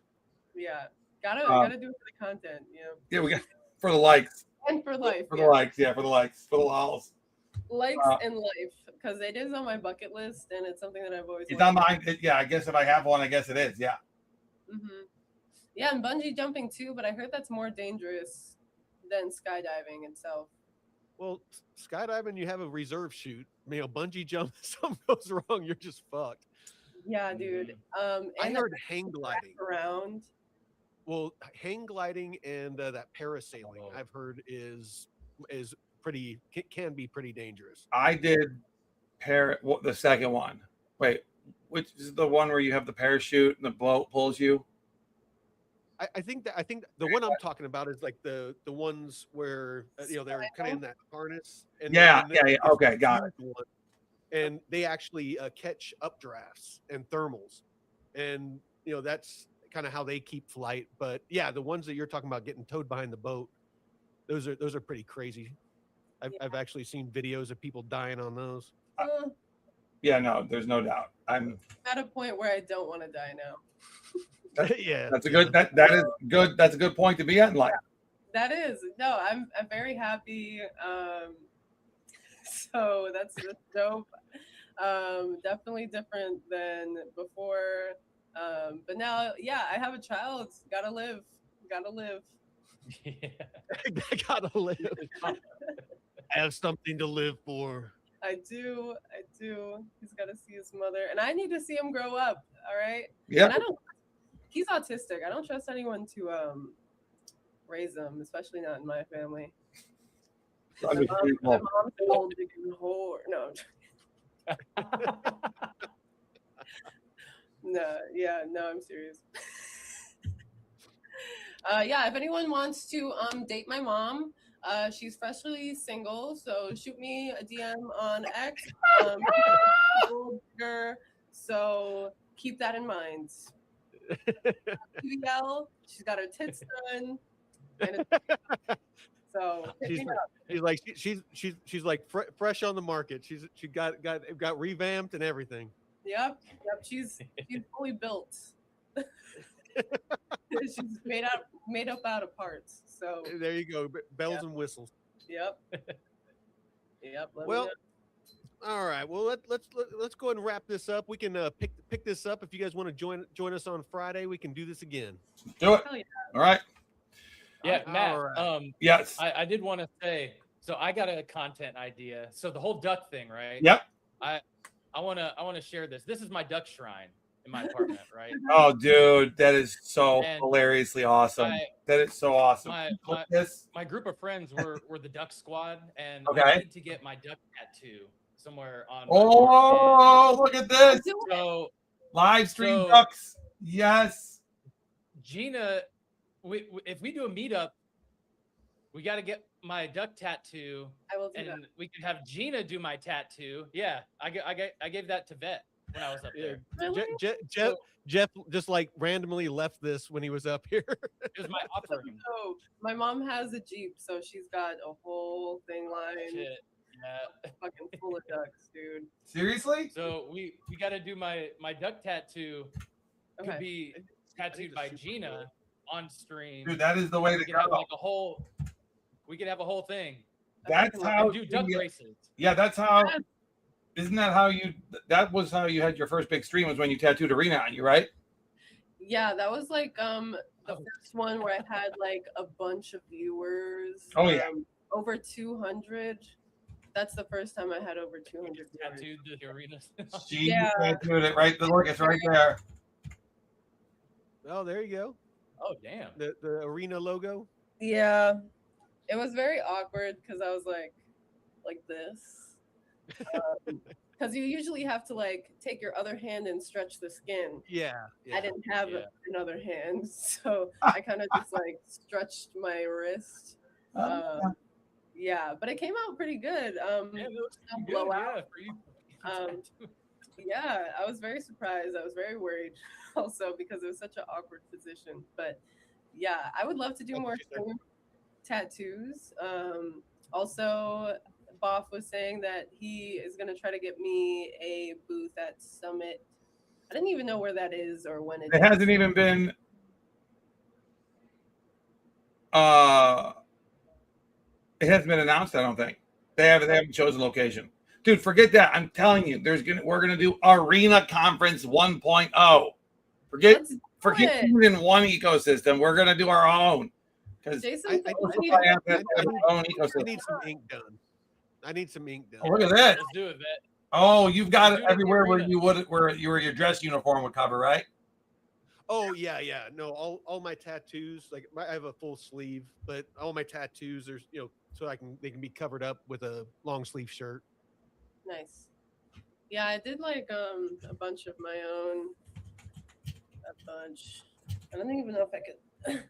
Yeah, gotta do it for the content. You know. Yeah, we got for the likes and for life. For the likes, yeah, for the likes, for the lols. Likes and life, because it is on my bucket list, and it's something that I've always. It's on mine. Yeah, I guess if I have one, I guess it is. Yeah. Mm-hmm. Yeah, and bungee jumping too, but I heard that's more dangerous than skydiving itself. Well, skydiving, you have a reserve chute. You know, bungee jump, if something goes wrong, you're just fucked. Yeah, dude. I heard hang gliding around. Well, hang gliding and that parasailing, I've heard is pretty can be pretty dangerous. I did the second one. Wait, which is the one where you have the parachute and the boat pulls you? I think the one I'm talking about is like the ones where you know they're kind of in that harness. And yeah. Okay, got it. And they actually catch updrafts and thermals, and you know that's kind of how they keep flight. But yeah, the ones that you're talking about getting towed behind the boat, those are pretty crazy. I've actually seen videos of people dying on those. Yeah, no, there's no doubt. I'm at a point where I don't want to die now. Yeah, that's a good that is good. That's a good point to be at in life. That is no, I'm very happy. So that's dope. Definitely different than before. But now, yeah, I have a child. Gotta live. Yeah. Gotta live. I have something to live for. I do. He's got to see his mother, and I need to see him grow up. All right. Yeah. He's autistic. I don't trust anyone to raise him, especially not in my family. My mom's an old whore. No. No, I'm serious. Yeah, if anyone wants to date my mom, she's freshly single, so shoot me a DM on X. So keep that in mind. PBL, she's got her tits done. And so she's like fresh on the market. She got revamped and everything. Yep. She's fully built. She's made up out of parts. So there you go, bells and whistles. Yep. Well, all right. Well, let's go ahead and wrap this up. We can pick this up if you guys want to join us on Friday. We can do this again. Do it. Yeah. All right. Yeah, Matt. Right. Yes. I did want to say. So I got a content idea. So the whole duck thing, right? Yep. I want to share this. This is my duck shrine in my apartment, right? Oh, dude, that is so hilariously awesome. That is so awesome. My group of friends were the duck squad, and okay. I need to get my duck tattoo somewhere on. Oh, look at this! So live stream ducks. Yes. Gina, if we do a meetup, we got to get my duck tattoo. I will do and that. We could have Gina do my tattoo. Yeah, I gave that to Vet when I was up there. Really? Jeff just like randomly left this when he was up here. It was my offering. So my mom has a Jeep, so she's got a whole thing lined. Shit. Yeah. Fucking full of ducks, dude. Seriously? So we got to do my duck tattoo. Okay. Could be tattooed by Gina on stream. Dude, that is the way to go. Have like we could have a whole thing. That's how do duck races. Yeah, that's how. Isn't that how you? That was how you had your first big stream, was when you tattooed Arena on you, right? Yeah, that was like the first one where I had like a bunch of viewers. Oh yeah, over 200. That's the first time I had over 200 viewers. Tattooed the arena. She Yeah. tattooed it right. Look, it's right there. Oh, there you go. Oh damn. The arena logo. Yeah, it was very awkward because I was like this. Because you usually have to like take your other hand and stretch the skin. Yeah. I didn't have Yeah. another hand, so I kind of just like stretched my wrist. Yeah, but it came out pretty good. Yeah, it looks no good, blowout. yeah, for you. Yeah, I was very surprised. I was very worried also because it was such an awkward position. But yeah, I would love to do more tattoos. Also, Boff was saying that he is going to try to get me a booth at Summit. I didn't even know where that is or when It is. hasn't even been. It hasn't been announced. I don't think they haven't chosen location. Dude, forget that. I'm telling you, we're gonna do Arena Conference 1.0. Forget even one ecosystem. We're gonna do our own. Because Jason, I need some ink done. I need some ink done. Oh, look at that. Let's do it, Vet. Oh, you've got it Let's do it at the everywhere where arena. your dress uniform would cover, right? Oh yeah. No, all my tattoos, like I have a full sleeve, but all my tattoos are, so they can be covered up with a long sleeve shirt. Nice. Yeah, I did like a bunch of my own. A bunch. I don't even know if I could.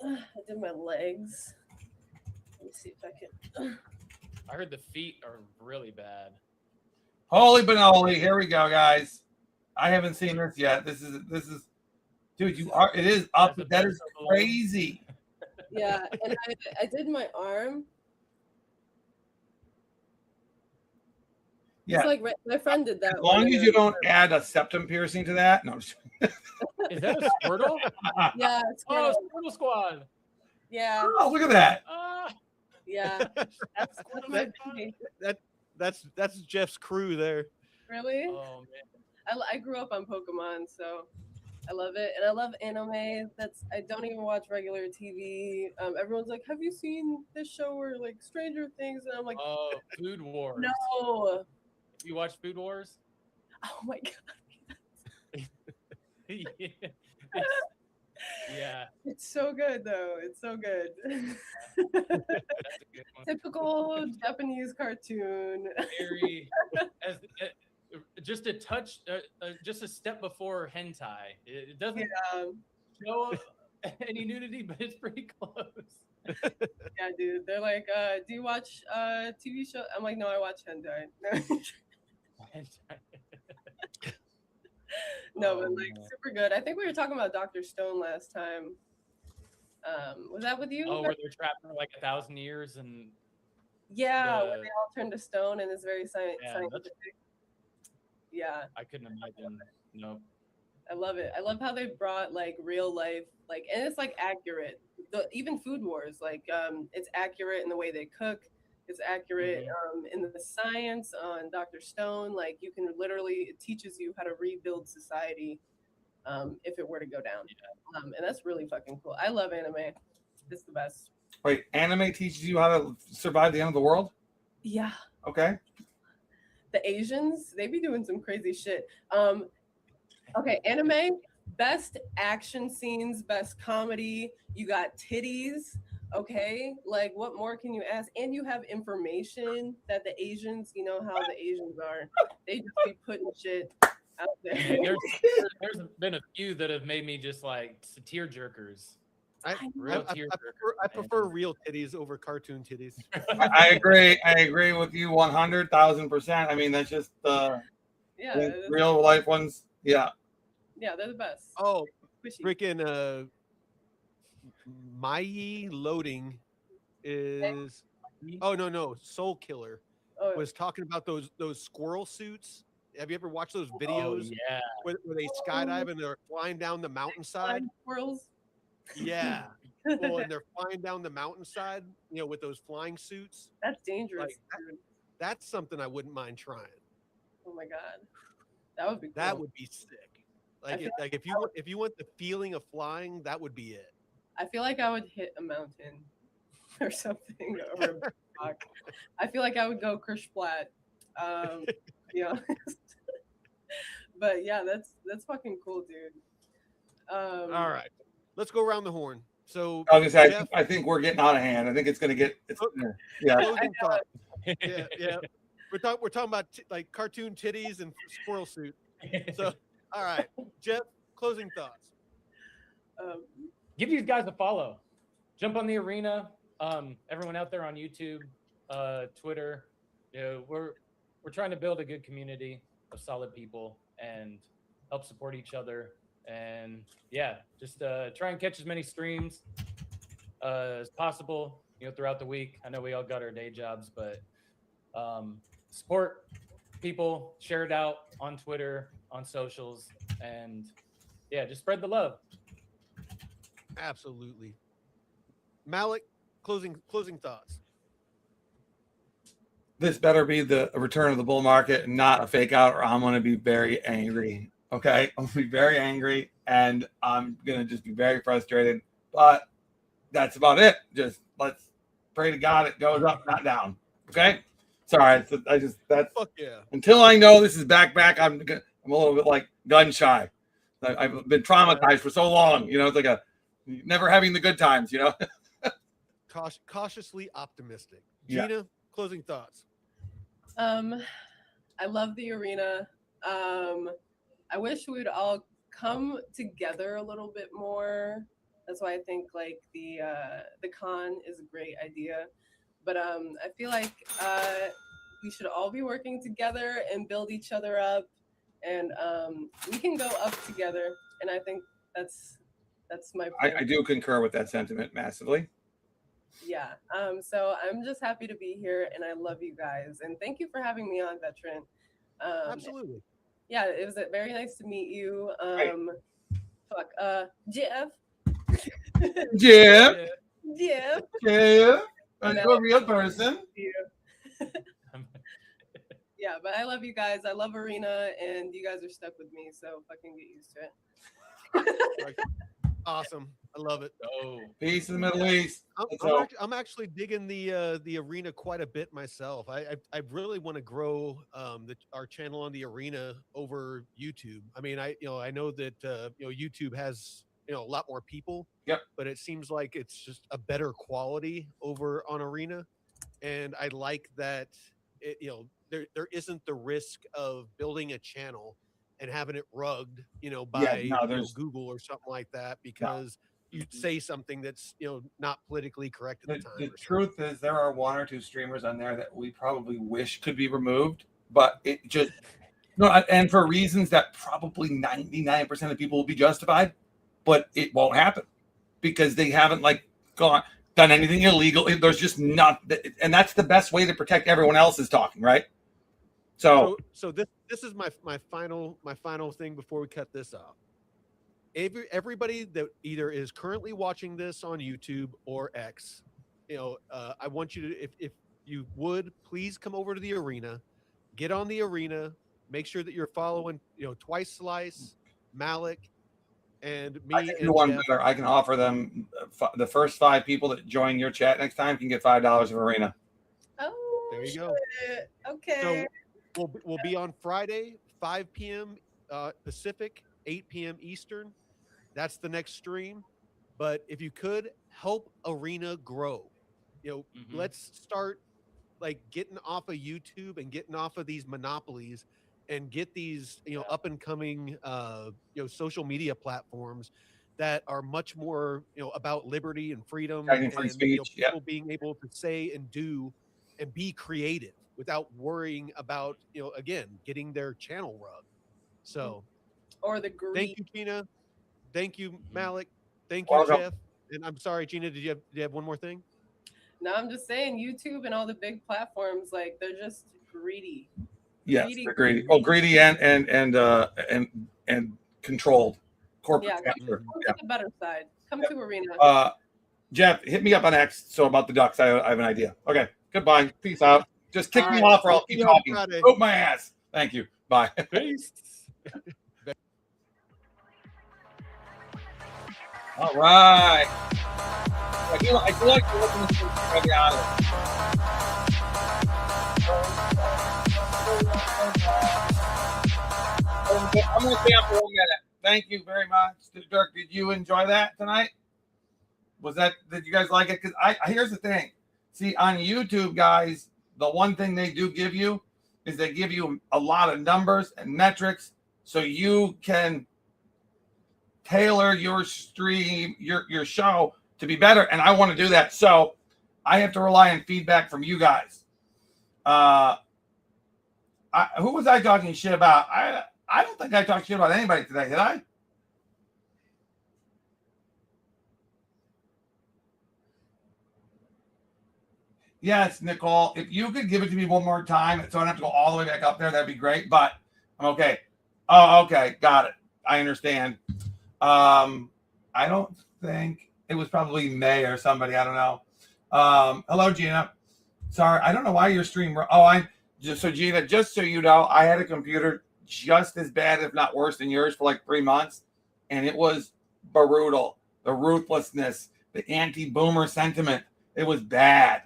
I did my legs. Let me see if I can. I heard the feet are really bad. Holy Benoli, here we go, guys. I haven't seen this yet. This is, dude. It is up. That is crazy. Yeah, and I did my arm. Yeah. It's like my friend did that. As long as you don't add a septum piercing to that. No. Is that a Squirtle? Yeah, Oh, Squirtle Squad. Yeah. Oh, look at that. Yeah. That's my baby. That's Jeff's crew there. Really? Oh man. I grew up on Pokemon, so I love it, and I love anime. I don't even watch regular TV. Everyone's like, "Have you seen this show or like Stranger Things?" And I'm like, "Oh, Food Wars." No. You watch Food Wars? Oh my god. Yeah. It's so good though. It's so good. Typical Japanese cartoon. Very just a touch, just a step before hentai. It doesn't show any nudity, but it's pretty close. Yeah, dude. They're like, do you watch TV show? I'm like, no, I watch hentai. No, but like super good. I think we were talking about Dr. Stone last time. Was that with you? Oh, where they're trapped for like 1,000 years and yeah, where they all turn to stone and it's very scientific. Yeah. I couldn't imagine. No. I love it. I love how they brought like real life, like, and it's like accurate. Even Food Wars, like, it's accurate in the way they cook. It's accurate in the science on Dr. Stone. Like, you can literally, it teaches you how to rebuild society if it were to go down. Yeah. And that's really fucking cool. I love anime. It's the best. Wait, anime teaches you how to survive the end of the world? Yeah. Okay. The Asians, they be doing some crazy shit. Okay, anime, best action scenes, best comedy. You got titties. Okay, like what more can you ask? And you have information that the Asians, you know how the Asians are. They just be putting shit out there. There's been a few that have made me just like tear jerkers. I prefer real titties over cartoon titties. I agree with you 100,000%. I mean, that's just real life ones. Yeah. Yeah, they're the best. Oh, freaking Mai Loading is no, Soul Killer was talking about those squirrel suits. Have you ever watched those videos? Oh, yeah. Where they skydive and they're flying down the mountainside? Squirrels. Yeah. Well, and they're flying down the mountainside, with those flying suits. That's dangerous. Like, that's something I wouldn't mind trying. Oh my god, that would be cool. That would be sick. Like if you want the feeling of flying, that would be it. I feel like I would hit a mountain or something, or Fuck. I feel like I would go Chris Platt. You know. But yeah, that's fucking cool, dude. All right, let's go around the horn. So I was gonna say, Jeff, I think we're getting out of hand. I think it's gonna get. Yeah. closing thought. Yeah. We're talking about like cartoon titties and squirrel suit. So, all right, Jeff, closing thoughts. Give these guys a follow. Jump on the arena. Everyone out there on YouTube, Twitter. You know, we're trying to build a good community of solid people and help support each other. And yeah, just try and catch as many streams as possible, you know, throughout the week. I know we all got our day jobs, but support people, share it out on Twitter, on socials, and yeah, just spread the love. Absolutely. Malik, closing thoughts. This better be the return of the bull market and not a fake out, or I'm going to be very angry. Okay, I'm going to be very angry, and I'm going to just be very frustrated. But that's about it. Just let's pray to God it goes up, not down. Okay. Sorry, that's Fuck yeah. Until I know this is back. I'm a little bit like gun shy. I've been traumatized for so long. You know, it's like a never having the good times. You know. Cautiously optimistic. Gina, closing thoughts. I love the arena. I wish we would all come together a little bit more. That's why I think like the con is a great idea. But I feel like we should all be working together and build each other up, and we can go up together. And I think that's my point. I do concur with that sentiment massively. Yeah. So I'm just happy to be here, and I love you guys, and thank you for having me on, Veteran. Absolutely. Yeah, it was very nice to meet you. Jeff. Jeff. Jeff. Jeff. A real person. Yeah, but I love you guys. I love Arena, and you guys are stuck with me, so fucking get used to it. Awesome. I love it. Oh, Peace in the Middle East. I'm actually digging the arena quite a bit myself. I really want to grow our channel on the arena over YouTube. I mean, I know that YouTube has a lot more people. Yep. But it seems like it's just a better quality over on arena, and I like that there isn't the risk of building a channel and having it rugged by Google or something like that, because you say something that's not politically correct at the time. The truth is there are one or two streamers on there that we probably wish could be removed, but it just and for reasons that probably 99% of people will be justified, but it won't happen because they haven't done anything illegal. There's just not, and that's the best way to protect everyone else is talking, right? So this is my final thing before we cut this off. Everybody that either is currently watching this on YouTube or X, I want you to, if you would, please come over to the arena, get on the arena, make sure that you're following, Twice Slice, Malik, and me. I can do one better. I can offer them the first 5 people that join your chat next time can get $5 of arena. Oh, there you go. Okay. So we'll be on Friday, 5 p.m. Pacific, 8 p.m. Eastern. That's the next stream. But if you could help arena grow, let's start getting off of YouTube and getting off of these monopolies and get these up and coming social media platforms that are much more about liberty and freedom and free speech, people being able to say and do and be creative without worrying about again getting their channel rugged. So or the greed. Thank you, Gina. Thank you, Malik. Thank you, Jeff. And I'm sorry, Gina, did you have one more thing? No, I'm just saying YouTube and all the big platforms, they're just greedy. Yes, they're greedy. Oh, greedy and controlled corporate. Yeah, come to the better side. Come to arena. Jeff, hit me up on X. So about the Ducks, I have an idea. Okay, goodbye. Peace out. Just kick me off or I'll keep talking. Oop my ass. Thank you. Bye. Peace. All right. I feel like you're looking at this from the other. I'm going to stay up for 1 minute. Thank you very much. Dirk, did you enjoy that tonight? Did you guys like it? Because here's the thing. See, on YouTube, guys, the one thing they do give you is they give you a lot of numbers and metrics so you can tailor your stream, your show to be better. And I want to do that. So I have to rely on feedback from you guys. Who was I talking shit about? I don't think I talked shit about anybody today, did I? Yes, Nicole. If you could give it to me one more time so I don't have to go all the way back up there, that'd be great. But I'm okay. Oh, okay. Got it. I understand. I don't think it was probably May or somebody. I don't know. Hello, Gina. Sorry. I don't know why your stream. Gina, just so you know, I had a computer just as bad, if not worse than yours for like 3 months. And it was brutal. The ruthlessness, the anti-boomer sentiment. It was bad.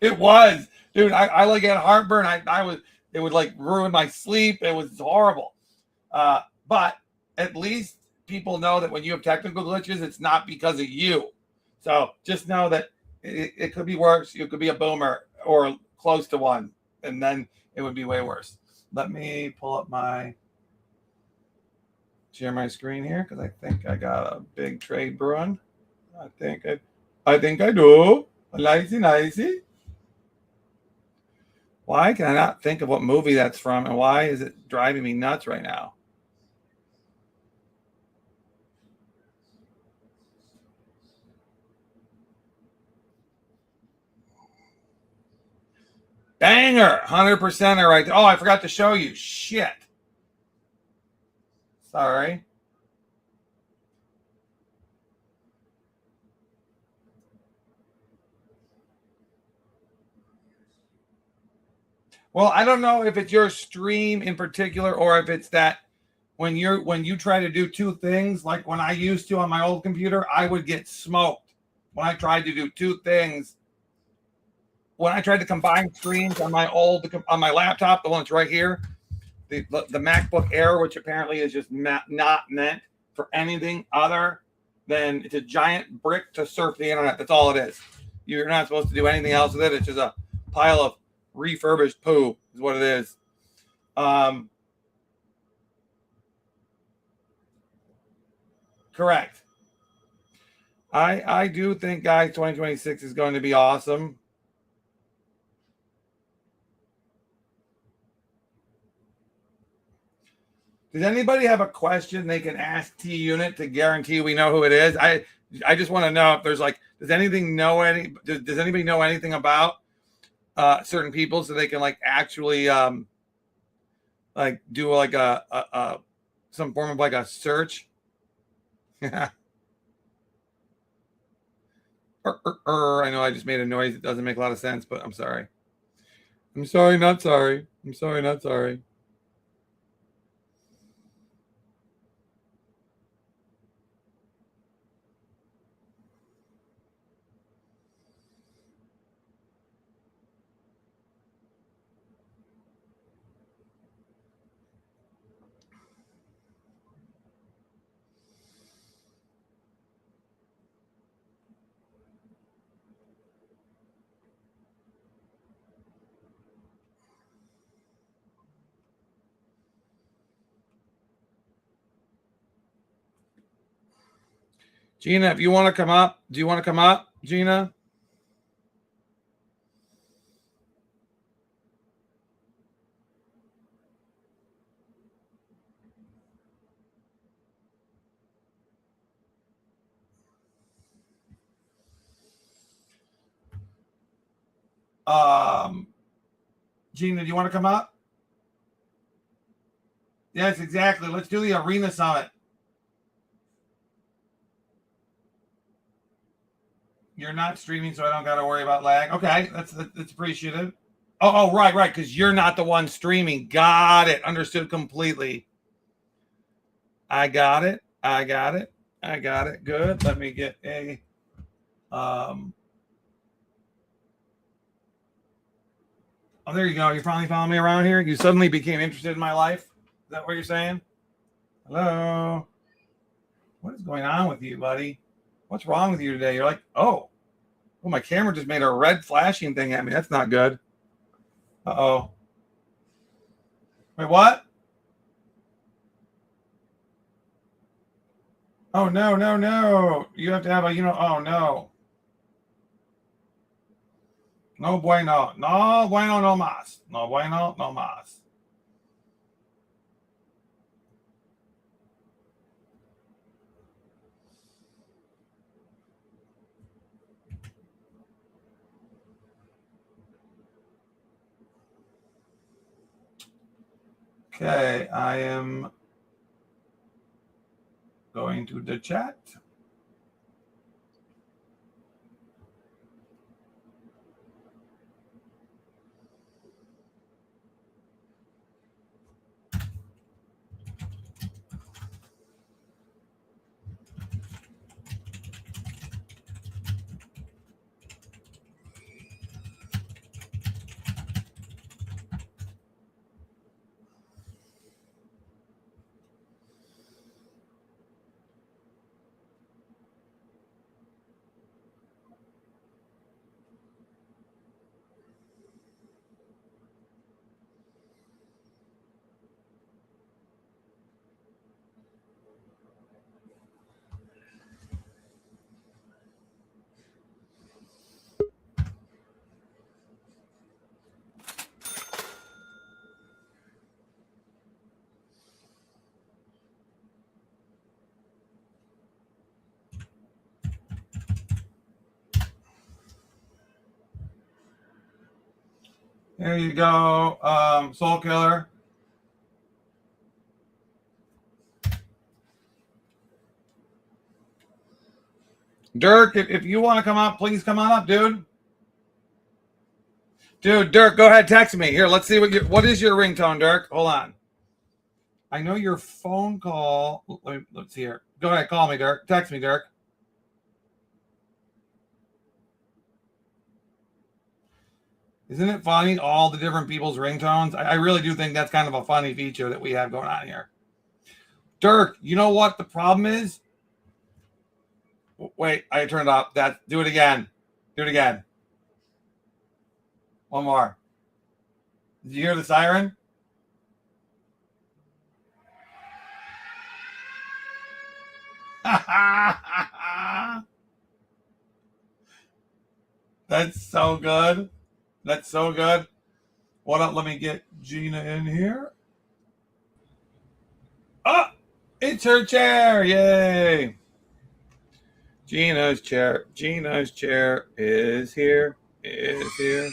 It was, dude. I like had heartburn. It would like ruin my sleep. It was horrible. But at least people know that when you have technical glitches, it's not because of you. So just know that it could be worse. You could be a boomer or close to one, and then it would be way worse. Let me pull up share my screen here because I think I got a big trade brewing. I think I do. Nicey. Why can I not think of what movie that's from, and why is it driving me nuts right now? Banger, 100% right there. Oh, I forgot to show you. Shit. Sorry. Well, I don't know if it's your stream in particular or if it's that when you try to do two things, like when I used to on my old computer, I would get smoked. When I tried to do two things, when I tried to combine screens on my laptop, the one that's right here, the MacBook Air, which apparently is just not meant for anything other than it's a giant brick to surf the internet. That's all it is. You're not supposed to do anything else with it. It's just a pile of refurbished poo is what it is. Correct. I do think, guys, 2026 is going to be awesome. Does anybody have a question they can ask T-Unit to guarantee we know who it is? I just want to know if there's like, does anybody know anything about certain people so they can like actually like do like a some form of like a search? I know I just made a noise. It doesn't make a lot of sense, but I'm sorry. I'm sorry, not sorry. I'm sorry, not sorry. Gina, if you want to come up, do you want to come up, Gina? Gina, do you want to come up? Yes, exactly. Let's do the Arena Summit. You're not streaming, so I don't got to worry about lag. Okay, that's appreciative. Oh, right, because you're not the one streaming. Got it. Understood completely. I got it. Good. Let me get a. Oh, there you go. You finally found me around here. You suddenly became interested in my life. Is that what you're saying? Hello. What is going on with you, buddy? What's wrong with you today? You're like, oh, my camera just made a red flashing thing at me. That's not good. Uh-oh. Wait, what? Oh, no, no, no. You have to have a, oh, no. No bueno. No bueno, no más. No bueno, no más. Okay, I am going to the chat. There you go, Soul Killer. Dirk, if you want to come up, please come on up, dude. Dude, Dirk, go ahead, text me. Here, let's see what is your ringtone, Dirk? Hold on. I know your phone call. Let's see here. Go ahead, call me, Dirk. Text me, Dirk. Isn't it funny, all the different people's ringtones? I really do think that's kind of a funny feature that we have going on here. Dirk, you know what the problem is? Wait, I turned it off. Do it again. Do it again. One more. Did you hear the siren? That's so good. That's so good. What up? Let me get Gina in here. Oh, it's her chair. Yay. Gina's chair. Gina's chair is here. Is here.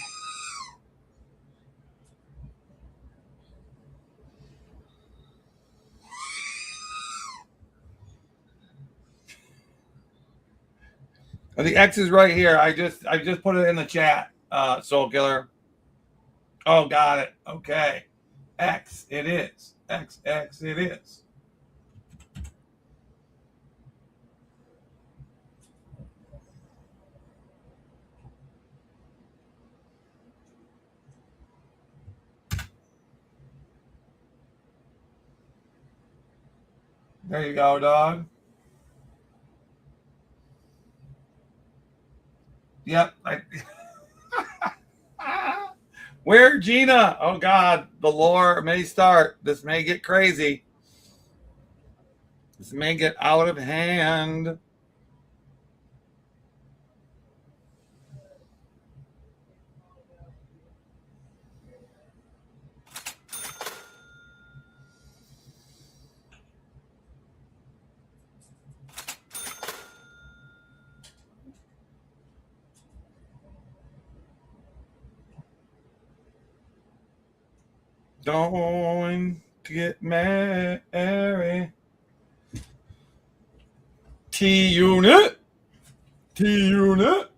Oh, the X is right here. I just put it in the chat, Soul Killer. Oh, got it. Okay. X it is. X it is. There you go, dog. Yep. Where Gina? Oh God, the lore may start. This may get crazy. This may get out of hand. Going to get married. T-Unit. T-Unit.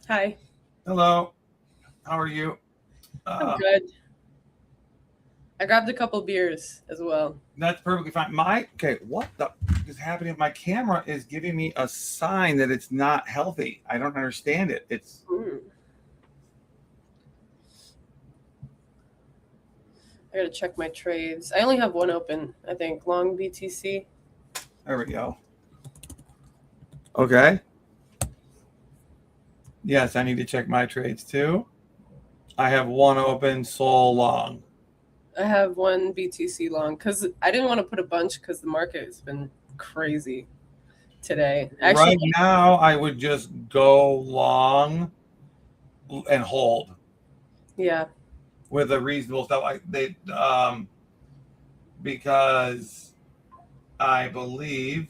Hi. Hello. How are you? I'm good. I grabbed a couple beers as well. That's perfectly fine. Okay, what the is happening? My camera is giving me a sign that it's not healthy. I don't understand it. It's I gotta check my trades. I only have one open, I think. Long BTC. There we go. Okay. Yes, I need to check my trades too. I have one open, Sol long. I have one BTC long because I didn't want to put a bunch because the market has been crazy today. Actually, Right now, I would just go long and hold yeah. with a reasonable stuff. Because I believe.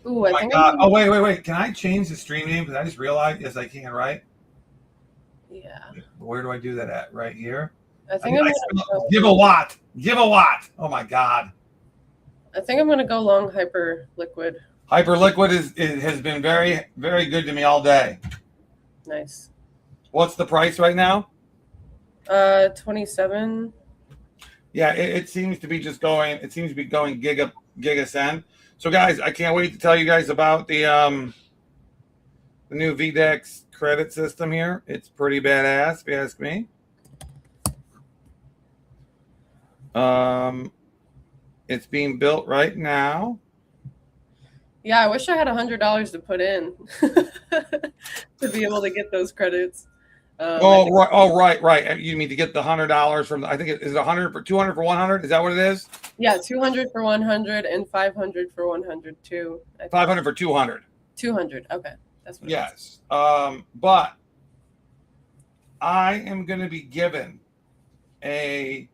Ooh, I think. Oh, wait. Can I change the stream name? Because I just realized. Yes, I can. Right. Yeah. Where do I do that at? Right here. I think I'm gonna give a watt. Give a watt. Oh my God. I think I'm gonna go long hyper liquid. Hyper liquid has been very, very good to me all day. Nice. What's the price right now? 27. Yeah, it seems to be just going. It seems to be going giga cent. So guys, I can't wait to tell you guys about the new Vdex credit system here. It's pretty badass, if you ask me. It's being built right now. Yeah, I wish I had $100 to put in to be able to get those credits. Right. You mean to get the $100 from? I think it is 100 for 200 for 100. Is that what it is? Yeah, 200 for 100 and 500 for 100 too. 500 for 200. 200. Okay, that's what. Yes. But I am going to be given a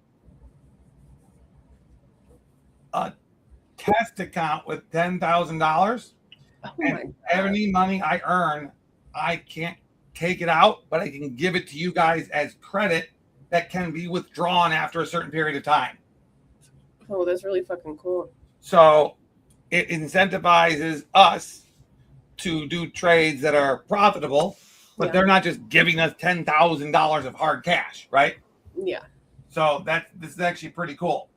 test account with $10,000, and any money I earn, I can't take it out, but I can give it to you guys as credit that can be withdrawn after a certain period of time. Oh, that's really fucking cool. So it incentivizes us to do trades that are profitable, but they're not just giving us $10,000 of hard cash, right? Yeah. So this is actually pretty cool.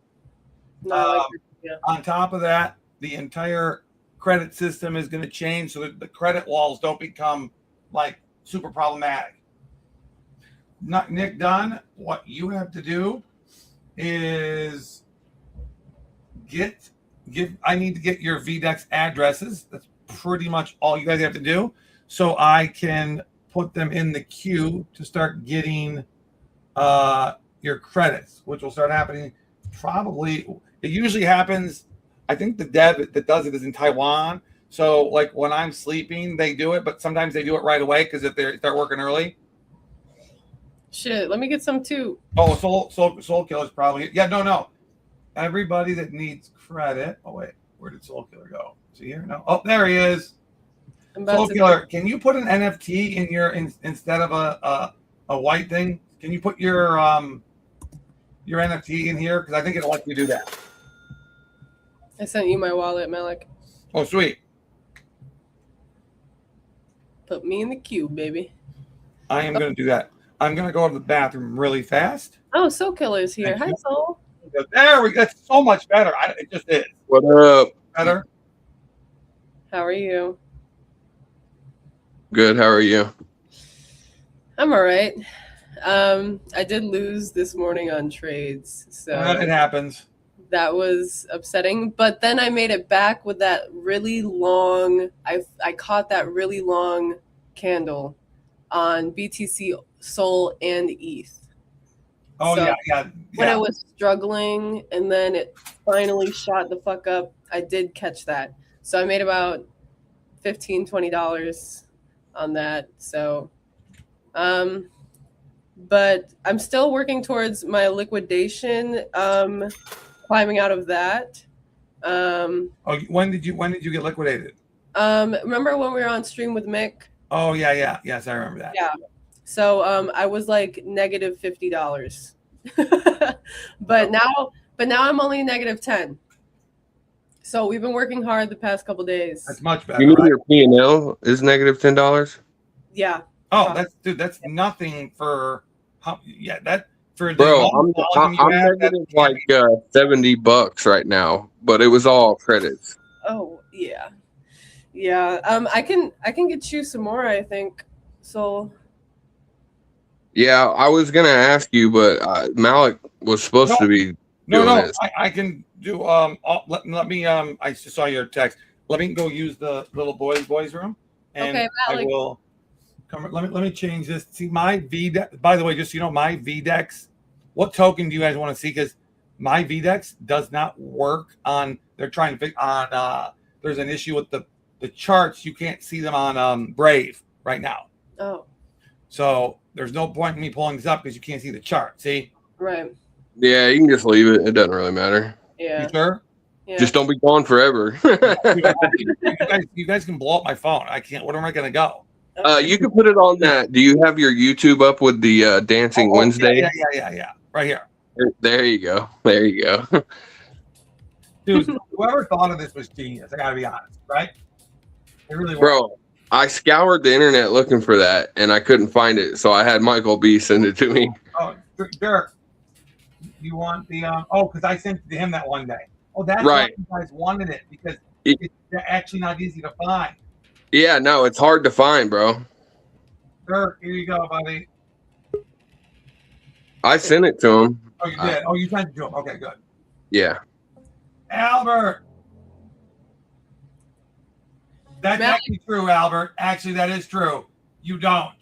No, on top of that, the entire credit system is going to change so that the credit walls don't become like super problematic. Nick Dunn, what you have to do is I need to get your Vdex addresses. That's pretty much all you guys have to do. So I can put them in the queue to start getting your credits, which will start happening probably. It usually happens. I think the dev that does it is in Taiwan. So like when I'm sleeping, they do it, but sometimes they do it right away because if they start working early. Shit, let me get some too. Oh, Soul Killer's probably. Yeah, no. Everybody that needs credit. Oh wait, where did Soul Killer go? Is he here? No. Oh, there he is. Soul Killer, can you put an NFT in your instead of a white thing? Can you put your NFT in here? Because I think it'll let you do that. I sent you my wallet, Malik. Oh, sweet. Put me in the queue, baby. I am going to do that. I'm going to go to the bathroom really fast. Oh, Soul Killer's here. Hi, Soul. There we go. That's so much better. It just is. What up? Better. How are you? Good. How are you? I'm all right. I did lose this morning on trades, so it happens. That was upsetting. But then I made it back with that really long. I caught that really long candle on BTC, Sol, and ETH. Oh so yeah. When I was struggling, and then it finally shot the fuck up, I did catch that. So I made about $15-20 on that. So, but I'm still working towards my liquidation. Climbing out of that. When did you get liquidated? Remember when we were on stream with Mick? Oh yeah. Yes, I remember that. Yeah. So I was like negative $50. but now I'm only negative 10. So we've been working hard the past couple days. That's much better. You mean your P&L is negative $10? Yeah. Oh, that's nothing for for bro. I'm negative like $70 right now, but it was all credits. Oh yeah. I can get you some more, I think. So Yeah, I was gonna ask you, but Malik was supposed to be doing it. I can do. Let me. I just saw your text. Let me go use the little boys room, and Okay, I Malik. will come. Let me change this. See my Vdex. By the way, just so you know, my Vdex. What token do you guys want to see? Because my Vdex does not work on. They're trying to fix on. There's an issue with the charts. You can't see them on Brave right now. Oh, So there's no point in me pulling this up because you can't see the chart. See? right. Yeah, you can just leave it. It doesn't really matter. Yeah. You sure? Yeah. Just don't be gone forever. you guys can blow up my phone. I can't. Where am I going to go? You can put it on that. Do you have your YouTube up with the Dancing Wednesday? Yeah. Right here. There you go. There you go. Dude, whoever thought of this was genius. I got to be honest, right? It really was. Bro, I scoured the internet looking for that, and I couldn't find it, so I had Michael B. send it to me. Oh, Dirk, you want the because I sent it to him that one day. Oh, that's Right. why you guys wanted it, because it's actually not easy to find. Yeah, no, it's hard to find, bro. Dirk, here you go, buddy. I sent it to him. Oh, you did? Oh, you sent it to him. Okay, good. Yeah. Albert. That's actually true, Albert. Actually, that is true. You don't.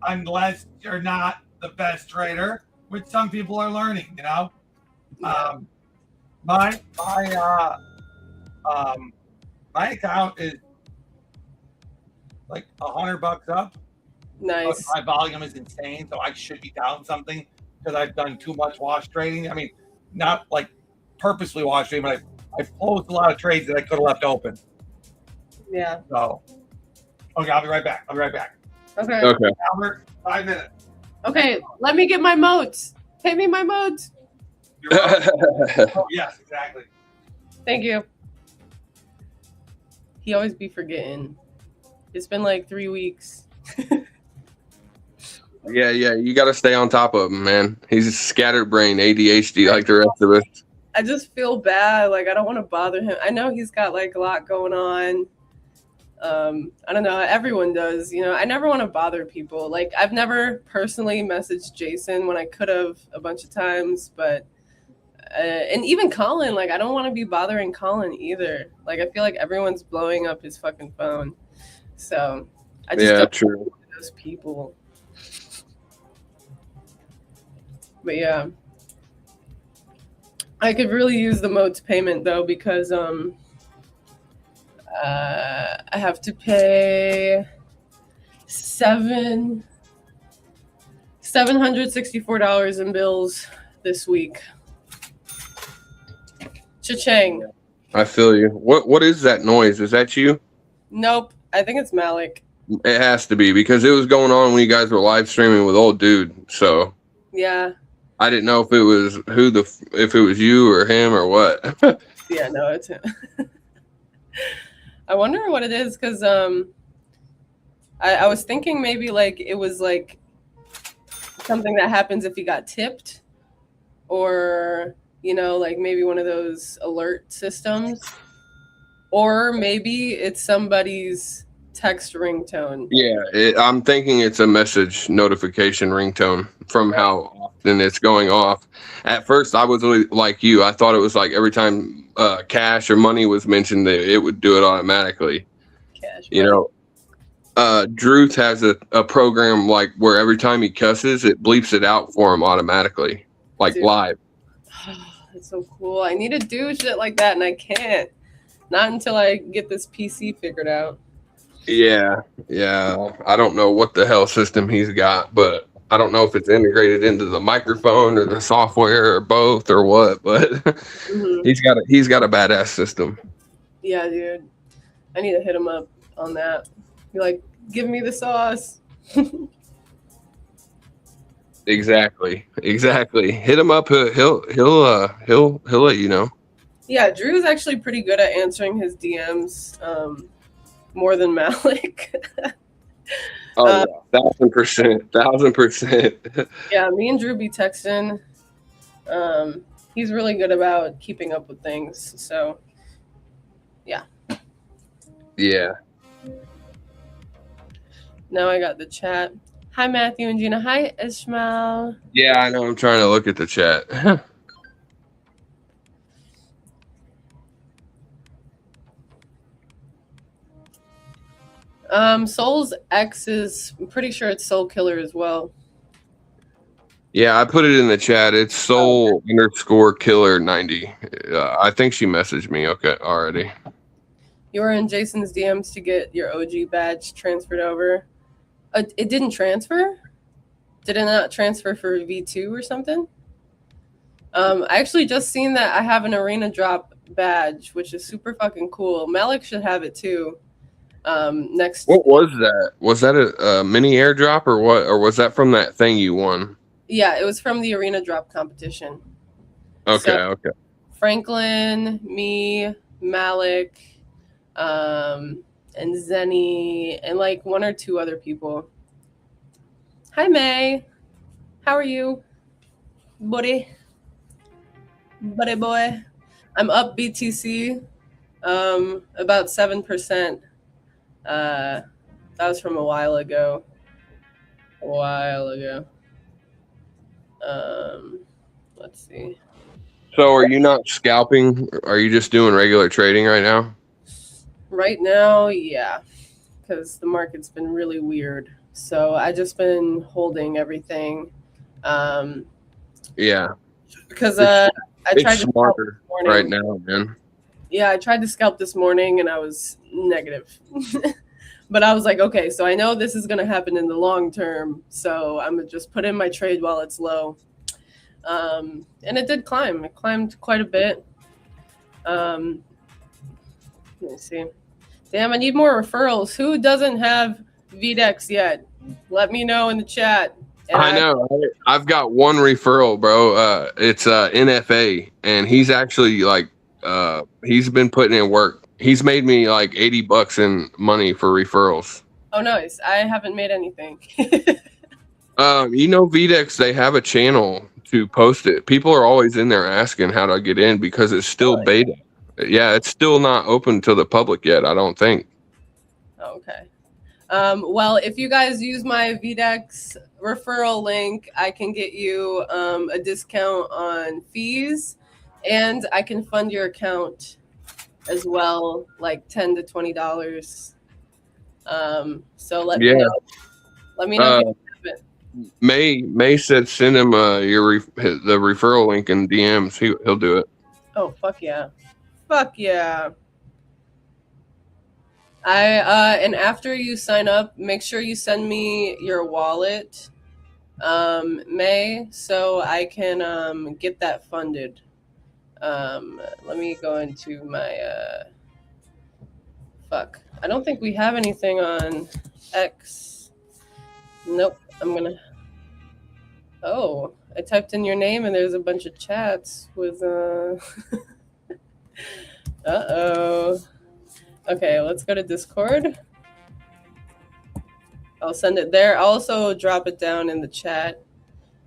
Unless you're not the best trader, which some people are learning, you know. My account is like $100 up. Nice. My volume is insane, so I should be down something because I've done too much wash trading. I mean, not like purposely wash trading, but I've closed a lot of trades that I could have left open. Yeah. So, okay, I'll be right back. Okay. Okay. Albert, 5 minutes. Okay, let me get my modes. Pay me my modes. You're welcome. Oh, yes, exactly. Thank you. He always be forgetting. It's been like 3 weeks. Yeah, you got to stay on top of him, man. He's a scatterbrain, ADHD like the rest of us. I just feel bad. Like, I don't want to bother him. I know he's got like a lot going on. I don't know. Everyone does, you know. I never want to bother people. Like, I've never personally messaged Jason when I could have a bunch of times, but and even Colin, like, I don't want to be bothering Colin either. Like, I feel like everyone's blowing up his fucking phone. So I just don't true. want those people. But yeah, I could really use the modes payment though, because I have to pay $764 in bills this week. Cha-ching. I feel you. What is that noise? Is that you? Nope, I think it's Malik. It has to be, because it was going on when you guys were live streaming with old dude. So Yeah. I didn't know if it was if it was you or him or what. Yeah, no, it's him. I wonder what it is, because I was thinking maybe like it was like something that happens if you got tipped, or you know, like maybe one of those alert systems, or maybe it's somebody's text ringtone. Yeah, I'm thinking it's a message notification ringtone from how often it's going off. At first, I was really like you. I thought it was like every time cash or money was mentioned, that it would do it automatically. Cash. You know, Druth has a program like where every time he cusses, it bleeps it out for him automatically, like Dude. live. That's so cool. I need to do shit like that, and I can't. Not until I get this PC figured out. Yeah. I don't know what the hell system he's got, but I don't know if it's integrated into the microphone or the software or both or what. But he's got a badass system. Yeah, dude. I need to hit him up on that. Be like, give me the sauce. Exactly. Hit him up. He'll let you know. Yeah, Drew's actually pretty good at answering his DMs, more than Malik. Oh, yeah. 1000%. Yeah, me and Drew be texting. He's really good about keeping up with things. So, yeah. Yeah. Now I got the chat. Hi, Matthew and Gina. Hi, Ishmael. Yeah, I know. I'm trying to look at the chat. Soul's X is, I'm pretty sure it's Soul Killer as well. Yeah, I put it in the chat. It's soul_killer90. I think she messaged me. Okay, already. You were in Jason's DMs to get your OG badge transferred over. It didn't transfer? Did it not transfer for V2 or something? I actually just seen that I have an arena drop badge, which is super fucking cool. Malik should have it too. Next. What was that? Was that a mini airdrop or what? Or was that from that thing you won? Yeah, it was from the arena drop competition. Okay, So, okay. Franklin, me, Malik, and Zenny, and like one or two other people. Hi, May. How are you, buddy? Buddy boy. I'm up BTC, about 7%. That was from a while ago. Let's see. So are you not scalping? Are you just doing regular trading right now? Right now, yeah, because the market's been really weird. So I just been holding everything. Yeah. Because I tried to smarter right now, man. Yeah, I tried to scalp this morning and I was negative. But I was like, okay, so I know this is going to happen in the long term. So I'm going to just put in my trade while it's low. And it did climb. It climbed quite a bit. Let me see. Damn, I need more referrals. Who doesn't have Vdex yet? Let me know in the chat. And I know. I've got one referral, bro. It's NFA, and he's actually like, he's been putting in work. He's made me like $80 in money for referrals. Oh, nice. I haven't made anything. You know, Vdex, they have a channel to post it. People are always in there asking how to get in because it's still beta. Yeah, it's still not open to the public yet, I don't think. Okay. Well, if you guys use my Vdex referral link, I can get you a discount on fees, and I can fund your account as well, like $10 to $20. So let me know. Let me know if you have it. May said send him the referral link in DMs. He'll do it. Oh, fuck yeah. Fuck yeah. And after you sign up, make sure you send me your wallet, May, so I can get that funded. Let me go into my fuck. I don't think we have anything on X. Nope. Oh, I typed in your name and there's a bunch of chats with uh-oh. Okay, let's go to Discord. I'll send it there. I'll also drop it down in the chat.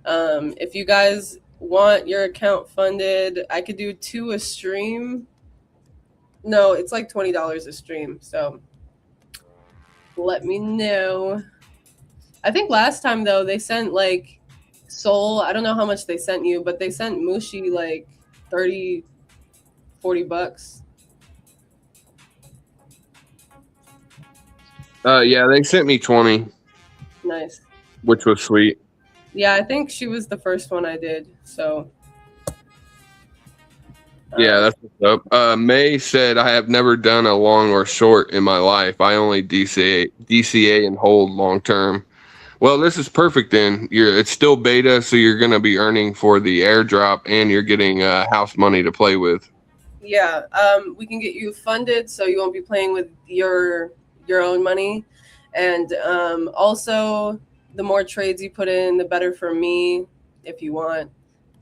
If you guys want your account funded, I could do 2 a stream. No, it's like $20 a stream. So let me know. I think last time though, they sent like Soul. I don't know how much they sent you, but they sent Mushi like $30, $40. Yeah, they sent me 20. Nice. Which was sweet. Yeah, I think she was the first one I did. So yeah, that's what's up. May said, I have never done a long or short in my life. I only DCA and hold long term. Well, this is perfect then. It's still beta, so you're going to be earning for the airdrop and you're getting house money to play with. Yeah, we can get you funded so you won't be playing with your own money. And also, the more trades you put in, the better for me if you want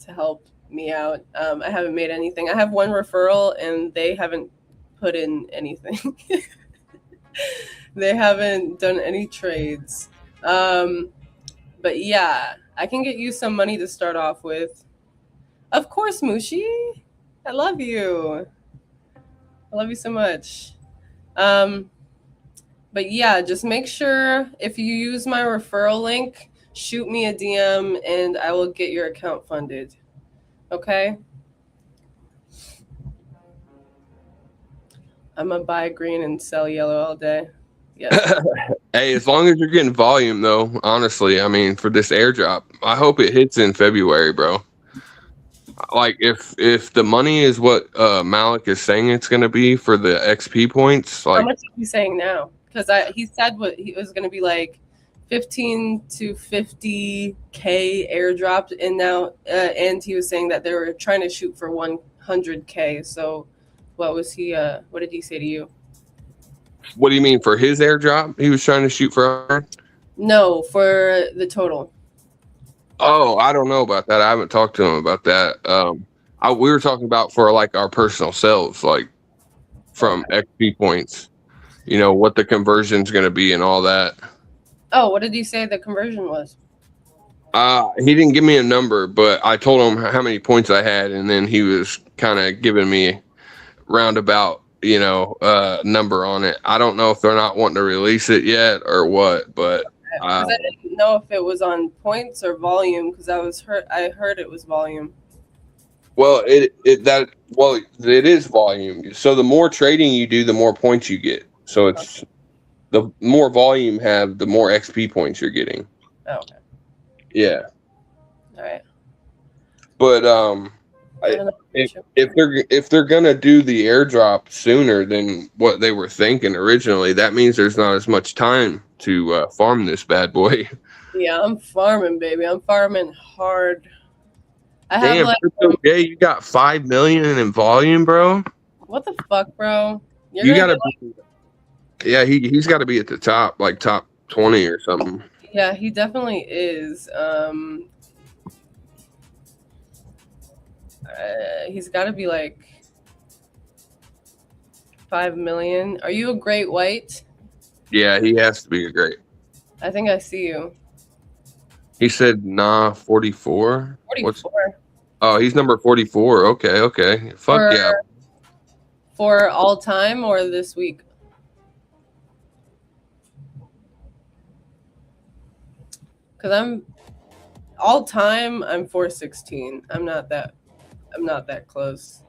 to help me out. I haven't made anything. I have one referral and they haven't put in anything. They haven't done any trades. But yeah, I can get you some money to start off with. Of course, Mushi. I love you. I love you so much. But yeah, just make sure if you use my referral link, shoot me a DM and I will get your account funded. Okay? I'm gonna buy green and sell yellow all day. Yes. Hey, as long as you're getting volume, though, honestly, I mean, for this airdrop, I hope it hits in February, bro. Like, if the money is what Malik is saying it's going to be for the XP points, like, how much is he saying now? Because he said what he was going to be like 15 to 50K airdropped, and now and he was saying that they were trying to shoot for 100K. So what was he? What did he say to you? what do you mean for his airdrop? He was trying to shoot for. No, for the total. Oh, I don't know about that. I haven't talked to him about that. We were talking about for like our personal selves, like from XP points. You know what the conversion's going to be and all that. Oh, what did he say the conversion was? He didn't give me a number, but I told him how many points I had, and then he was kind of giving me roundabout, number on it. I don't know if they're not wanting to release it yet or what, but I didn't know if it was on points or volume because I heard it was volume. Well, it is volume. So the more trading you do, the more points you get. So it's the more volume have, the more XP points you're getting. Oh, okay. Yeah. All right. But if they're gonna do the airdrop sooner than what they were thinking originally, that means there's not as much time to farm this bad boy. Yeah, I'm farming, baby. I'm farming hard. Damn, you got 5 million in volume, bro. What the fuck, bro? You gotta be, yeah, he's got to be at the top, like top 20 or something. Yeah, he definitely is. He's got to be like 5 million. Are you a great white? Yeah, he has to be a great. I think I see you. He said, nah, 44. 44. Oh, he's number 44. Okay. Fuck yeah. For all time or this week? Because I'm all time, I'm 416. I'm not that close.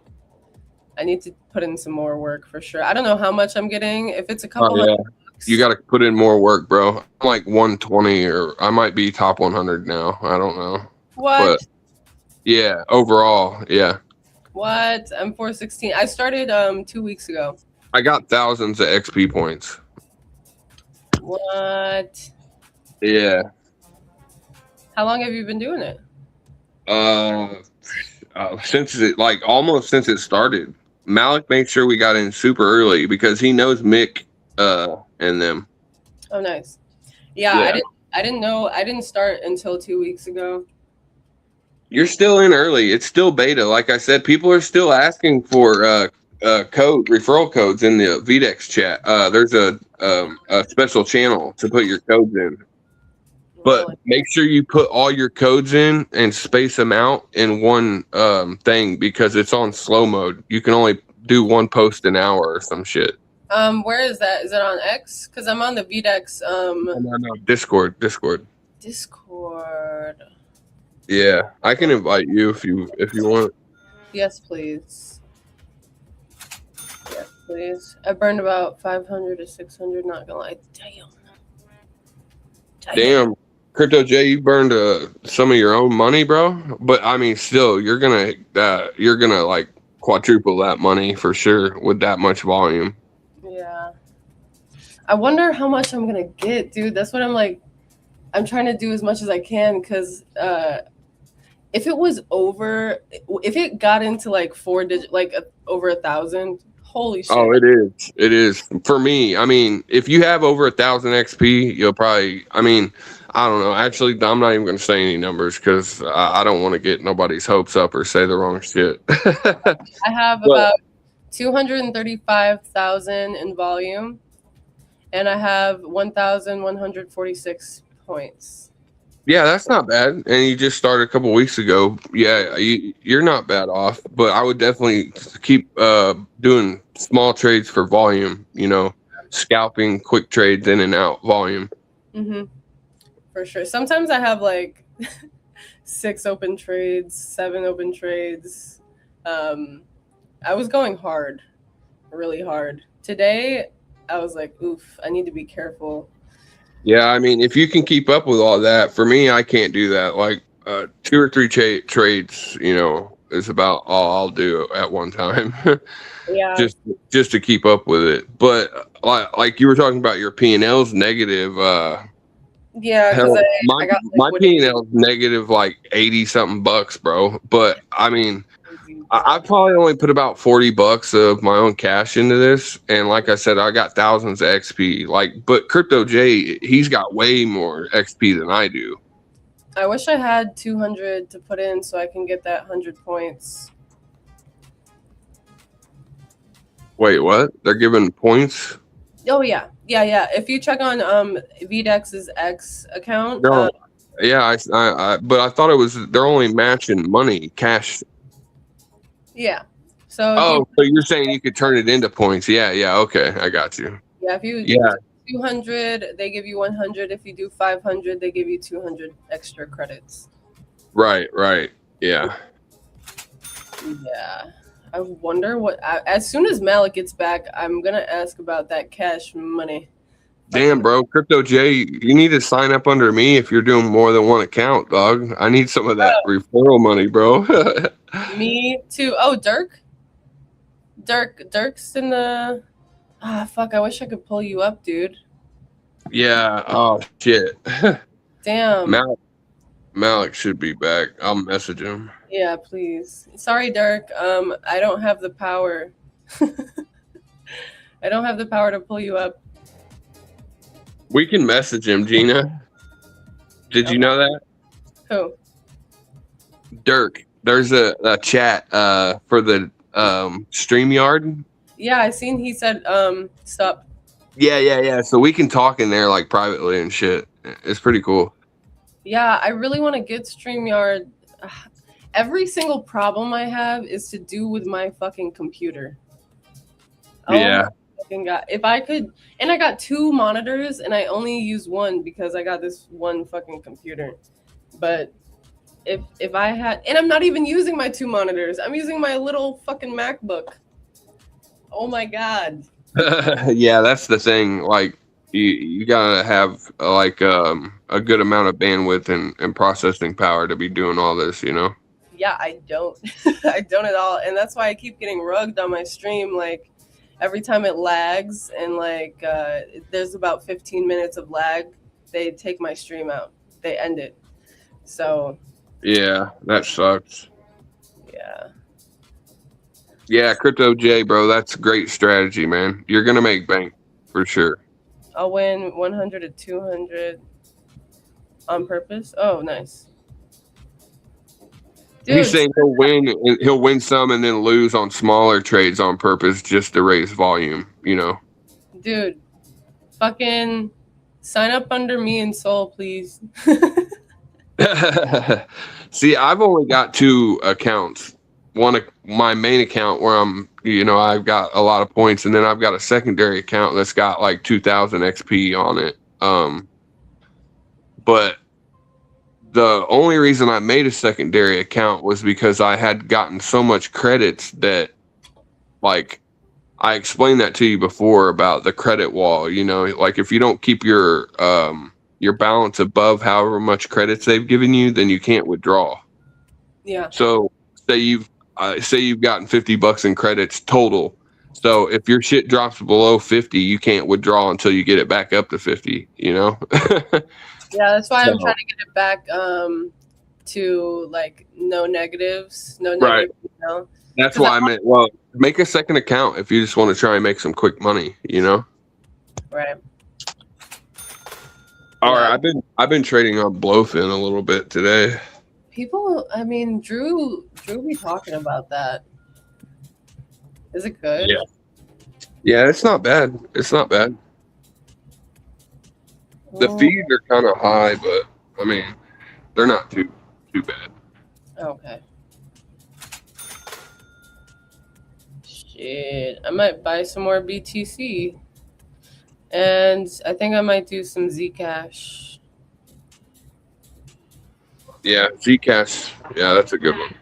I need to put in some more work for sure. I don't know how much I'm getting. If it's a couple hundred bucks. You got to put in more work, bro. I'm like 120, or I might be top 100 now. I don't know. What? But yeah, overall, yeah. What? I'm 416. I started 2 weeks ago. I got thousands of XP points. What? Yeah. How long have you been doing it? Almost since it started. Malik made sure we got in super early because he knows Mick and them. Oh, nice. Yeah. I didn't know. I didn't start until 2 weeks ago. You're still in early. It's still beta. Like I said, people are still asking for referral codes in the Vdex chat. There's a special channel to put your codes in. But make sure you put all your codes in and space them out in one thing because it's on slow mode. You can only do one post an hour or some shit. Where is that? Is it on X? Because I'm on the Vdex. No. Discord. Yeah, I can invite you if you want. Yes, please. Yes, please. I burned about 500 to 600. Not gonna lie. Damn. Crypto J, you burned some of your own money, bro. But I mean, still, you're gonna like quadruple that money for sure with that much volume. Yeah. I wonder how much I'm gonna get, dude. That's what I'm like. I'm trying to do as much as I can because if it got into like 4 digit, like over 1,000, holy shit. Oh, it is for me. I mean, if you have over 1,000 XP, you'll probably. I mean, I don't know. Actually, I'm not even going to say any numbers because I don't want to get nobody's hopes up or say the wrong shit. I have about 235,000 in volume, and I have 1,146 points. Yeah, that's not bad. And you just started a couple weeks ago. Yeah, you're not bad off. But I would definitely keep doing small trades for volume. scalping, quick trades in and out volume. For sure. Sometimes I have like 6 open trades, 7 open trades. I was going hard, really hard. Today, I was like, oof, I need to be careful. Yeah, I mean, if you can keep up with all that, for me, I can't do that. Like 2 or 3 trades, you know, is about all I'll do at one time. Yeah. just to keep up with it. But like you were talking about, your P&L's negative. Yeah, because I got my P&L's negative like 80 something bucks, bro. But I mean, I probably only put about $40 of my own cash into this, and like I said, I got thousands of XP. Like, but Crypto J, he's got way more XP than I do. I wish I had 200 to put in so I can get that 100 points. Wait, what? They're giving points? Oh yeah. If you check on Vdex's X account, No, yeah, but I thought it was they're only matching money, cash. Yeah. So So you're saying you could turn it into points? Yeah, okay, I got you. Yeah, if you do 200, they give you 100. If you do 500, they give you 200 extra credits. Right. Yeah. Yeah. I wonder what. As soon as Malik gets back, I'm gonna ask about that cash money. Damn, bro, Crypto J, you need to sign up under me if you're doing more than one account, dog. I need some of that referral money, bro. Me too. Oh, Dirk's in the. Fuck! I wish I could pull you up, dude. Yeah. Oh shit. Damn. Malik should be back. I'll message him. Yeah, please. Sorry, Dirk. I don't have the power. I don't have the power to pull you up. We can message him, Gina. Did you know that? Who? Dirk. There's a chat for the StreamYard. Yeah, I seen he said stop. Yeah. So we can talk in there like privately and shit. It's pretty cool. Yeah, I really want to get StreamYard. Every single problem I have is to do with my fucking computer. Yeah. Fucking God. If I could, and I got 2 monitors and I only use one because I got this one fucking computer. But if I had, and I'm not even using my 2 monitors. I'm using my little fucking MacBook. Oh my God. Yeah, that's the thing. Like you gotta have like a good amount of bandwidth and processing power to be doing all this, you know? Yeah, I don't. I don't at all. And that's why I keep getting rugged on my stream. Like every time it lags and like there's about 15 minutes of lag, they take my stream out. They end it. So yeah, that sucks. Yeah. Yeah, Crypto J, bro, that's a great strategy, man. You're gonna make bank for sure. I'll win 100 to 200 on purpose. Oh, nice. Dude, He's saying he'll win some and then lose on smaller trades on purpose just to raise volume, you know. Dude, fucking sign up under me and Soul, please. See, I've only got 2 accounts. One, my main account where I've got a lot of points, and then I've got a secondary account that's got like 2,000 XP on it. But the only reason I made a secondary account was because I had gotten so much credits that, like, I explained that to you before about the credit wall. You know, like if you don't keep your balance above however much credits they've given you, then you can't withdraw. Yeah. So say you've gotten $50 in credits total. So if your shit drops below 50, you can't withdraw until you get it back up to 50, you know? Yeah, that's why I'm trying to get it back to like no negatives. Right. You know? That's why I meant, well, make a second account if you just want to try and make some quick money, you know? Right. All right, I've been trading on Blowfin a little bit today. People, I mean, Drew be talking about that. Is it good? Yeah, it's not bad. It's not bad. The fees are kind of high, but I mean, they're not too bad. Okay. Shit, I might buy some more BTC. And I think I might do some Zcash. Yeah, Zcash. Yeah, that's a good one.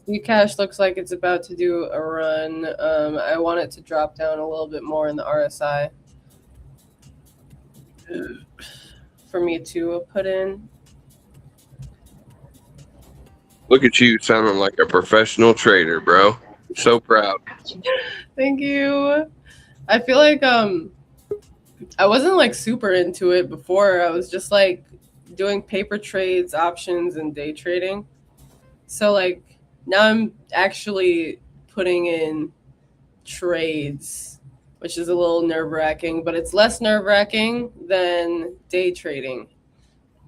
Zcash looks like it's about to do a run. I want it to drop down a little bit more in the RSI for me to put in. Look at you sounding like a professional trader, bro. So proud. Thank you. I feel like I wasn't like super into it before. I was just like doing paper trades, options, and day trading. So like now I'm actually putting in trades, which is a little nerve-wracking, but it's less nerve-wracking than day trading,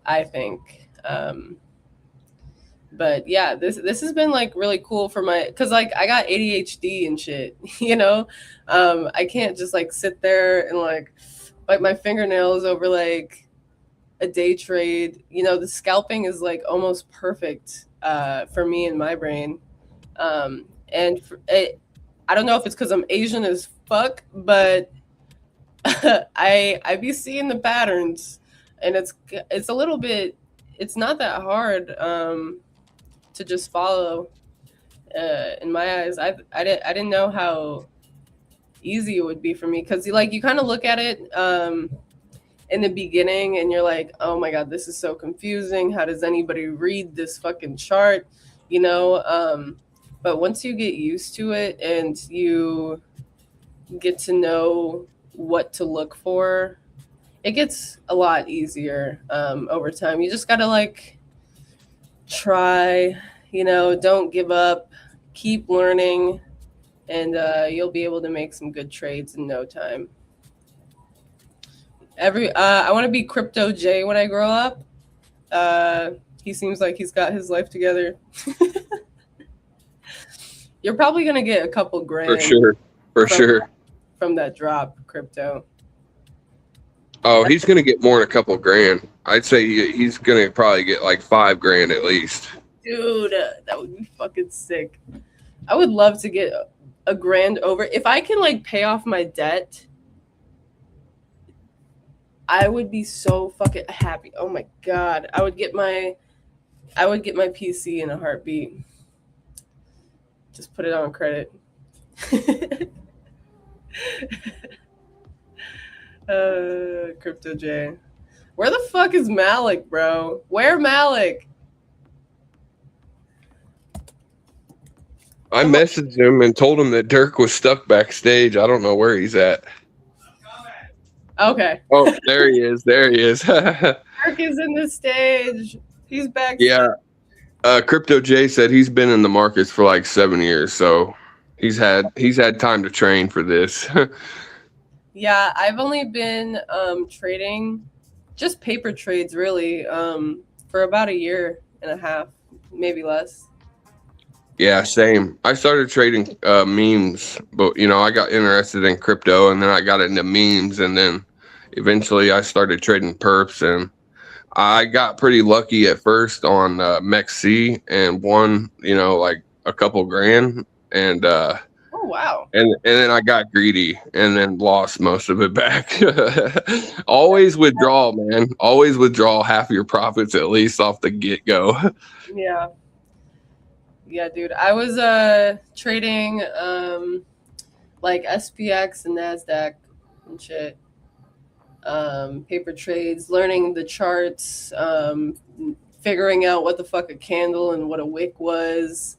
I think. But yeah, this has been like really cool for my, because like I got ADHD and shit, you know. I can't just like sit there and like bite my fingernails over like a day trade. You know, the scalping is like almost perfect for me and my brain. And I don't know if it's because I'm Asian as fuck, but I be seeing the patterns, and it's a little bit. It's not that hard to just follow. In my eyes, I didn't know how easy it would be for me, because you kind of look at it in the beginning and you're like, oh my god, this is so confusing. How does anybody read this fucking chart? You know. But once you get used to it and you get to know what to look for, it gets a lot easier over time. You just gotta like try, you know, don't give up, keep learning, and you'll be able to make some good trades in no time. I want to be Crypto J when I grow up. He seems like he's got his life together. You're probably gonna get a couple grand for sure from that drop, Crypto. Oh, he's gonna get more than a couple grand. I'd say he's gonna probably get like $5,000 at least. Dude, that would be fucking sick. I would love to get a grand over. If I can like pay off my debt, I would be so fucking happy. Oh my god, I would get my PC in a heartbeat. Just put it on credit. Crypto J. Where the fuck is Malik, bro? Where Malik? I messaged him and told him that Dirk was stuck backstage. I don't know where he's at. Okay. Oh, there he is. There he is. Dirk is in the stage. He's back. Yeah. Crypto J said he's been in the markets for like 7 years, so he's had time to train for this. Yeah, I've only been trading just paper trades really for about 1.5 years, maybe less. Yeah, same. I started trading memes, but you know, I got interested in crypto and then I got into memes, and then eventually I started trading perps, and I got pretty lucky at first on MEXC and won, you know, like a couple grand, and oh wow. And then I got greedy and then lost most of it back. Always withdraw, man. Always withdraw half your profits at least off the get-go. Yeah. Yeah, dude. I was trading like SPX and NASDAQ and shit. Paper trades, learning the charts, figuring out what the fuck a candle and what a wick was,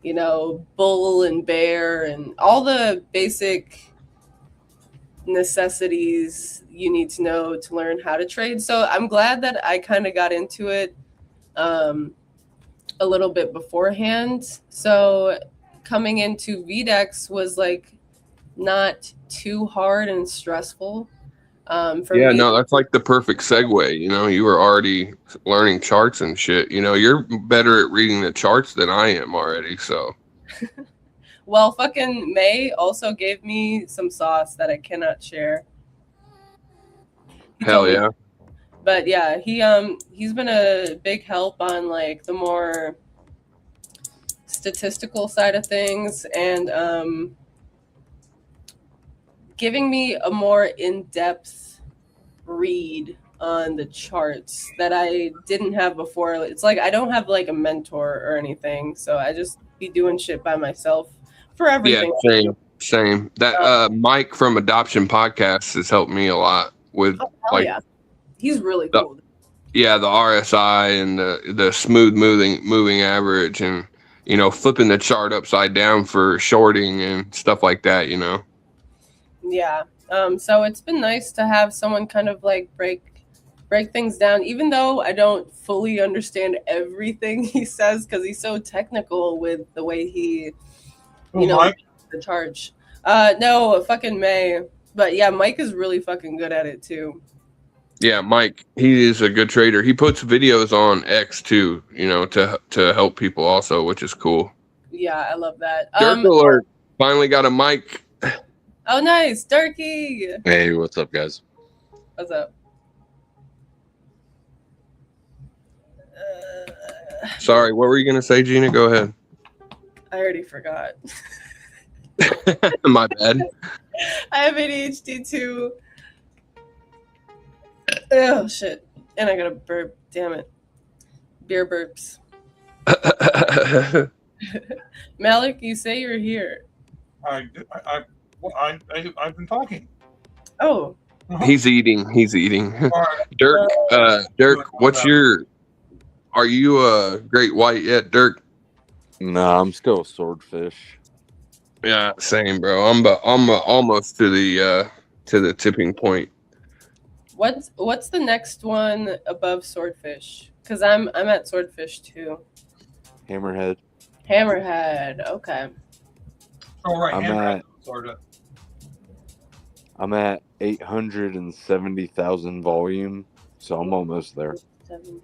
you know, bull and bear and all the basic necessities you need to know to learn how to trade. So I'm glad that I kind of got into it a little bit beforehand. So coming into Vdex was like not too hard and stressful for me. No, that's like the perfect segue. You know, you were already learning charts and shit. You know, you're better at reading the charts than I am already. So, well, fucking May also gave me some sauce that I cannot share. Hell yeah. But yeah, he's been a big help on like the more statistical side of things, and giving me a more in-depth read on the charts that I didn't have before. It's like I don't have like a mentor or anything, so I just be doing shit by myself for everything. Yeah, same. That Mike from Adoption Podcast has helped me a lot with hell yeah. He's really cool. The RSI and the smooth moving average, and flipping the chart upside down for shorting and stuff like that. Yeah. So it's been nice to have someone kind of like break things down, even though I don't fully understand everything he says because he's so technical with the way he, the charge. No, fucking May. But yeah, Mike is really fucking good at it too. Yeah, Mike, he is a good trader. He puts videos on X too, to help people also, which is cool. Yeah, I love that. Dirk alert! Finally got a mic. Oh, nice, Dirky. Hey, what's up, guys? What's up? Sorry, what were you gonna say, Gina? Go ahead. I already forgot. My bad. I have ADHD too. Oh shit! And I got a burp. Damn it! Beer burps. Malik, you say you're here. I've been talking. Oh. He's eating. Dirk, are you a great white yet, Dirk? No, I'm still a swordfish. Yeah, same, bro. I'm almost to the tipping point. What's the next one above swordfish? Because I'm at swordfish too. Hammerhead. Okay. Oh right, hammerhead, sort of. I'm at 870,000 volume, so I'm almost there.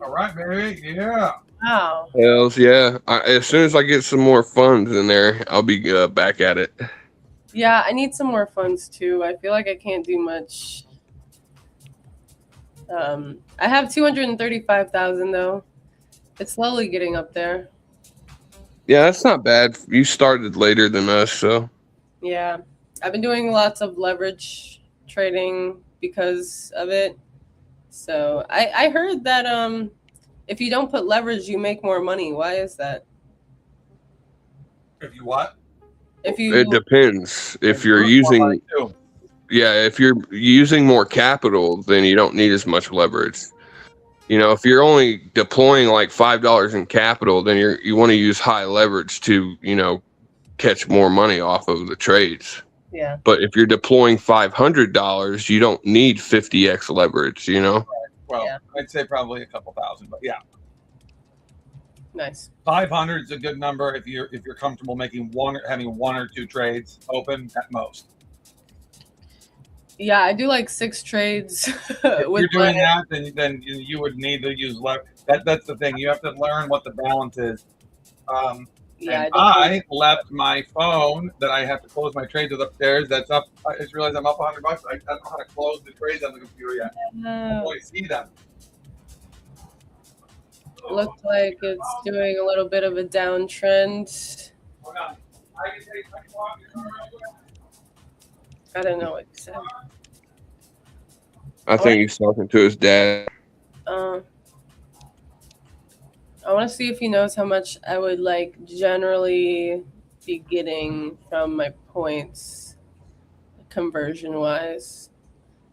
All right, baby. Yeah. Wow. Hells yeah. As soon as I get some more funds in there, I'll be back at it. Yeah, I need some more funds too. I feel like I can't do much. I have 235,000 though. It's slowly getting up there. Yeah, that's not bad. You started later than us, so. Yeah, I've been doing lots of leverage trading because of it. So I heard that if you don't put leverage, you make more money. Why is that? If you what? It depends. If you're using, if you're using more capital, then you don't need as much leverage. If you're only deploying like $5 in capital, then you want to use high leverage to, catch more money off of the trades. Yeah. But if you're deploying $500, you don't need 50x leverage, Well, yeah. I'd say probably a couple thousand, but yeah. Nice. 500 is a good number if you're comfortable having one or two trades open at most. Yeah, I do like 6 trades. If you're doing that, then you would need to use leverage. That's the thing. You have to learn what the balance is. Yeah, I left my phone that I have to close my trades with upstairs. That's up. I just realized I'm up $100. I don't know how to close the trades on the computer yet. I only see them. Looks like it's doing a little bit of a downtrend. Hold on. I can walk your car real quick. I don't know what you said. I think he's talking to his dad. I want to see if he knows how much I would generally be getting from my points conversion wise.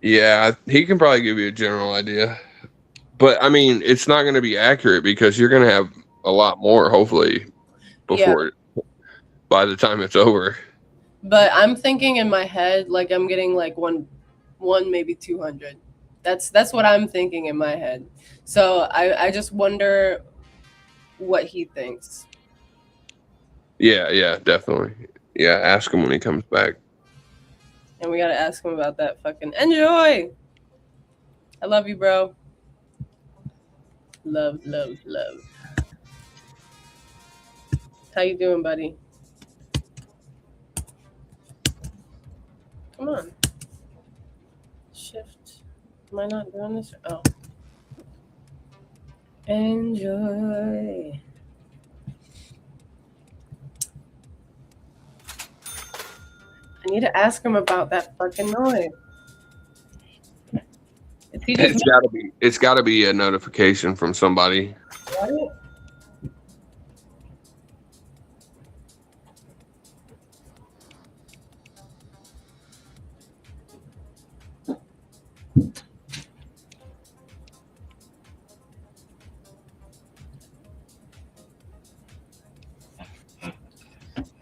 Yeah, he can probably give you a general idea. But I mean, it's not going to be accurate because you're going to have a lot more, hopefully, by the time it's over. But I'm thinking in my head, I'm getting one, maybe 200. That's what I'm thinking in my head. So I just wonder what he thinks. Yeah, definitely. Yeah, ask him when he comes back. And we got to ask him about that fucking enjoy. I love you, bro. Love. How you doing, buddy? Come on. Shift. Am I not doing this? Oh. Enjoy. I need to ask him about that fucking noise. Is he just It's gotta be a notification from somebody. right?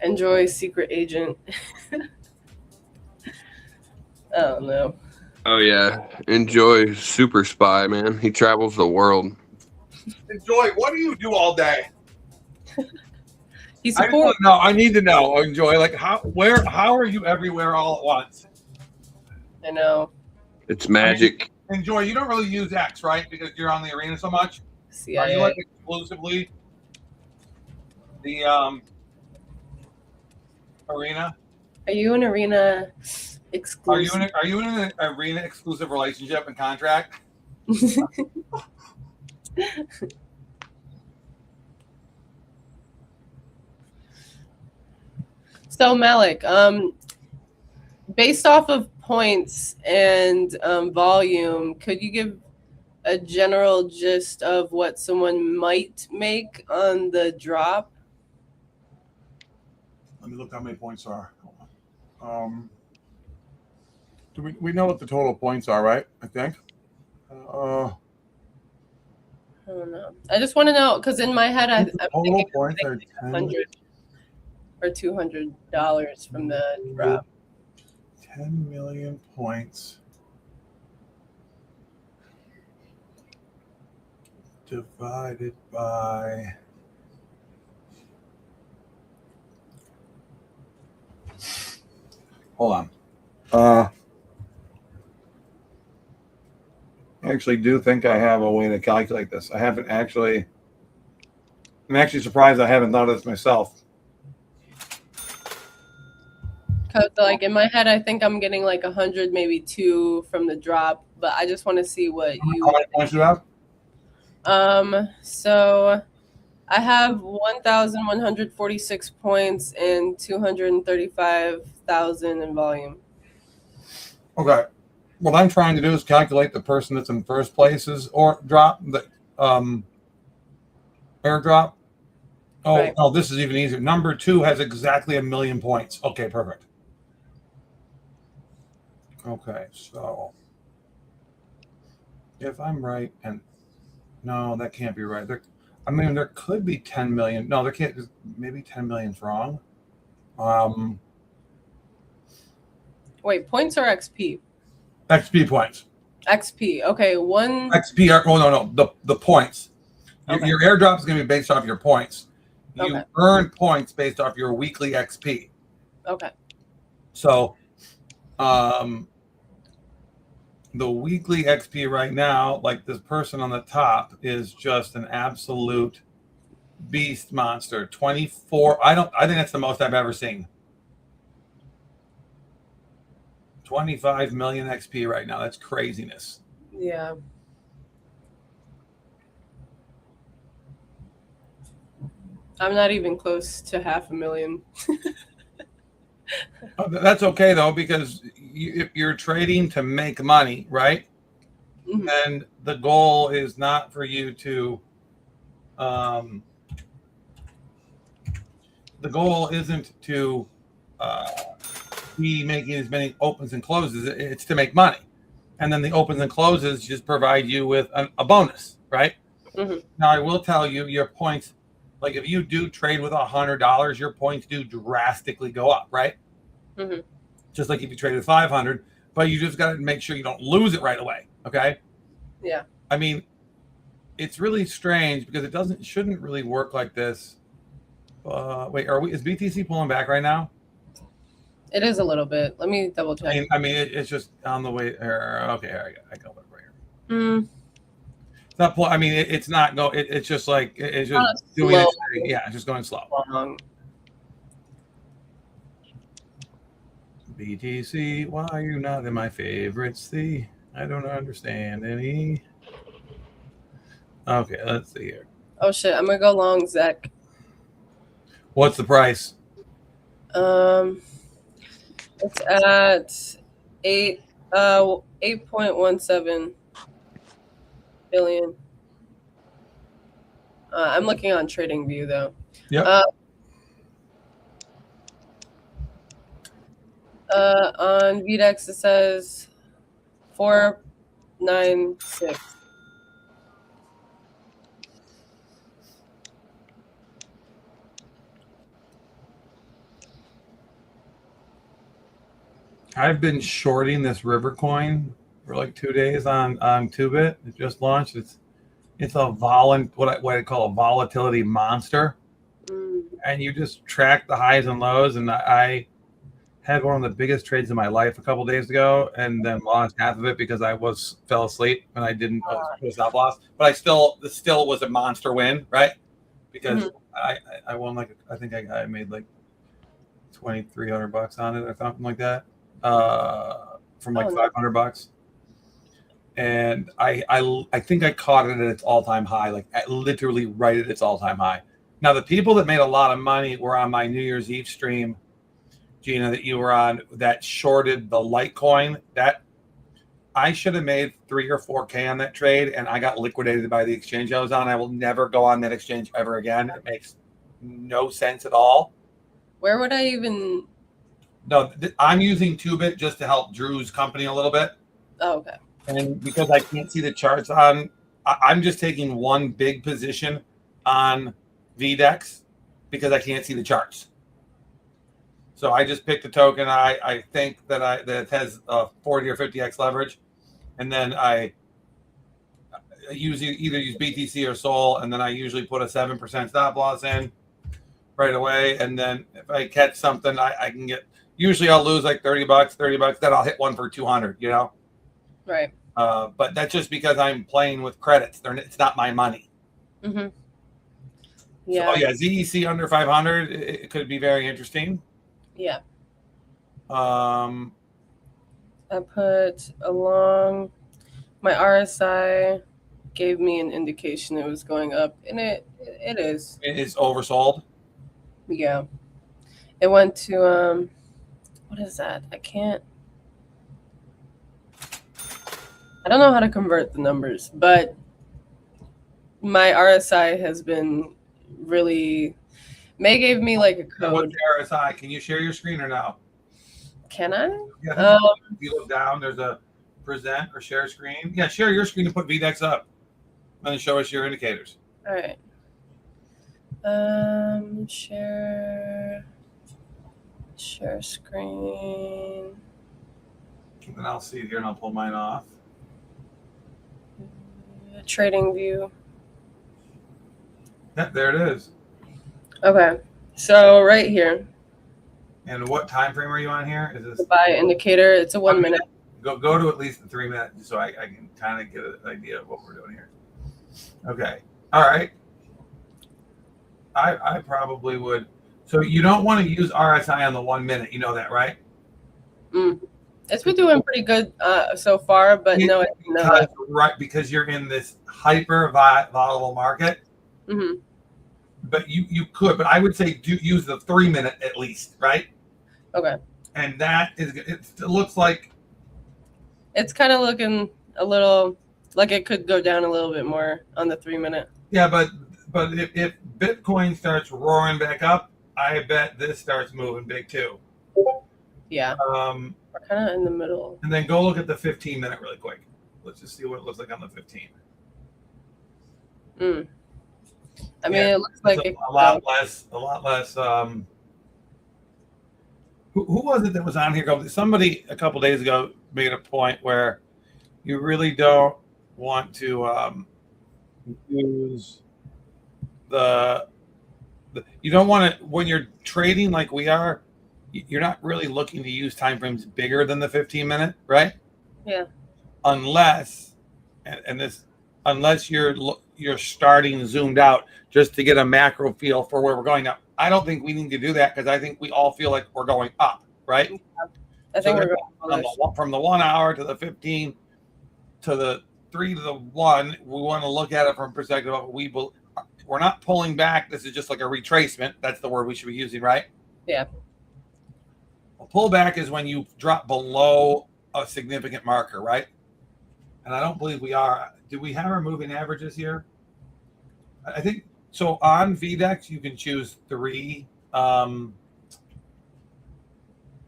Enjoy Secret Agent. I don't know. Oh yeah, enjoy Super Spy, man. He travels the world. Enjoy. What do you do all day? He's I just want to know. I need to know. Enjoy. Like how are you everywhere all at once? I know. It's magic. I mean, Enjoy. You don't really use X, right? Because you're on the arena so much. CIA. Are you like exclusively the arena? Are you an arena exclusive? Are you in an arena exclusive relationship and contract? So Malik, based off of points and volume, could you give a general gist of what someone might make on the drop? Let me look how many points are. Do we know what the total points are, right? I think. I don't know. I just want to know because in my head, I'm thinking points are $100 or $200 from the drop. 10 million points divided by. Hold on. I actually do think I have a way to calculate this. I haven't actually. I'm actually surprised I haven't thought of this myself. Because like in my head, I think I'm getting like 100, maybe 2 from the drop, but I just want to see what you. How many points do you have? So I have 1,146 points and 235,000 in volume. Okay. What I'm trying to do is calculate the person that's in first place's or drop the airdrop. Oh, Right. Oh, this is even easier. Number 2 has exactly 1 million points. Okay, perfect. Okay, so if I'm right, and no, that can't be right. There could be 10 million. No, there can't. Maybe 10 million's wrong. Wait, points or XP? XP points. XP. Okay, one. XP are. Oh no, the points. Okay. Your airdrop is going to be based off your points. You Okay. earn points based off your weekly XP. Okay. So, the weekly XP right now, like this person on the top, is just an absolute beast monster. 24. I think that's the most I've ever seen. 25 million XP right now. That's craziness. Yeah. I'm not even close to 500,000. That's okay though, because if you're trading to make money, right? Mhm. And the goal is not for you to the goal isn't to be making as many opens and closes. It's to make money, and then the opens and closes just provide you with a bonus, right? Mhm. Now I will tell you, your points, like if you do trade with $100, your points do drastically go up, right? Mm-hmm. Just like if you trade with 500, but you just got to make sure you don't lose it right away. Okay. Yeah. I mean, it's really strange because it shouldn't really work like this. Wait, is BTC pulling back right now? It is a little bit. Let me double check. I mean, it's just on the way. Okay, I got it right here. It's not. I mean, it's not go. It's just like it's just doing its thing. Yeah, it's just going slow. BTC, why are you not in my favorites? See, I don't understand any. Okay, let's see here. Oh shit, I'm gonna go long, Zach. What's the price? It's at 8.17 billion. I'm looking on TradingView though. Yep. On Vdex it says 496. I've been shorting this River coin for like 2 days on Tubit. It just launched. It's a what I call a volatility monster, and you just track the highs and lows. And I had one of the biggest trades in my life a couple days ago, and then lost half of it because I fell asleep and I didn't put a stop loss. But this still was a monster win, right? Because I won I think I made like $2,300 on it or something like that. From like $500, and I think I caught it at its all-time high, like literally right at its all-time high. Now the people that made a lot of money were on my New Year's Eve stream, Gina, that you were on, that shorted the Litecoin. That I should have made 3 or 4K on that trade, and I got liquidated by the exchange I was on. I will never go on that exchange ever again. It makes no sense at all. Where would I even? No, I'm using Tubit just to help Drew's company a little bit. Oh, okay. And because I can't see the charts I'm just taking one big position on Vdex because I can't see the charts. So I just picked a token. I think that it has 40 or 50x leverage, and then I either use BTC or Sol, and then I usually put a 7% stop loss in right away. And then if I catch something, I can get. Usually I'll lose like $30. Then I'll hit one for 200. You know. Right. But that's just because I'm playing with credits. It's not my money. Mm-hmm. Yeah. So, ZEC under 500, it could be very interesting. Yeah. I put along my RSI gave me an indication it was going up, and it is. It is oversold. Yeah. It went to what is that? I don't know how to convert the numbers, but my RSI has been really. May gave me like a code. What's the RSI? Can you share your screen or no? Can I? Yeah. If you look down, there's a present or share screen. Yeah, share your screen and put Vdex up, and then show us your indicators. All right. Share screen. And then I'll see it here, and I'll pull mine off. TradingView. Yeah, there it is. Okay, so right here. And what time frame are you on here? Is this the buy indicator? It's a 1 minute. Go to at least the 3 minutes, so I can kind of get an idea of what we're doing here. Okay. All right. I probably would. So you don't want to use RSI on the 1 minute. You know that, right? It's been doing pretty good so far, but because you're in this hyper volatile market. Mm-hmm. But you could, but I would say use the 3 minute at least, right? Okay. And that is, it looks like it's kind of looking a little like it could go down a little bit more on the 3 minute. Yeah, but if Bitcoin starts roaring back up, I bet this starts moving big too. Yeah. We're kind of in the middle. And then go look at the 15 minute really quick. Let's just see what it looks like on the 15. I mean, it looks like a lot less. Who was it that was on here? Somebody a couple days ago made a point where you really don't want to use you don't want to, when you're trading like we are, you're not really looking to use time frames bigger than the 15 minute, right? Yeah. Unless you're starting zoomed out just to get a macro feel for where we're going. Now, I don't think we need to do that because I think we all feel like we're going up, right? I think we're going from the 1 hour to the 15 to the 3 to the 1. We want to look at it from a perspective of we're not pulling back. This is just like a retracement. That's the word we should be using, right? Yeah. A pullback is when you drop below a significant marker, right? And I don't believe we are. Do we have our moving averages here? I think so. On Vdex, you can choose 3. I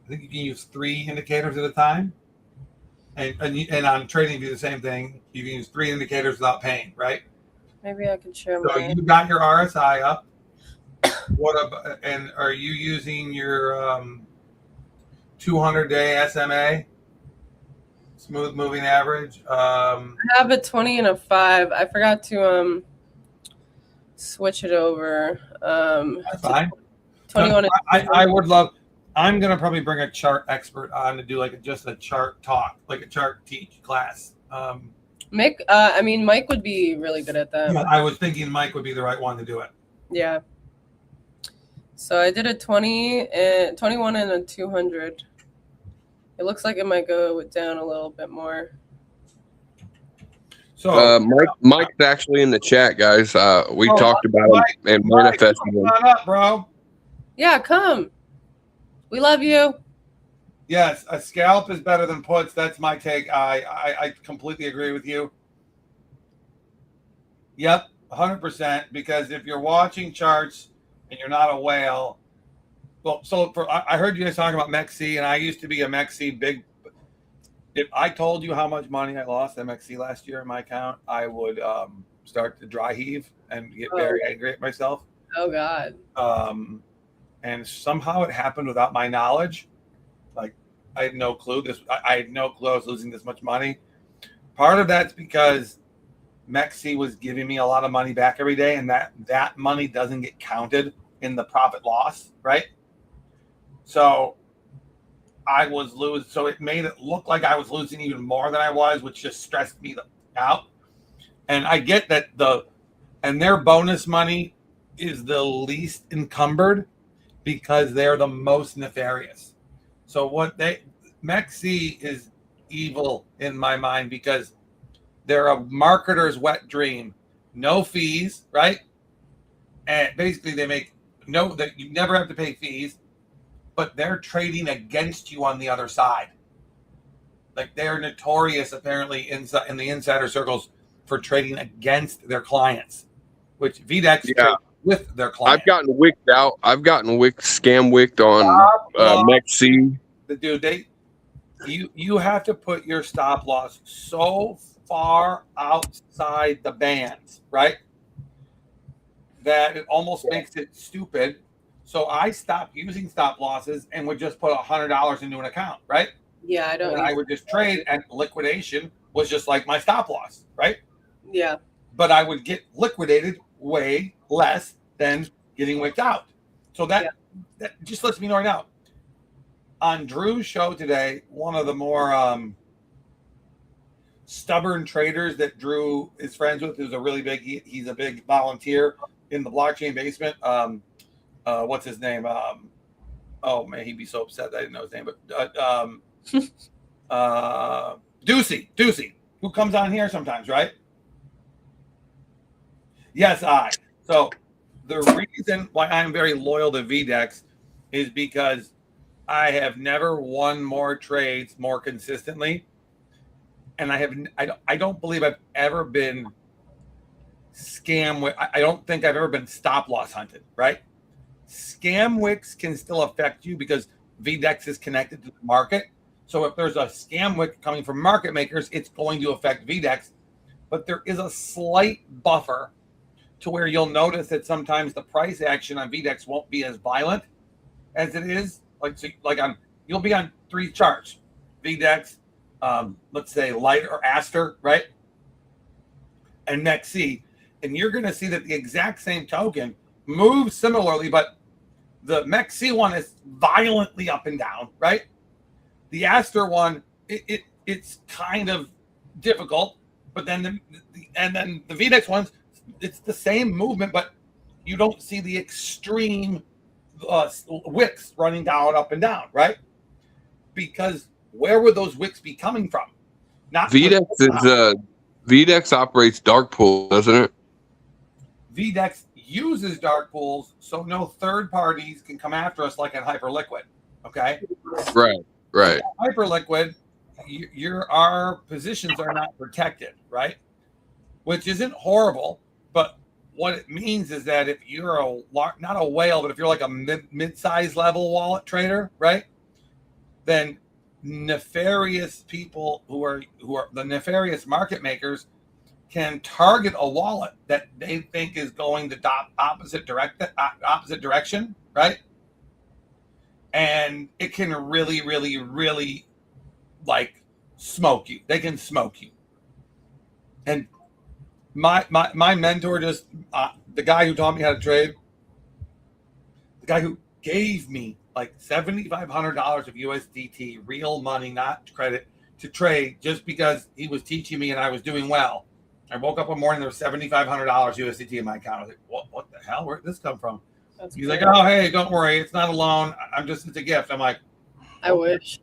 think you can use 3 indicators at a time. And on TradingView, the same thing. You can use 3 indicators without paying, right? Maybe I could share So mine. you got your RSI up. What about, and are you using your 200-day SMA? Smooth moving average. I have a 20 and a 5. I forgot to switch it over. That's fine. 21. I would love. I'm gonna probably bring a chart expert on to do like just a chart talk, like a chart teach class. Mike would be really good at that. Yeah, I was thinking Mike would be the right one to do it. Yeah. So I did a 20 and 21 and a 200. It looks like it might go down a little bit more. So Mike's actually in the chat, guys. We talked about Mike, him and manifesting him. Come on up, bro. Yeah, come. We love you. Yes, a scalp is better than puts. That's my take. I completely agree with you. Yep, 100%. Because if you're watching charts and you're not a whale, well, so I heard you guys talking about MEXC, and I used to be a MEXC big. If I told you how much money I lost at MEXC last year in my account, I would start to dry heave and get very angry at myself. Oh God. And somehow it happened without my knowledge. Like I had no clue I had no clue I was losing this much money. Part of that's because MEXC was giving me a lot of money back every day, and that money doesn't get counted in the profit loss, right? So I was losing. So it made it look like I was losing even more than I was, which just stressed me out. And I get that their bonus money is the least encumbered because they're the most nefarious. So MEXC is evil in my mind because they're a marketer's wet dream. No fees, right? And basically they make that you never have to pay fees, but they're trading against you on the other side. Like they're notorious apparently in the insider circles for trading against their clients, which Vdex trades with their clients. I've gotten wicked out. I've gotten scam wicked on MEXC. Dude, you have to put your stop loss so far outside the bands, right? That it almost makes it stupid. So I stopped using stop losses and would just put $100 into an account, right? Yeah, I don't. And I would just trade, and liquidation was just like my stop loss, right? Yeah. But I would get liquidated way less than getting wicked out. So that just lets me know right now. On Drew's show today, one of the more stubborn traders that Drew is friends with is a really big. He's a big volunteer in the blockchain basement. What's his name? Oh man, he'd be so upset that I didn't know his name. But Ducey, who comes on here sometimes, right? Yes, So the reason why I'm very loyal to Vdex is because I have never won more trades more consistently, and I don't believe I've ever been scam. I don't think I've ever been stop loss hunted, right? Scam wicks can still affect you because Vdex is connected to the market. So if there's a scam wick coming from market makers, it's going to affect Vdex. But there is a slight buffer to where you'll notice that sometimes the price action on Vdex won't be as violent as it is. You'll be on 3 charts, Vdex, let's say Light or Aster, right? And MEXC. And you're going to see that the exact same token moves similarly, but the MEXC one is violently up and down, right? The Aster one, it's kind of difficult, but then the Vdex ones, it's the same movement, but you don't see the extreme wicks running down, up and down, right? Because where would those wicks be coming from? Not Vdex operates dark pool, doesn't it? Vdex uses dark pools so no third parties can come after us like in Hyperliquid. Okay. Right. Hyperliquid, our positions are not protected, right? Which isn't horrible, but what it means is that if you're not a whale, but if you're like a mid-size level wallet trader, right? Then nefarious people who are the nefarious market makers can target a wallet that they think is going the opposite direction, right? And it can really, really, really like smoke you. They can smoke you. And my mentor just the guy who taught me how to trade, the guy who gave me like $7,500 of USDT, real money, not credit, to trade just because he was teaching me and I was doing well. I woke up one morning, there was $7,500 USDT in my account. I was like, what the hell? Where did this come from? He's like, oh, hey, don't worry. It's not a loan. It's a gift. I'm like, I wish.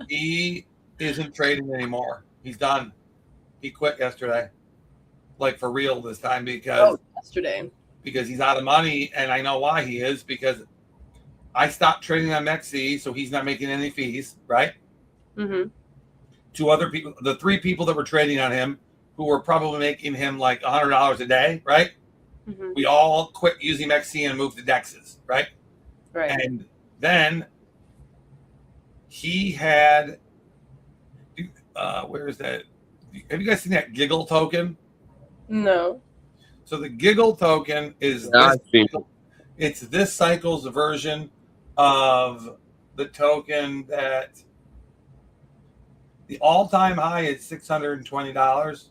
He isn't trading anymore. He's done. He quit yesterday. Like for real this time because he's out of money, and I know why he is, because I stopped trading on MEXC, so he's not making any fees, right? Mm-hmm. Two other people, the three people that were trading on him, who were probably making him like $100 a day, right? Mm-hmm. We all quit using MEXC and moved to Dexes, right? Right. And then he had, where is that? Have you guys seen that Giggle token? No. So the Giggle token is it's this cycle's version of the token that the all-time high is $620,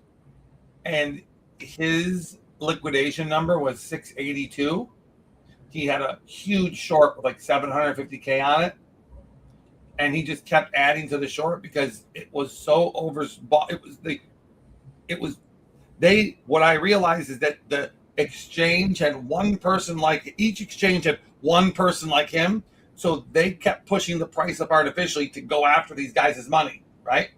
and his liquidation number was 682. He had a huge short with like 750K on it, and he just kept adding to the short because it was so overbought. What I realized is that the exchange had each exchange had one person like him. So they kept pushing the price up artificially to go after these guys' money, right?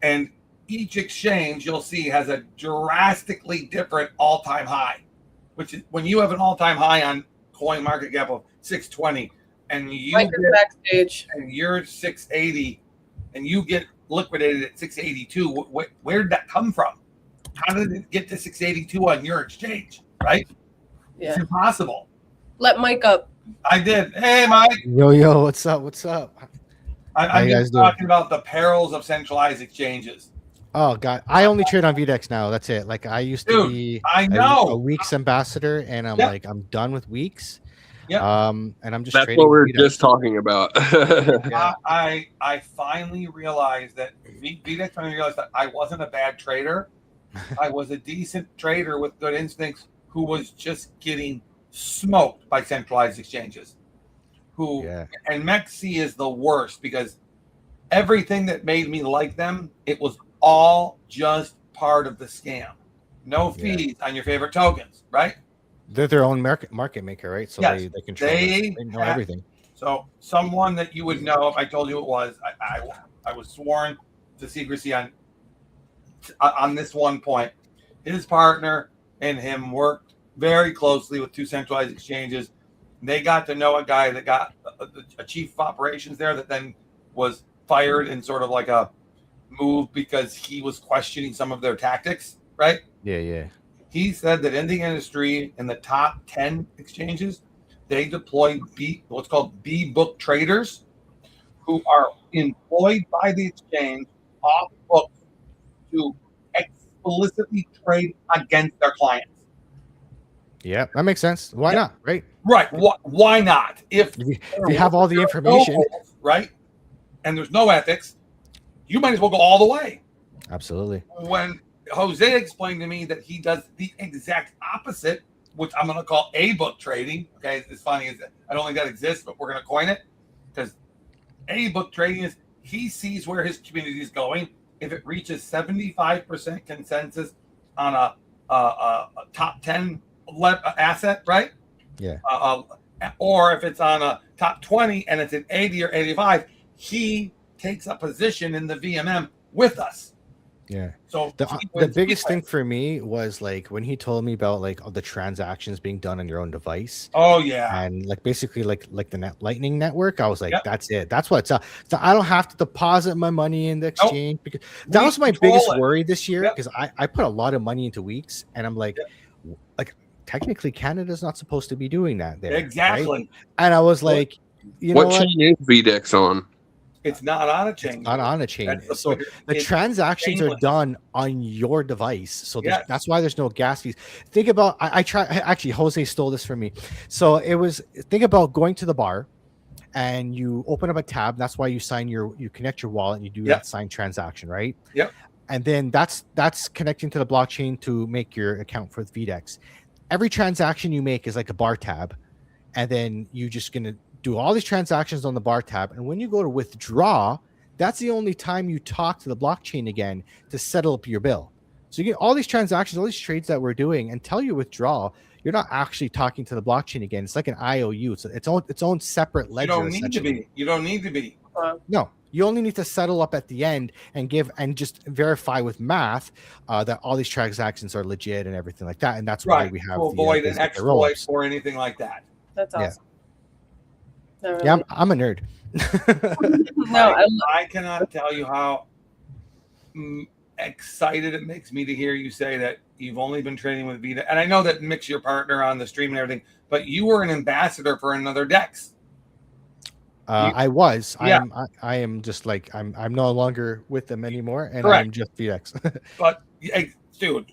And each exchange you'll see has a drastically different all-time high, which is when you have an all-time high on CoinMarketCap of 620 and you're 680 and you get liquidated at 682, where did that come from? How did it get to 682 on your exchange, right? Yeah. It's impossible. Let Mike up. I did. Hey, Mike. Yo, what's up? I'm just talking about the perils of centralized exchanges. Oh God, I only trade on Vdex now. That's it. Like I used to be a Weeks ambassador, and I'm done with Weeks. Yeah. And I'm just. That's what we were just talking about. I finally realized that Vdex finally realized that I wasn't a bad trader. I was a decent trader with good instincts who was just getting smoked by centralized exchanges. And MEXC is the worst because everything that made me like them, it was all just part of the scam. No fees on your favorite tokens, right? They're their own market maker, right? So yes, they control they know everything. So someone that you would know if I told you it was, I was sworn to secrecy on this one point. His partner and him worked very closely with two centralized exchanges. They got to know a guy that got a chief of operations there that then was fired in sort of like a move because he was questioning some of their tactics, right? Yeah. He said that in the industry, in the top 10 exchanges, they deploy what's called B-book traders who are employed by the exchange off book to explicitly trade against their clients. Yeah, that makes sense. Why not, right? Right. Why not? If you have all the information, right, and there's no ethics, you might as well go all the way. Absolutely. When Jose explained to me that he does the exact opposite, which I'm going to call A-book trading. Okay, it's funny. I don't think that exists, but we're going to coin it because A-book trading is he sees where his community is going. If it reaches 75% consensus on a top 10 asset, right? Yeah. Or if it's on a top 20 and it's an 80 or 85, he takes a position in the VMM with us. Yeah. So The biggest thing for me was like when he told me about like all the transactions being done on your own device. Oh yeah. And like basically like the Lightning network, I was like, that's it. That's what it's up. So I don't have to deposit my money in the exchange because that was my biggest worry this year because I put a lot of money into weeks and I'm like technically Canada's not supposed to be doing that there. Exactly. Right? And I was like, you know what chain is Vdex on? It's not on a chain. Not on a chain. So the transactions are done on your device. So that's why there's no gas fees. Think about actually Jose stole this from me. So it was think about going to the bar and you open up a tab. That's why you connect your wallet and you do that signed transaction, right? Yep. And then that's connecting to the blockchain to make your account for Vdex. Every transaction you make is like a bar tab, and then you're just gonna do all these transactions on the bar tab. And when you go to withdraw, that's the only time you talk to the blockchain again to settle up your bill. So you get all these transactions, all these trades that we're doing until you withdraw, you're not actually talking to the blockchain again. It's like an IOU. It's its own separate ledger. You don't need to be. You don't need to be. No, you only need to settle up at the end and just verify with math that all these transactions are legit and everything like that. And that's why we have to avoid an exploit or anything like that. That's awesome. Yeah, I'm a nerd. I cannot tell you how excited it makes me to hear you say that you've only been trading with Vita. And I know that Mick's your partner on the stream and everything, but you were an ambassador for another Dex. I was. Yeah. I am just like I'm no longer with them anymore, and Correct. I'm just Vdex. But dude,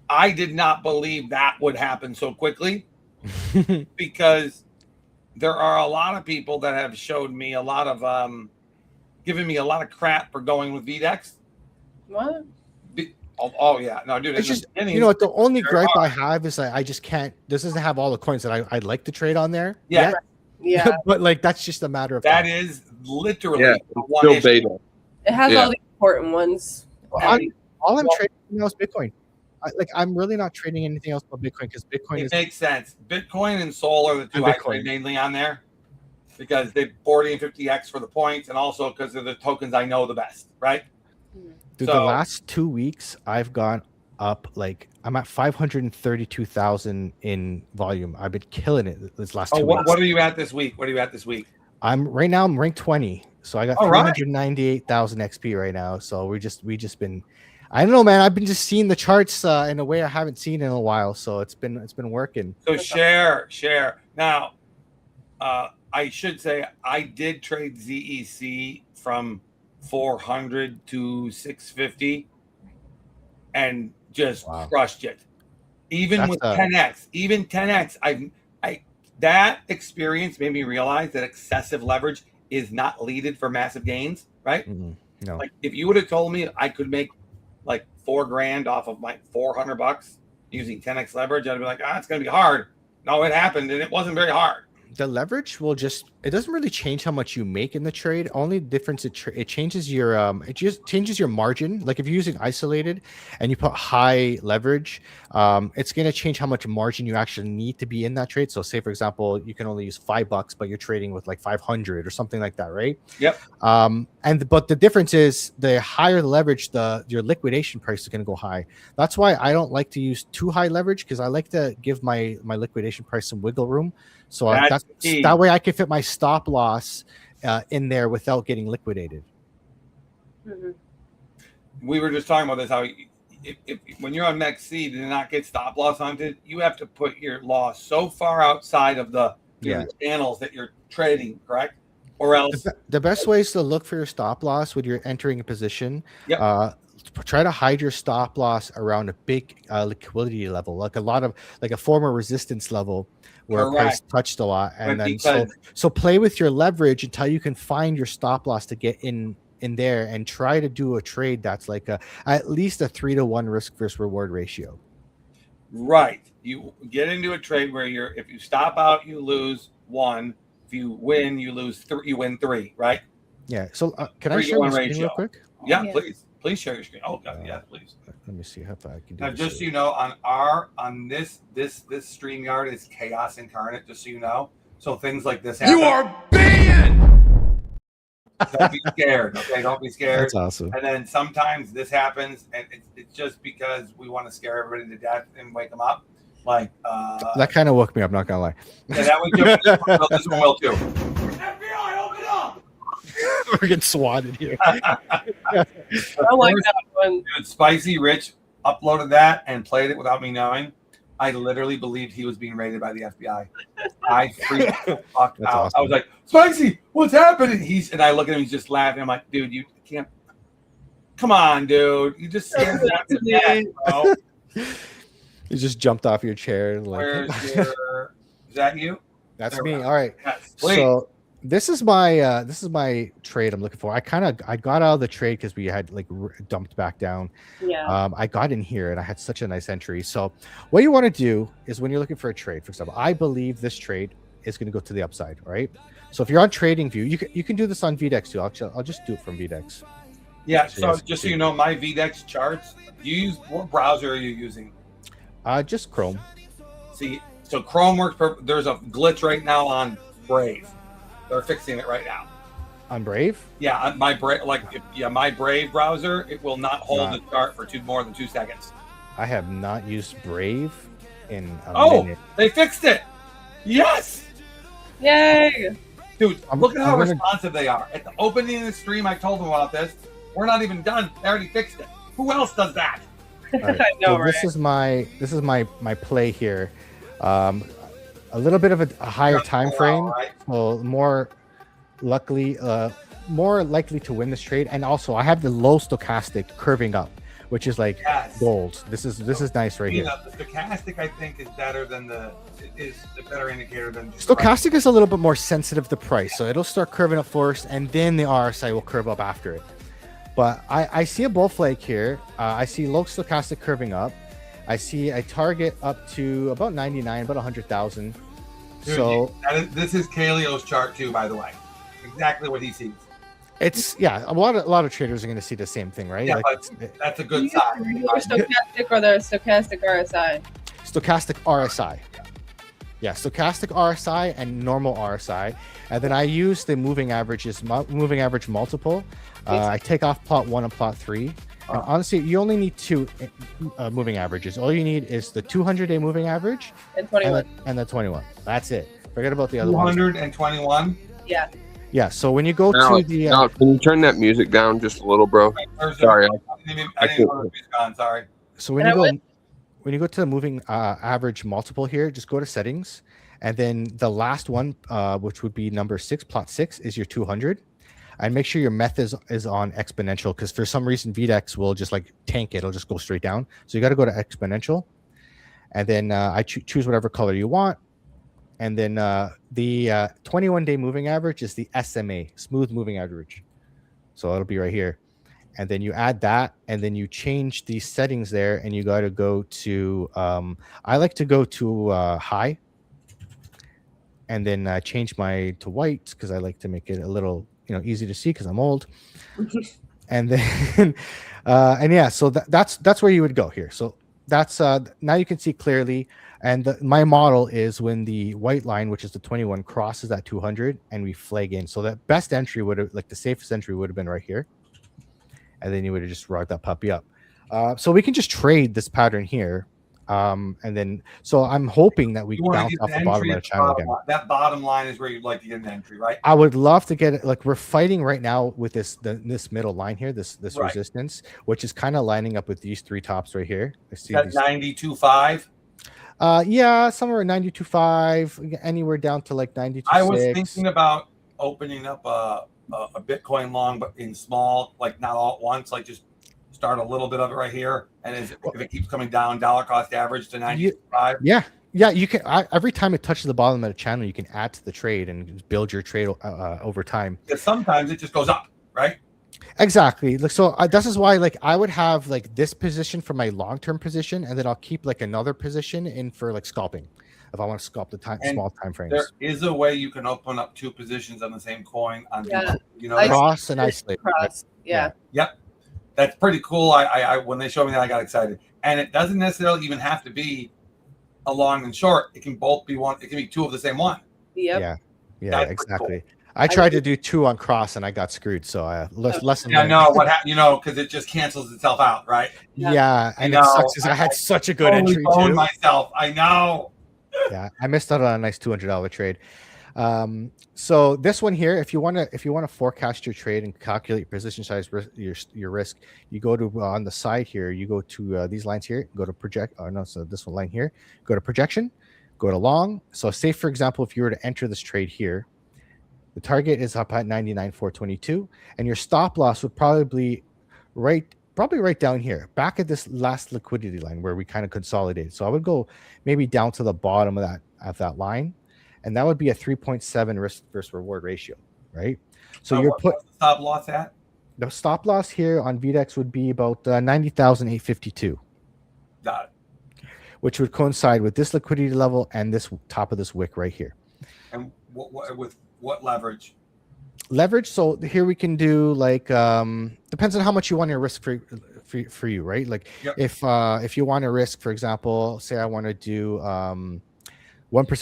I did not believe that would happen so quickly because there are a lot of people that have showed me a lot of giving me a lot of crap for going with Vdex. What? Oh yeah, no, dude. It's just you know what the only gripe I have is I just can't. This doesn't have all the coins that I'd like to trade on there. Yeah. Yeah. But like that's just a matter of that time. is literally one still issue. beta. It has all the important ones. All I'm trading now is Bitcoin. I'm really not trading anything else but Bitcoin because Bitcoin It makes sense. Bitcoin and Sol are the two I trade mainly on there because they 40 and 50x for the points and also because they're the tokens I know the best, right? Dude, the last 2 weeks I've gone up I'm at 532,000 in volume. I've been killing it this last 2 weeks. What are you at this week? I'm ranked 20. So I got 398,000 XP right now. So we just been I don't know, man. I've been just seeing the charts in a way I haven't seen in a while. So it's been working. So share. Now, I should say I did trade ZEC from 400 to 650 and just crushed it. Even with 10x, that experience made me realize that excessive leverage is not needed for massive gains, right? Mm-hmm. No. Like if you would have told me I could make like $4,000 off of my $400 using 10x leverage, I'd be like, it's going to be hard. No, it happened and it wasn't very hard. The leverage will it doesn't really change how much you make in the trade. Only difference it changes your it just changes your margin. Like if you're using isolated and you put high leverage, it's going to change how much margin you actually need to be in that trade. So say for example, you can only use $5, but you're trading with like 500 or something like that, right? Yep. But the difference is the higher the leverage, your liquidation price is going to go high. That's why I don't like to use too high leverage because I like to give my liquidation price some wiggle room. So that way I can fit my stop loss in there without getting liquidated. Mm-hmm. We were just talking about this, how if when you're on MEXC to not get stop loss hunted, you have to put your loss so far outside of the channels that you're trading, correct? Or else the best way is to look for your stop loss when you're entering a position. Try to hide your stop loss around a big liquidity level, like a former resistance level where price touched a lot, and then so play with your leverage until you can find your stop loss to get in there and try to do a trade that's like at least a 3-to-1 risk versus reward ratio. Right, you get into a trade where if you stop out, you lose 1. If you win, you lose 3. You win 3, right? Yeah. So can I share my screen real quick? Yeah, please. Please share your screen. Oh God, yeah, please. Let me see how I can do now. Just so you know, on this StreamYard is chaos incarnate. Just so you know, so things like this happen. You are banned. Don't be scared. Okay, don't be scared. That's awesome. And then sometimes this happens, and it's just because we want to scare everybody to death and wake them up. Like that kind of woke me up. Not gonna lie. Yeah, that was this one will too. FBI, open up! We're getting swatted here. I like that one. Dude, Spicy Rich uploaded that and played it without me knowing. I literally believed he was being raided by the FBI. I freaked the fuck out. Awesome. I was like, Spicy, what's happening? And I look at him, he's just laughing. I'm like, dude, you can't. Come on, dude. You just scared me to death, bro. You just jumped off your chair. And like, Where's your? Is that you? That's There me. we go. All right. Yes, So this is my trade I'm looking for. I got out of the trade because we had like dumped back down. Yeah. I got in here and I had such a nice entry. So what you want to do is when you're looking for a trade, for example, I believe this trade is going to go to the upside, right? So if you're on Trading View, you can do this on Vdex too. I'll just do it from Vdex. Yeah. So So yes, just so you know, my Vdex charts. What browser are you using? Just Chrome. See, so Chrome works. There's a glitch right now on Brave. They're fixing it right now. On Brave? Yeah, on my Brave, my Brave browser, it will not hold Not- the chart for more than 2 seconds. I have not used Brave in a minute. They fixed it. Yes, Yay! dude, look at how I'm gonna- responsive they are. At the opening of the stream, I told them about this. We're not even done. They already fixed it. Who else does that? All right, I know, so this is my play here. A little bit of a higher time frame, right? so more likely to win this trade. And also, I have the low stochastic curving up, which is like Yes. gold. This is nice right You here. know, the stochastic, I think, is better than the better indicator than just Stochastic is a little bit more sensitive to price, so it'll start curving up first, and then the RSI will curve up after it. But I see a bull flag here. I see low stochastic curving up. I see a target up to about 99, about 100,000. Dude, So this is Kalio's chart too, by the way. Exactly what he sees. it's a lot of traders are going to see the same thing, right? Yeah, Like, but that's a good You sign. use the stochastic or the stochastic RSI? stochastic RSI. Yeah, stochastic RSI and normal RSI. And then I use the moving averages, moving average multiple. I take off plot 1 and plot 3. And honestly, you only need 2 moving averages. All you need is the 200-day moving average And 21. and the 21. That's it. Forget about the other ones. 221. Yeah. Yeah, so when you go Alex, to the Alex, can you turn that music down just a little, bro? Sorry. I didn't even know the music on. Sorry. So when you go to the moving average multiple here, just go to settings, and then the last one, which would be number 6, plot 6, is your 200, and make sure your method is on exponential, because for some reason Vdex will just like tank it; it'll just go straight down. So you got to go to exponential, and then I choose whatever color you want, and then the 21-day moving average is the SMA, smooth moving average. So it'll be right here. And then you add that, and then you change the settings there, and you got to go to I like to go to high, and then change my to white, because I like to make it a little easy to see, because I'm old. And then and yeah, so that's where you would go here. So that's now you can see clearly. And my model is when the white line, which is the 21, crosses that 200, and we flag in. So that best entry would have, like the safest entry would have been right here. And then you would have just rocked that puppy up. So we can just trade this pattern here. And then, so I'm hoping that we You want to bounce get off the the bottom entry of at the the channel bottom again. line. That bottom line is where you'd like to get an entry, right? I would love to get it. Like we're fighting right now with this middle line here, this Right. resistance, which is kind of lining up with these 3 tops right here. I see That these. 92.5. Yeah, somewhere 92.5, anywhere down to like 92.6. I was thinking about opening up a Bitcoin long, but in small, like not all at once, like just start a little bit of it right here, and if it keeps coming down, dollar cost average to 95. Yeah, you can. Every time it touches the bottom of the channel, you can add to the trade and build your trade over time. Because sometimes it just goes up, right? Exactly. Like so, this is why like I would have like this position for my long-term position, and then I'll keep like another position in for like scalping, if I want to scalp the And small time frames. There is a way you can open up 2 positions on the same coin. On Yeah. Cross and isolate. Cross. Yeah. Yep. That's pretty cool. I when they showed me that, I got excited. And it doesn't necessarily even have to be a long and short. It can both be one. It can be 2 of the same one. Yep. Yeah, That's pretty exactly. I tried to do 2 on cross and I got screwed. So I lesson Yeah, learned. no, what happened? Because it just cancels itself out, right? Yeah, and it sucks because I had such a good totally entry boned too. myself. I know. Yeah, I missed out on a nice $200 trade. So this one here, if you want to forecast your trade and calculate your position size, your risk, you go to on the side here, you go to these lines here, go to project. Oh no, so this one line here, go to projection, go to long. So say for example, if you were to enter this trade here, the target is up at 99,422, and your stop loss would probably right down here, back at this last liquidity line where we kind of consolidated. So I would go maybe down to the bottom of that line, and that would be a 3.7 risk versus reward ratio, right? So you're what's the stop loss at? The stop loss here on Vdex would be about 90,852. Got it. Which would coincide with this liquidity level and this top of this wick right here. And with what leverage? Leverage. So here we can do like depends on how much you want your risk for you, right? Like if you want to risk, for example, say I want to do 1%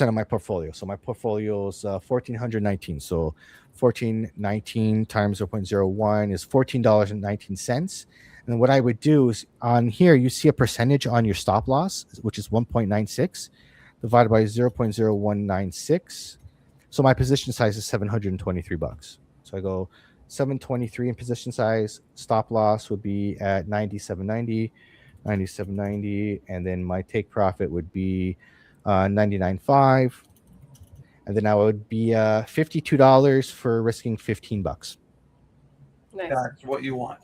of my portfolio. So my portfolio is 1,419. So 1,419 times 0.01 is $14.19. And then what I would do is on here, you see a percentage on your stop loss, which is 1.96 divided by 0.0196. So my position size is $723. So I go 723 in position size. Stop loss would be at 97.90, and then my take profit would be 99.5, and then I would be $52 for risking $15. Nice. That's what you want.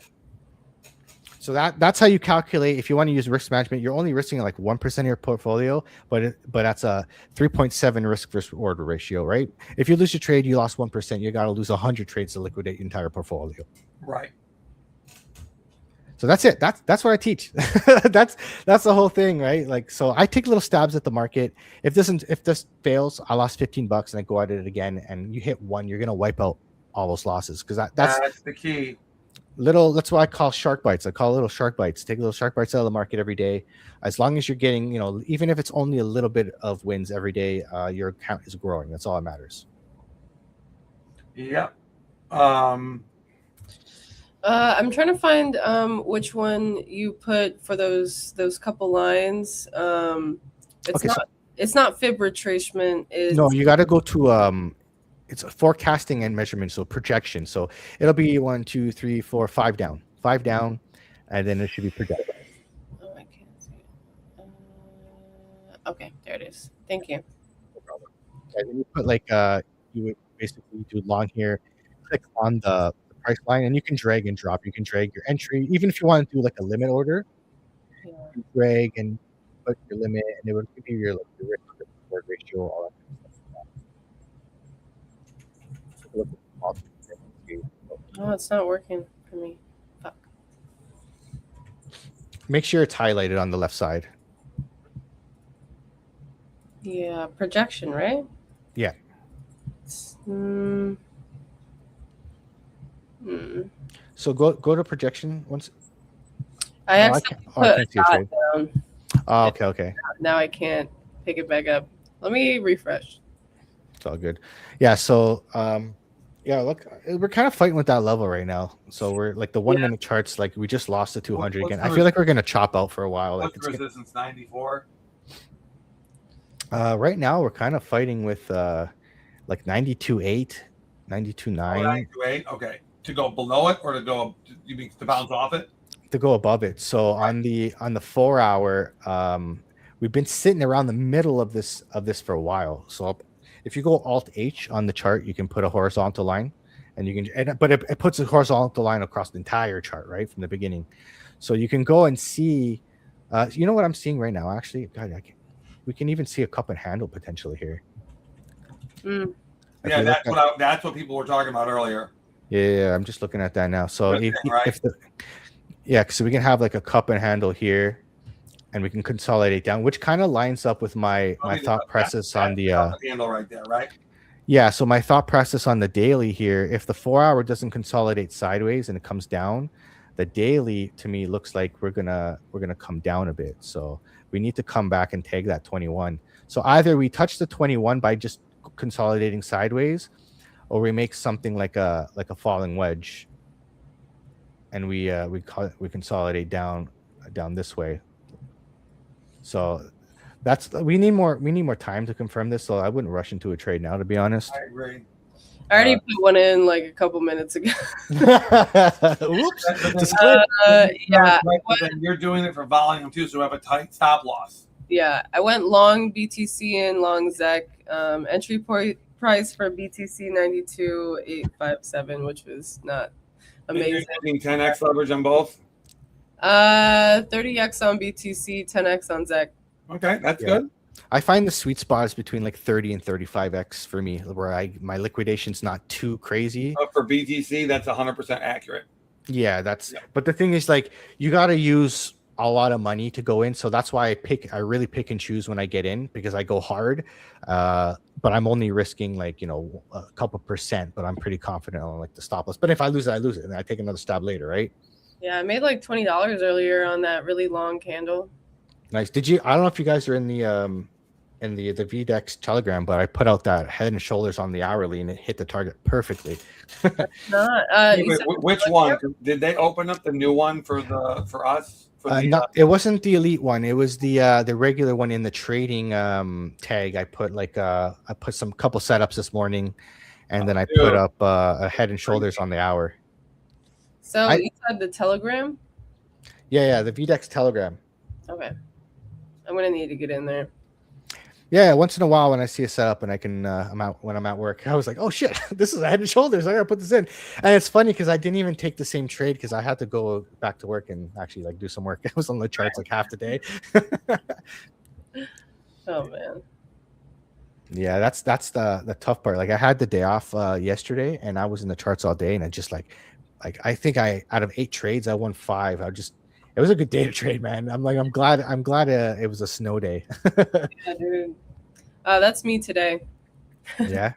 So that's how you calculate. If you want to use risk management, you're only risking like 1% of your portfolio, but that's a 3.7 risk versus reward ratio, right? If you lose your trade, you lost 1%. You got to lose 100 trades to liquidate your entire portfolio. Right. So that's it. That's what I teach. that's the whole thing, right? Like, so I take little stabs at the market. If this fails, I lost $15 and I go at it again, and you hit one, you're gonna wipe out all those losses because that's the key. That's what I call shark bites. I call little shark bites. Take little shark bites out of the market every day. As long as you're getting, even if it's only a little bit of wins every day, your account is growing. That's all that matters. Yep. I'm trying to find which one you put for those couple lines. It's not fib retracement. No, you got to go to it's a forecasting and measurement, so projection. So it'll be 1, 2, 3, 4, 5 down, and then it should be projected. Oh, I can't see it. Okay, there it is. Thank you. No problem. And then you put you would basically do long here. Click on the price line, and you can drag and drop. You can drag your entry, even if you want to do like a limit order. Yeah. You drag and put your limit, and it would give you your risk reward ratio, all that kind of stuff. Oh, it's not working for me. Fuck. Make sure it's highlighted on the left side. Yeah, projection, right? Yeah. So go to projection once. I actually put a dot down. Oh, okay. Now I can't pick it back up. Let me refresh. It's all good. Yeah. So yeah, look, we're kind of fighting with that level right now. So we're like the 1 minute charts, like we just lost the 200 again. I feel like we're gonna chop out for a while. What's the resistance? 94. Right now we're kind of fighting with like 92.8, 92.9. 92.8. Okay. To go below it, or you mean to bounce off it? To go above it. So on the 4 hour, we've been sitting around the middle of this for a while. So if you go Alt H on the chart, you can put a horizontal line, and you can, but it puts a horizontal line across the entire chart, right from the beginning. So you can go and see. You know what I'm seeing right now? Actually, God, we can even see a cup and handle potentially here. Yeah, that's what people were talking about earlier. Yeah, I'm just looking at that now. So so we can have like a cup and handle here, and we can consolidate down, which kind of lines up with my thought process on the handle right there, right? Yeah, so my thought process on the daily here, if the 4 hour doesn't consolidate sideways and it comes down, the daily to me looks like we're gonna come down a bit. So we need to come back and tag that 21. So either we touch the 21 by just consolidating sideways, or we make something like a falling wedge, and we consolidate down this way. So we need more time to confirm this. So I wouldn't rush into a trade now, to be honest. I agree. I already put one in like a couple minutes ago. Oops. Yeah. You're doing it for volume too, so we have a tight stop loss. Yeah, I went long BTC and long ZEC. Entry price for BTC 92,857, which was not amazing. You're 10x leverage on both. 30x on BTC, 10x on ZEC. Okay, that's good. I find the sweet spot is between like 30 and 35x for me, where my liquidation's not too crazy. For BTC, that's 100% accurate. Yeah, but the thing is, like, you got to use a lot of money to go in, so that's why I really pick and choose when I get in, because I go hard, but I'm only risking like, you know, a couple percent, but I'm pretty confident on like the stop loss. But if I lose it, I lose it, and I take another stab later, right? Yeah, I made like $20 earlier on that really long candle. Nice. I don't know if you guys are in the Vdex Telegram, but I put out that Head and Shoulders on the hourly, and it hit the target perfectly. Which one? Did they open up the new one for us? It wasn't the elite one. It was the regular one in the trading tag. I put some couple setups this morning, and then I put up a Head and Shoulders on the hour. So you said the Telegram? Yeah, the Vdex Telegram. Okay. I'm gonna need to get in there. Yeah, once in a while when I see a setup and I can, when I'm at work, I was like, oh shit, this is a Head and Shoulders. I gotta put this in. And it's funny because I didn't even take the same trade because I had to go back to work and actually like do some work. I was on the charts like half the day. Oh man. Yeah, that's the tough part. Like I had the day off yesterday, and I was in the charts all day, and I just like I think out of 8 trades I won 5. It was a good day to trade, man. I'm glad it was a snow day. Yeah, dude. That's me today. Yeah.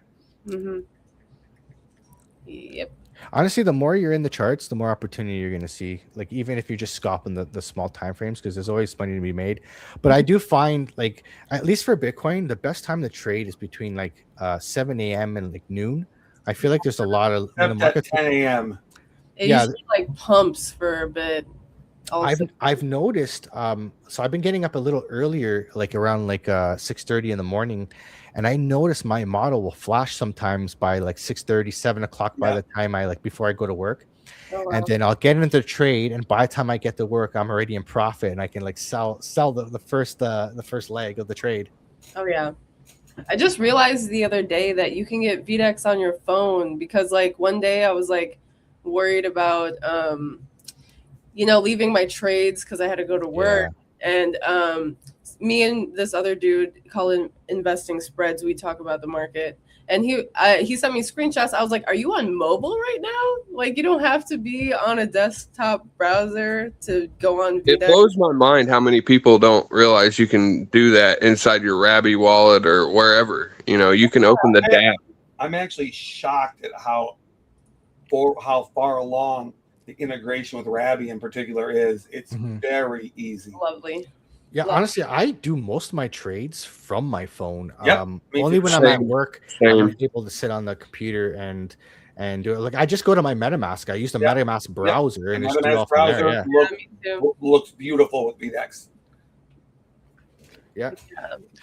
Yep. Honestly, the more you're in the charts, the more opportunity you're going to see. Like even if you're just scalping the small time frames, because there's always money to be made. But I do find, like, at least for Bitcoin, the best time to trade is between like 7 a.m. and like noon. I feel like there's a lot of in the market. 10 a.m. It usually like pumps for a bit. I've noticed. So I've been getting up a little earlier, like around like 6:30 in the morning, and I notice my model will flash sometimes by like 6:30, 7 o'clock by the time before I go to work. Oh, wow. And then I'll get into the trade, and by the time I get to work, I'm already in profit, and I can like sell the first leg of the trade. Oh yeah. I just realized the other day that you can get Vdex on your phone, because like one day I was like worried about leaving my trades because I had to go to work. Yeah. And me and this other dude call it investing spreads. We talk about the market, and he sent me screenshots. I was like, are you on mobile right now? Like, you don't have to be on a desktop browser to go on Vdex. It blows my mind how many people don't realize you can do that inside your Rabby wallet or wherever. You can open the DApp. I'm actually shocked at how far along the integration with Rabby in particular is. It's very easy. Lovely. Yeah, honestly, I do most of my trades from my phone. Yep, only when I'm at work, I'm able to sit on the computer and do it. Like I just go to my MetaMask. I use the MetaMask browser and just do it all from there. Yeah. Looks beautiful with Vdex. Yeah.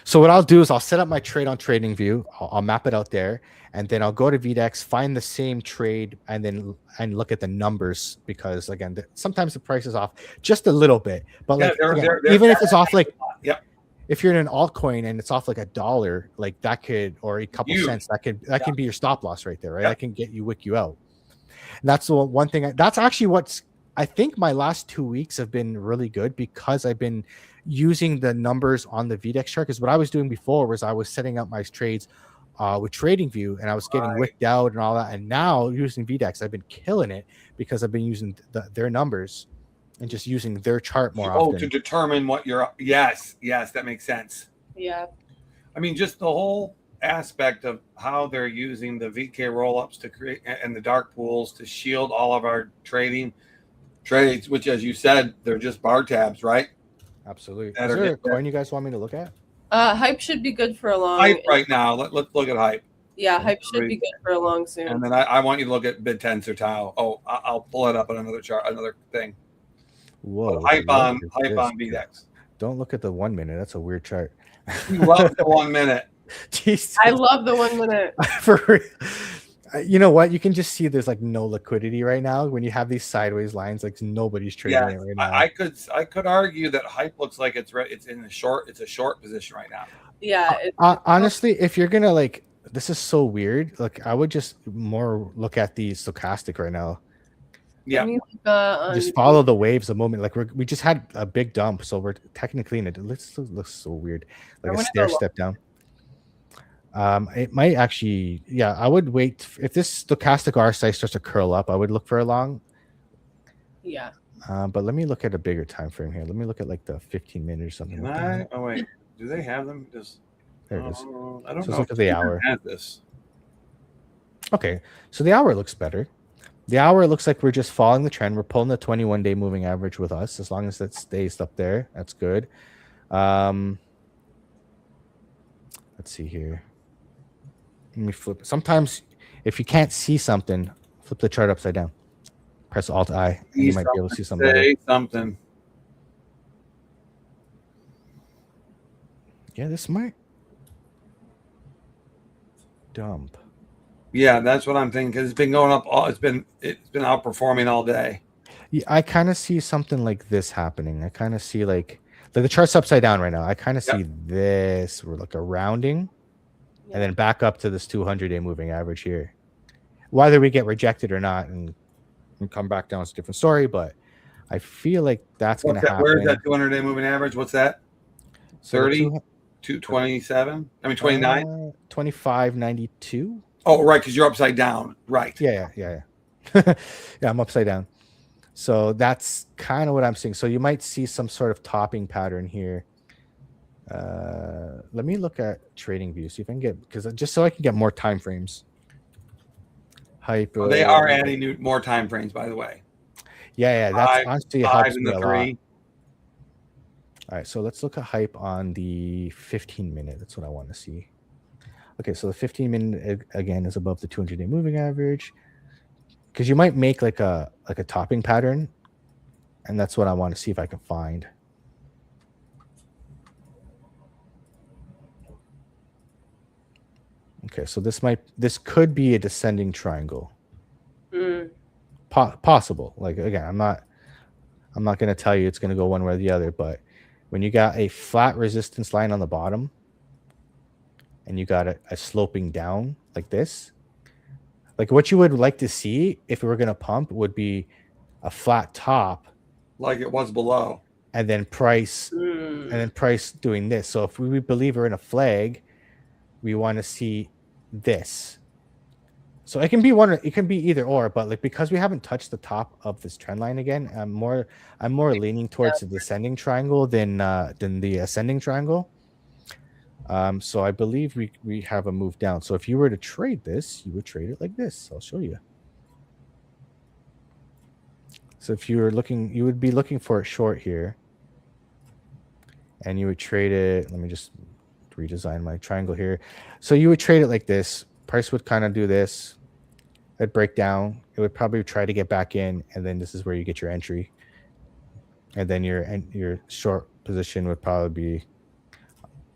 So what I'll do is I'll set up my trade on TradingView. I'll map it out there, and then I'll go to Vdex, find the same trade, and look at the numbers, because again, sometimes the price is off just a little bit. But like even if it's off like if you're in an altcoin and it's off like $1, like that could, or a couple cents, that can be your stop loss right there, right? That can wick you out. And that's the one thing. That's actually what's, I think my last 2 weeks have been really good, because I've been using the numbers on the Vdex chart. Because what I was doing before was I was setting up my trades with TradingView, and I was getting wicked out and all that. And now using Vdex, I've been killing it because I've been using their numbers and just using their chart more often. To determine what you're. Yes, that makes sense. Yeah. I mean, just the whole aspect of how they're using the VK rollups to create, and the dark pools to shield all of our trades, which, as you said, they're just bar tabs, right? Absolutely. Is there a coin you guys want me to look at? Hype should be good for a long. Hype right now. Let's look at Hype. Yeah, hype should be good for a long soon. And then I want you to look at bid 10 or Tau. Oh, I'll pull it up on another chart, another thing. Whoa. Hype what on is hype this? on Vdex. Don't look at the 1 minute. That's a weird chart. You love the 1 minute. Jesus. I love the 1 minute. For real. You know what? You can just see there's like no liquidity right now when you have these sideways lines. Like nobody's trading Yeah, it right now. I could argue that hype looks like it's in a short position right now. Yeah. Honestly, if you're gonna like, this is so weird. Like I would just more look at the stochastic right now. Yeah. Just follow the waves a moment. Like we just had a big dump, so we're technically in it. Looks so weird, like a stair step down. It might actually, yeah. I would wait if this stochastic RSI starts to curl up. I would look for a long. Yeah. But let me look at a bigger time frame here. Let me look at like the 15 minute or something. Can I? Oh wait, do they have them? Just there it is. I don't So know. let's look at the hour. Has this? Okay, so the hour looks better. The hour looks like we're just following the trend. We're pulling the 21-day moving average with us. As long as that stays up there, that's good. Let's see here. Let me flip. Sometimes if you can't see something, flip the chart upside down. Press Alt-I, and you might be able to see something. Say something. Yeah, this might dump. Yeah, that's what I'm thinking because it's been going up. It's been outperforming all day. Yeah, I kind of see something like this happening. I kind of see like the chart's upside down right now. I kind of see this. We're like a rounding, and then back up to this 200-day moving average here. Whether we get rejected or not and come back down is a different story. But I feel like that's going to happen. Where's that 200-day moving average? What's that? 30, 227. I mean 29. 25.92. Oh, right, because you're upside down. Right. Yeah. Yeah, I'm upside down. So that's kind of what I'm seeing. So you might see some sort of topping pattern here. Let me look at trading view, see if I can get, because just so I can get more time frames. Hype. Oh, they are adding more time frames, by the way. Yeah. That's honestly helps me a lot. All right, so let's look at hype on the 15-minute. That's what I want to see. Okay, so the 15-minute again is above the 200-day moving average, because you might make like a topping pattern, and that's what I want to see if I can find. Okay, so this could be a descending triangle. Possible. Like again, I'm not going to tell you it's going to go one way or the other, but when you got a flat resistance line on the bottom and you got a sloping down like this, like what you would like to see if we were going to pump would be a flat top, like it was below, and then price doing this. So if we believe we're in a flag, we want to see this. So it can be it can be either or, but like because we haven't touched the top of this trend line again, I'm more leaning towards the descending triangle than the ascending triangle. So I believe we have a move down. So if you were to trade this, you would trade it like this. I'll show you. So if you were looking, you would be looking for a short here, and you would trade it. Let me just redesign my triangle here. So you would trade it like this. Price would kind of do this. It'd break down. It would probably try to get back in, and then this is where you get your entry. And then your short position would probably be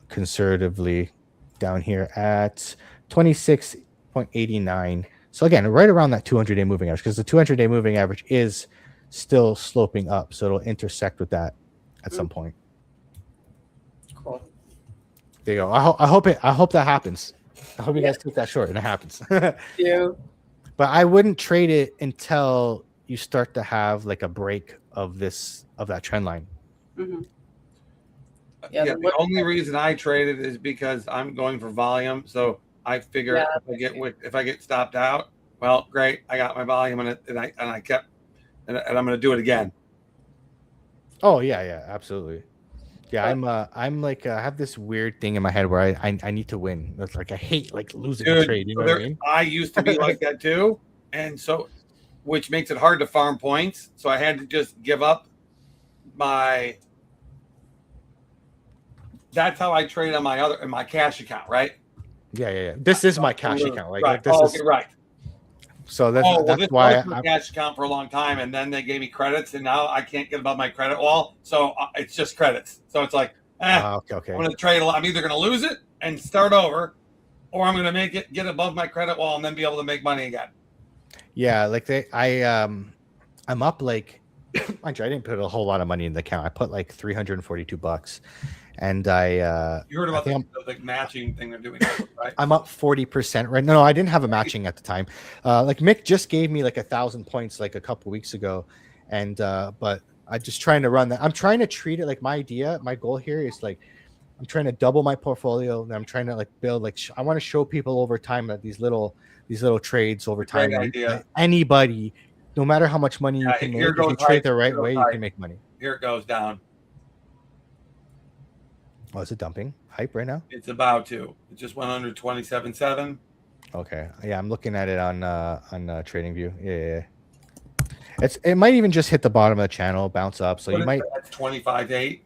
conservatively down here at 26.89. So again, right around that 200-day moving average, because the 200-day moving average is still sloping up, so it'll intersect with that at some point. Cool. There you go. I hope that happens. I hope you guys take that short and it happens. Yeah. But I wouldn't trade it until you start to have like a break of that trend line. Mm-hmm. Yeah, the only reason I traded is because I'm going for volume. So I figure if I get stopped out, well, great, I got my volume and I kept and I'm going to do it again. Oh yeah, absolutely. Yeah, I'm like I have this weird thing in my head where I need to win. It's like I hate like losing a trade. You know what I mean? I used to be like that too, and so which makes it hard to farm points. So I had to just give up my. That's how I trade on my cash account, right? Yeah. This is my cash account. Like, right. like this Okay, is right. so that's This why was my cash account for a long time, and then they gave me credits, and now I can't get above my credit wall, so it's just credits. So it's like, okay. I'm going to trade. I'm either going to lose it and start over, or I'm going to get above my credit wall and then be able to make money again. Yeah, like I'm up like, mind you, I didn't put a whole lot of money in the account. I put like $342, and you heard about the matching thing they're doing, right? I'm up 40% right. No, I didn't have a matching at the time. Like Mick just gave me like 1,000 points like a couple weeks ago, and but I'm just trying to run that. I'm trying to treat it like my goal here is like I'm trying to double my portfolio, and I'm trying to like build like I want to show people over time that these little trades over time. Anybody, no matter how much money you can make, if you trade the right way, you can make money. Here it goes down. Oh, is it dumping hype right now? It's about to. It just went under 27.7. Okay, yeah, I'm looking at it on Trading View. Yeah. It might even just hit the bottom of the channel, bounce up. So you might. That's 25.8.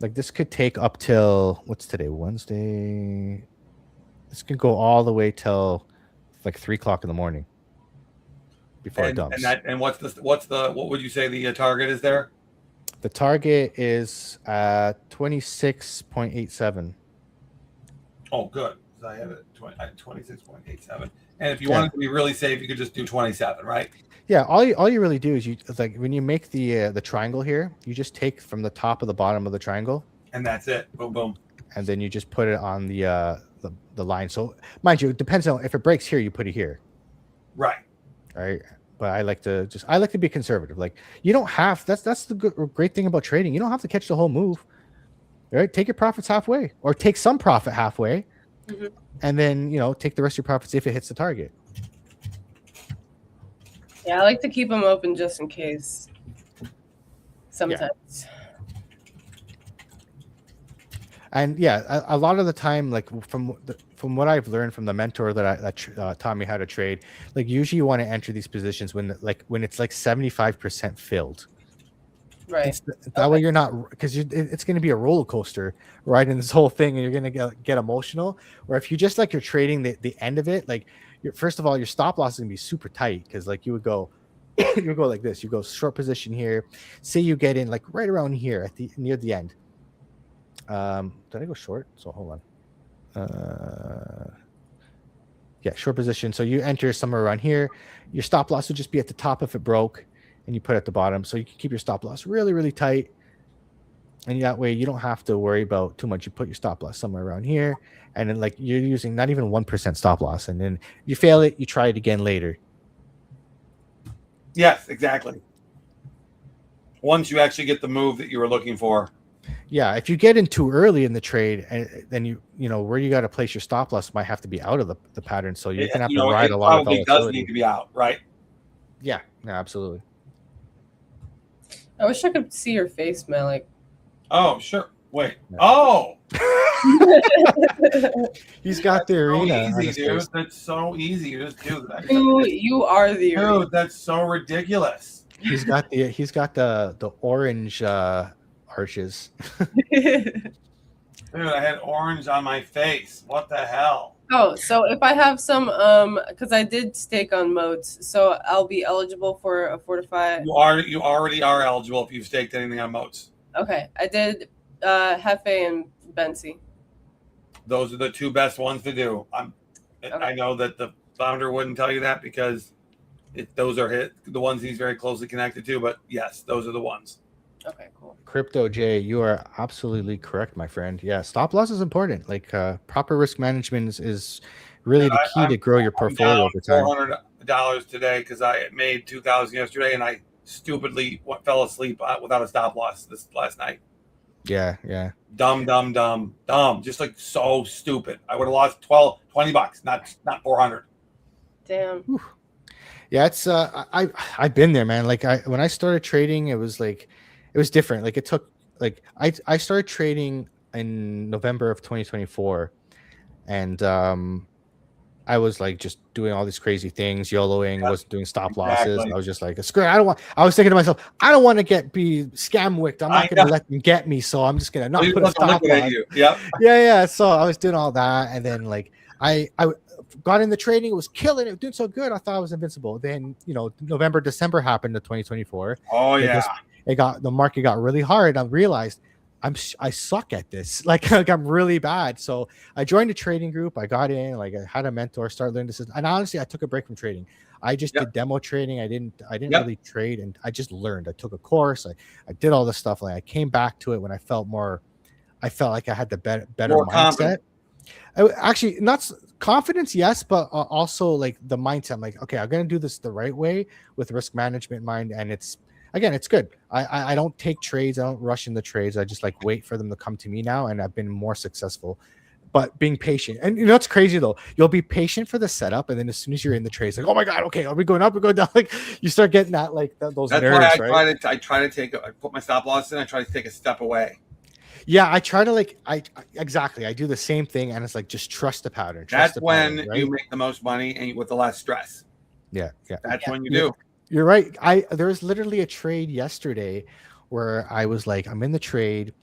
Like this could take up till what's today? Wednesday. This can go all the way till like 3 o'clock in the morning before it dumps. And what would you say the target is there? The target is 26.87. Oh, good. So I have it at 26.87. And if you wanted to be really safe, you could just do 27, right? Yeah, all you really do is like when you make the triangle here, you just take from the top of the bottom of the triangle, and that's it. Boom, boom. And then you just put it on the line. So mind you, it depends on if it breaks here, you put it here. Right. But I like to be conservative. Like you don't have that's the great thing about trading. You don't have to catch the whole move. Right? Take your profits halfway, or take some profit halfway, and then take the rest of your profits if it hits the target. Yeah, I like to keep them open just in case. Sometimes. Yeah. And a lot of the time, like from what I've learned from the mentor that taught me how to trade, like usually you want to enter these positions when it's like 75% filled. Right. That way you're not, because it's going to be a roller coaster right in this whole thing, and you're going to get emotional. Or if you just like you're trading the end of it, like first of all, your stop loss is going to be super tight, because like you would go like this. You go short position here. Say you get in like right around here near the end. Did I go short? So hold on. Short position. So you enter somewhere around here. Your stop loss would just be at the top if it broke, and you put it at the bottom. So you can keep your stop loss really, really tight. And that way you don't have to worry about too much. You put your stop loss somewhere around here, and then like you're using not even 1% stop loss. And then you fail it, you try it again later. Yes, exactly. Once you actually get the move that you were looking for. Yeah, if you get in too early in the trade, and then you where you got to place your stop loss might have to be out of the pattern. So you're gonna have to ride a lot of volatility. It probably does need to be out, right? Yeah, absolutely. I wish I could see your face, Malik. Oh, sure. Wait. No. Oh. He's got the arena. So easy, dude. That's so easy. You just do that. You are the arena. Dude, that's so ridiculous. He's got the orange arches. Dude, I had orange on my face. What the hell? Oh, so if I have some, because I did stake on modes, so I'll be eligible for a fortify. You already are eligible if you've staked anything on modes. Okay, I did Hefe and Bensi. Those are the two best ones to do. I know that the founder wouldn't tell you that because those are the ones he's very closely connected to, but yes, those are the ones. Okay, cool. Crypto J, you are absolutely correct, my friend. Yeah, stop loss is important. Like proper risk management is really the key to grow your portfolio over time. $400 today because I made 2,000 yesterday, and I stupidly fell asleep without a stop loss this last night. Yeah. Dumb. Just like so stupid. I would have lost $20, not 400. Damn. Whew. Yeah, it's I've been there, man. Like when I started trading, it was different. Like it took I started trading in November of 2024, and I was like just doing all these crazy things, YOLOing, wasn't doing stop losses. I was just like, screw it. I was thinking to myself, I don't want to be scam wicked. I'm not going to let them get me. So I'm just going to not put a stop loss. Yep. Yeah. So I was doing all that. And then like, I got in the trading, it was killing it, doing so good. I thought I was invincible. Then, November, December happened to 2024. Oh yeah. The market got really hard. I realized I suck at this. Like I'm really bad. So I joined a trading group. I got in, like I had a mentor, started learning this. And honestly, I took a break from trading. I just did demo trading. I didn't really trade, and I just learned. I took a course. I did all this stuff. Like I came back to it when I felt like I had the better More mindset. confident. Actually, not confidence, yes, but also like the mindset. I'm like, okay, I'm gonna do this the right way with risk management in mind, and it's good. I don't take trades. I don't rush in the trades. I just like wait for them to come to me now, and I've been more successful. But being patient, and it's crazy though. You'll be patient for the setup, and then as soon as you're in the trades, like, oh my god, okay, are we going up? We're going down. Like you start getting that those That's nerves, why right? I try to put my stop loss in. I try to take a step away. Yeah, I try to exactly. I do the same thing, and it's like just trust the pattern. That's when you make the most money and with the less stress. Yeah. That's when you do. You're right. There was literally a trade yesterday where I was like, I'm in the trade,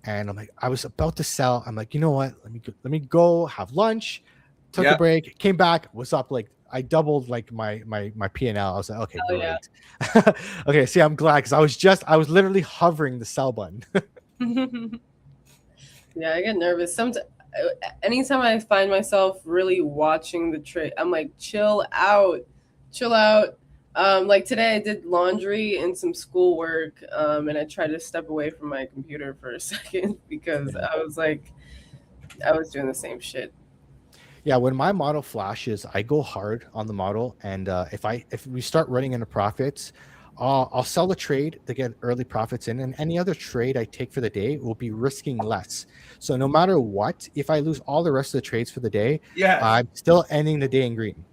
and I'm like, I was about to sell. I'm like, you know what? Let me go have lunch. Took a break, came back, was up like I doubled like my P&L. I was like, okay, great. Okay, see, I'm glad because I was literally hovering the sell button. Yeah, I get nervous. Anytime I find myself really watching the trade, I'm like, chill out. Like today I did laundry and some schoolwork, and I tried to step away from my computer for a second because I was doing the same shit. Yeah, when my model flashes, I go hard on the model, and if we start running into profits, I'll sell the trade to get early profits in, and any other trade I take for the day will be risking less. So no matter what, if I lose all the rest of the trades for the day, I'm still ending the day in green.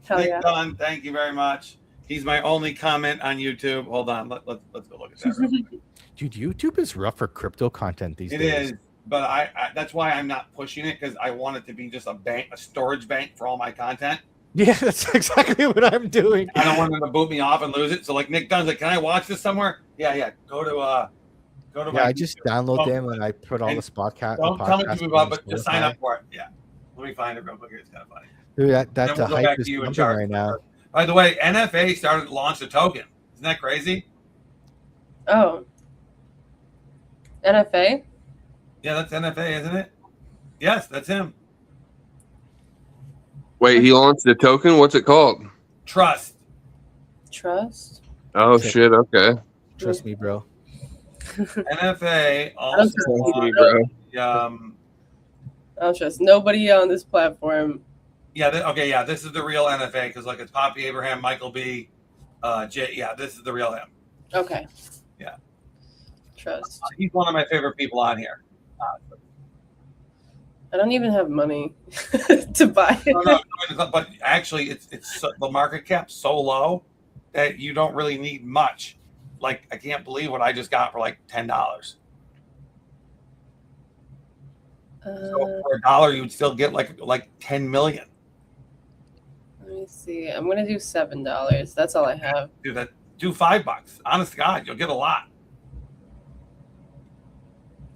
Nick Dunn, thank you very much. He's my only comment on YouTube. Hold on, let's go look at that. Real quick. Dude, YouTube is rough for crypto content these days. It is, but I that's why I'm not pushing it, because I want it to be just a storage bank for all my content. Yeah, that's exactly what I'm doing. I don't want them to boot me off and lose it. So like Nick Dunn's like, can I watch this somewhere? Yeah. Go to yeah, I just download them and I put all the podcast. Don't tell me to move on, but just sign up for it. Yeah. Let me find it real quick. It's kind of funny. Dude, that's we'll a hype is pumping right now. By the way, NFA launched a token. Isn't that crazy? Oh. NFA? Yeah, that's NFA, isn't it? Yes, that's him. Wait, he launched a token? What's it called? Trust. Oh, shit. Okay. Trust me, bro. NFA also. I don't trust nobody on this platform. Yeah. This is the real NFA, because like it's Poppy Abraham, Michael B, Jay. Yeah, this is the real him. Okay. Yeah. Trust. He's one of my favorite people on here. I don't even have money to buy it. No, but actually, it's the market cap's so low that you don't really need much. Like, I can't believe what I just got for like $10. So for $1, you would still get like 10 million. Let me see. I'm gonna do $7. That's all I have. Do $5. Honest to God, you'll get a lot.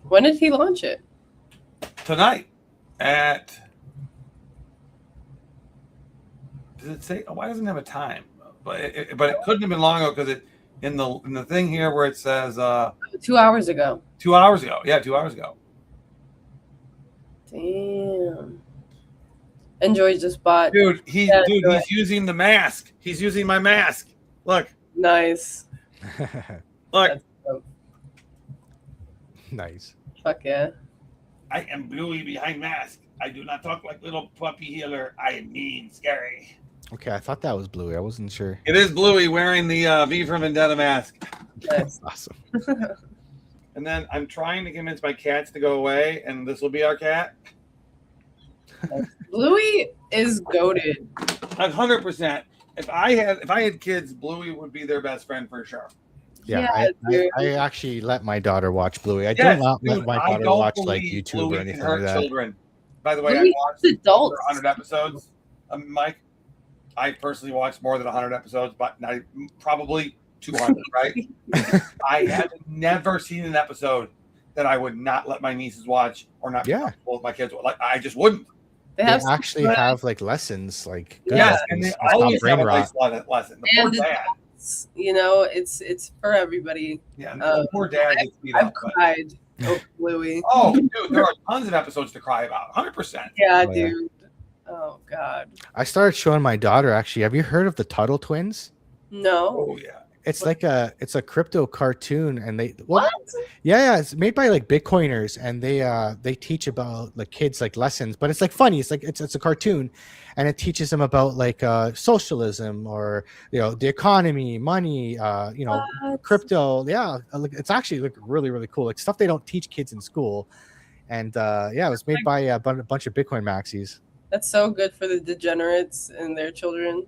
When did he launch it? Tonight at. Does it say? Why doesn't it have a time? But it couldn't have been long ago, because it in the thing here where it says 2 hours ago. 2 hours ago. Yeah, 2 hours ago. Damn. Enjoy just bought. Dude, he's using the mask. He's using my mask. Look. Nice. Look. Nice. Fuck yeah. I am Bluey behind mask. I do not talk like little puppy healer. I am mean, scary. Okay, I thought that was Bluey. I wasn't sure. It is Bluey wearing the V for Vendetta mask. That's awesome. And then I'm trying to convince my cats to go away, and this will be our cat. Bluey is goated. 100%. If I had kids, Bluey would be their best friend for sure. Yeah, I actually let my daughter watch Bluey. I do not let my daughter watch like YouTube Bluey or anything can hurt like that. children. By the way, Bluey I watched adults. 100 episodes. Mike, I personally watched more than 100 episodes, but probably 200, right? I have never seen an episode that I would not let my nieces watch or not with my kids. Like, I just wouldn't. They have actually have like lessons, like good Yeah, lessons. and they It's not always brain have a rot. nice lesson. The poor and dad. it's, you know, it's for everybody. Yeah, the poor dad gets beat I've up. but- cried over Bluey. Oh, dude, there are tons of episodes to cry about. 100%. Yeah, Oh, yeah. dude. Oh God. I started showing my daughter. Actually, have you heard of the Tuttle Twins? No. Oh yeah. It's like it's a crypto cartoon, and they What? yeah, it's made by like Bitcoiners, and they teach about like kids like lessons, but it's like funny. It's like it's a cartoon, and it teaches them about like socialism or the economy, money, What? crypto. Yeah, like, it's actually like really really cool, like stuff they don't teach kids in school, and yeah, it was made by a bunch of Bitcoin maxis. That's so good for the degenerates and their children.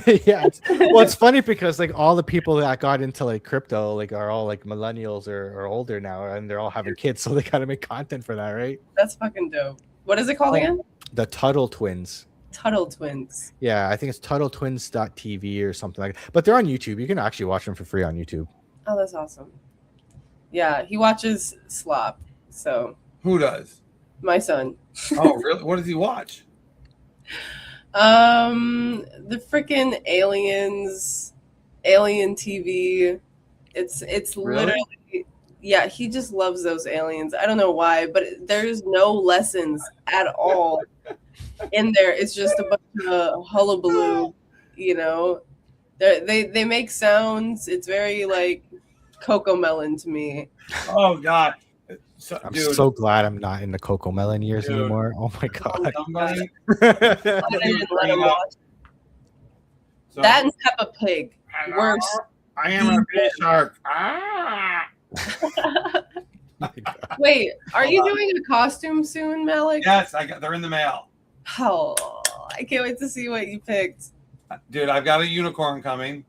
Yeah, it's funny because like all the people that got into like crypto like are all like millennials or older now, and they're all having kids, so they gotta make content for that, right? That's fucking dope. What is it called again? The Tuttle Twins. Tuttle Twins. Yeah, I think it's TuttleTwins.tv or something like that. But they're on YouTube. You can actually watch them for free on YouTube. Oh, that's awesome. Yeah, he watches slop. So Who does? my son. Oh, really? What does he watch? The freaking alien TV. It's Really? literally, yeah, he just loves those aliens. I don't know why, but there's no lessons at all in there. It's just a bunch of hullabaloo, They make sounds. It's very like Coco Melon to me. Oh God. So, I'm dude, so glad I'm not in the Coco Melon years Dude. anymore. Oh my god. somebody, I didn't let him watch so, that and Peppa Pig. Worse. I am a big shark. Ah. Wait, are Hold you on. doing a costume soon, Malik? Yes, they're in the mail. Oh, I can't wait to see what you picked. Dude, I've got a unicorn coming.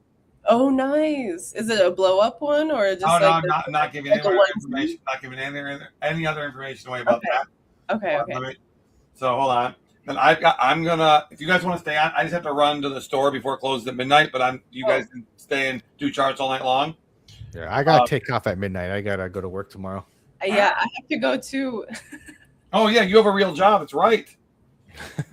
Oh, nice. Is it a blow up one or just Oh no, like I'm not giving like any a more onesie? information. Not giving any other information away about Okay. that. Okay, okay. Let me- So hold on. Then I'm gonna. If you guys want to stay on, I just have to run to the store before it closes at midnight. But you guys can stay and do charts all night long. Yeah, I gotta take off at midnight. I gotta go to work tomorrow. Yeah, I have to go too. Oh yeah, you have a real job. That's right.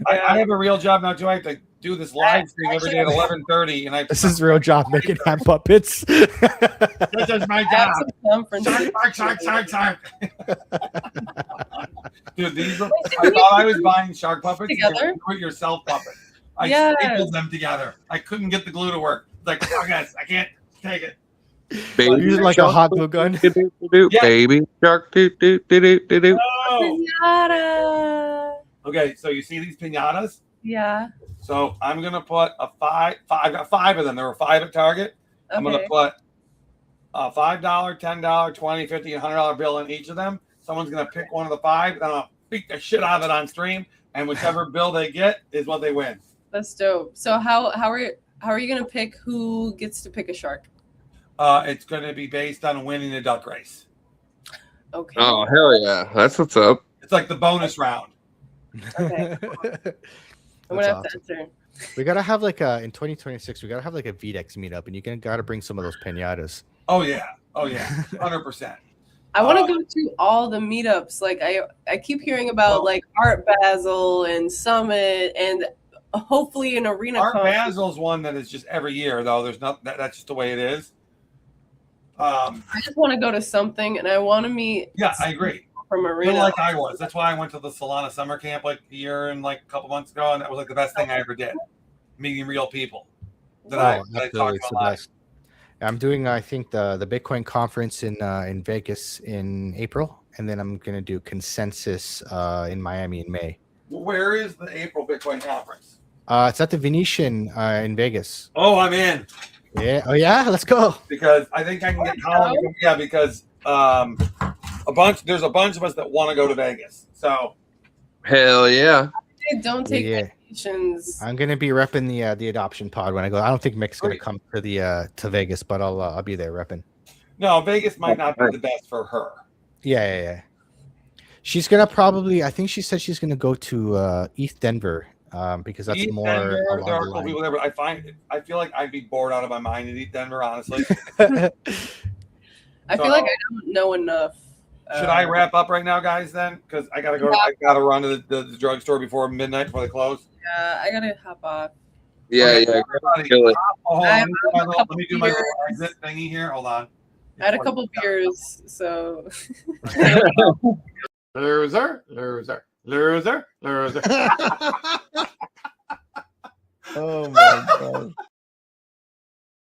I have a real job now too. I have to do this live stream every day at 11:30, and I. This is real job making hand puppets. This is my I have job. some conferences. Shark. Dude, I thought I was buying shark puppets. Together? Do it yourself puppets. I Yes. stapled them together. I couldn't get the glue to work. It's like, oh, guys, I can't take it. Use like a hot glue gun. Yeah. Baby shark. Do. Oh. Pinata. Okay, so you see these pinatas? Yeah. So I'm gonna put a five. I got 5 of them. There were 5 at Target. I'm gonna Okay. put a $5, $10, $20, $50, and $100 bill in each of them. Someone's gonna pick one of the 5, and I'm gonna beat the shit out of it on stream. And whichever bill they get is what they win. That's dope. So how are you gonna pick who gets to pick a shark? It's gonna be based on winning the duck race. Okay. Oh hell yeah, that's what's up. It's like the bonus round. Okay. I'm gonna have to answer. We gotta have like in 2026. We gotta have like a Vdex meetup, and you gotta bring some of those pinatas. Oh yeah, 100%. I want to go to all the meetups. Like I keep hearing about like Art Basel and Summit and hopefully an arena. Art conference. Basil's one that is just every year though. There's not that's just the way it is. I just want to go to something, and I want to meet. Yeah, I agree. From Feel arena. like I was. That's why I went to the Solana summer camp like a year and like a couple months ago, and that was like the best thing I ever did. Meeting real people that I Absolutely, talked it's to the live. best. I'm doing, I think, the Bitcoin conference in Vegas in April, and then I'm gonna do consensus in Miami in May. Where is the April Bitcoin conference? It's at the Venetian in Vegas. Oh, I'm in. Yeah. Oh yeah. Let's go. Because I think I can get Colin. Yeah, because there's a bunch of us that want to go to Vegas. So Hell yeah. I don't take Yeah. vacations. I'm gonna be repping the adoption pod when I go. I don't think Mick's gonna come to the to Vegas, but I'll be there repping. no, Vegas might not be the best for her. Yeah. She's gonna probably. I think she said she's gonna go to ETH Denver because that's East more Denver, along there are the cool line. people there, but I feel like I'd be bored out of my mind in East Denver, honestly. I feel like I don't know enough. Should I wrap up right now, guys? Then, because I gotta go. Yeah. I gotta run to the drugstore before midnight before they close. Yeah, I gotta hop off. Yeah, Okay, yeah. everybody, Kill it. hold on, I let me do my little beers. exit thingy here. Hold on. I had a couple beers, so. Loser, loser, loser, loser. Oh my god.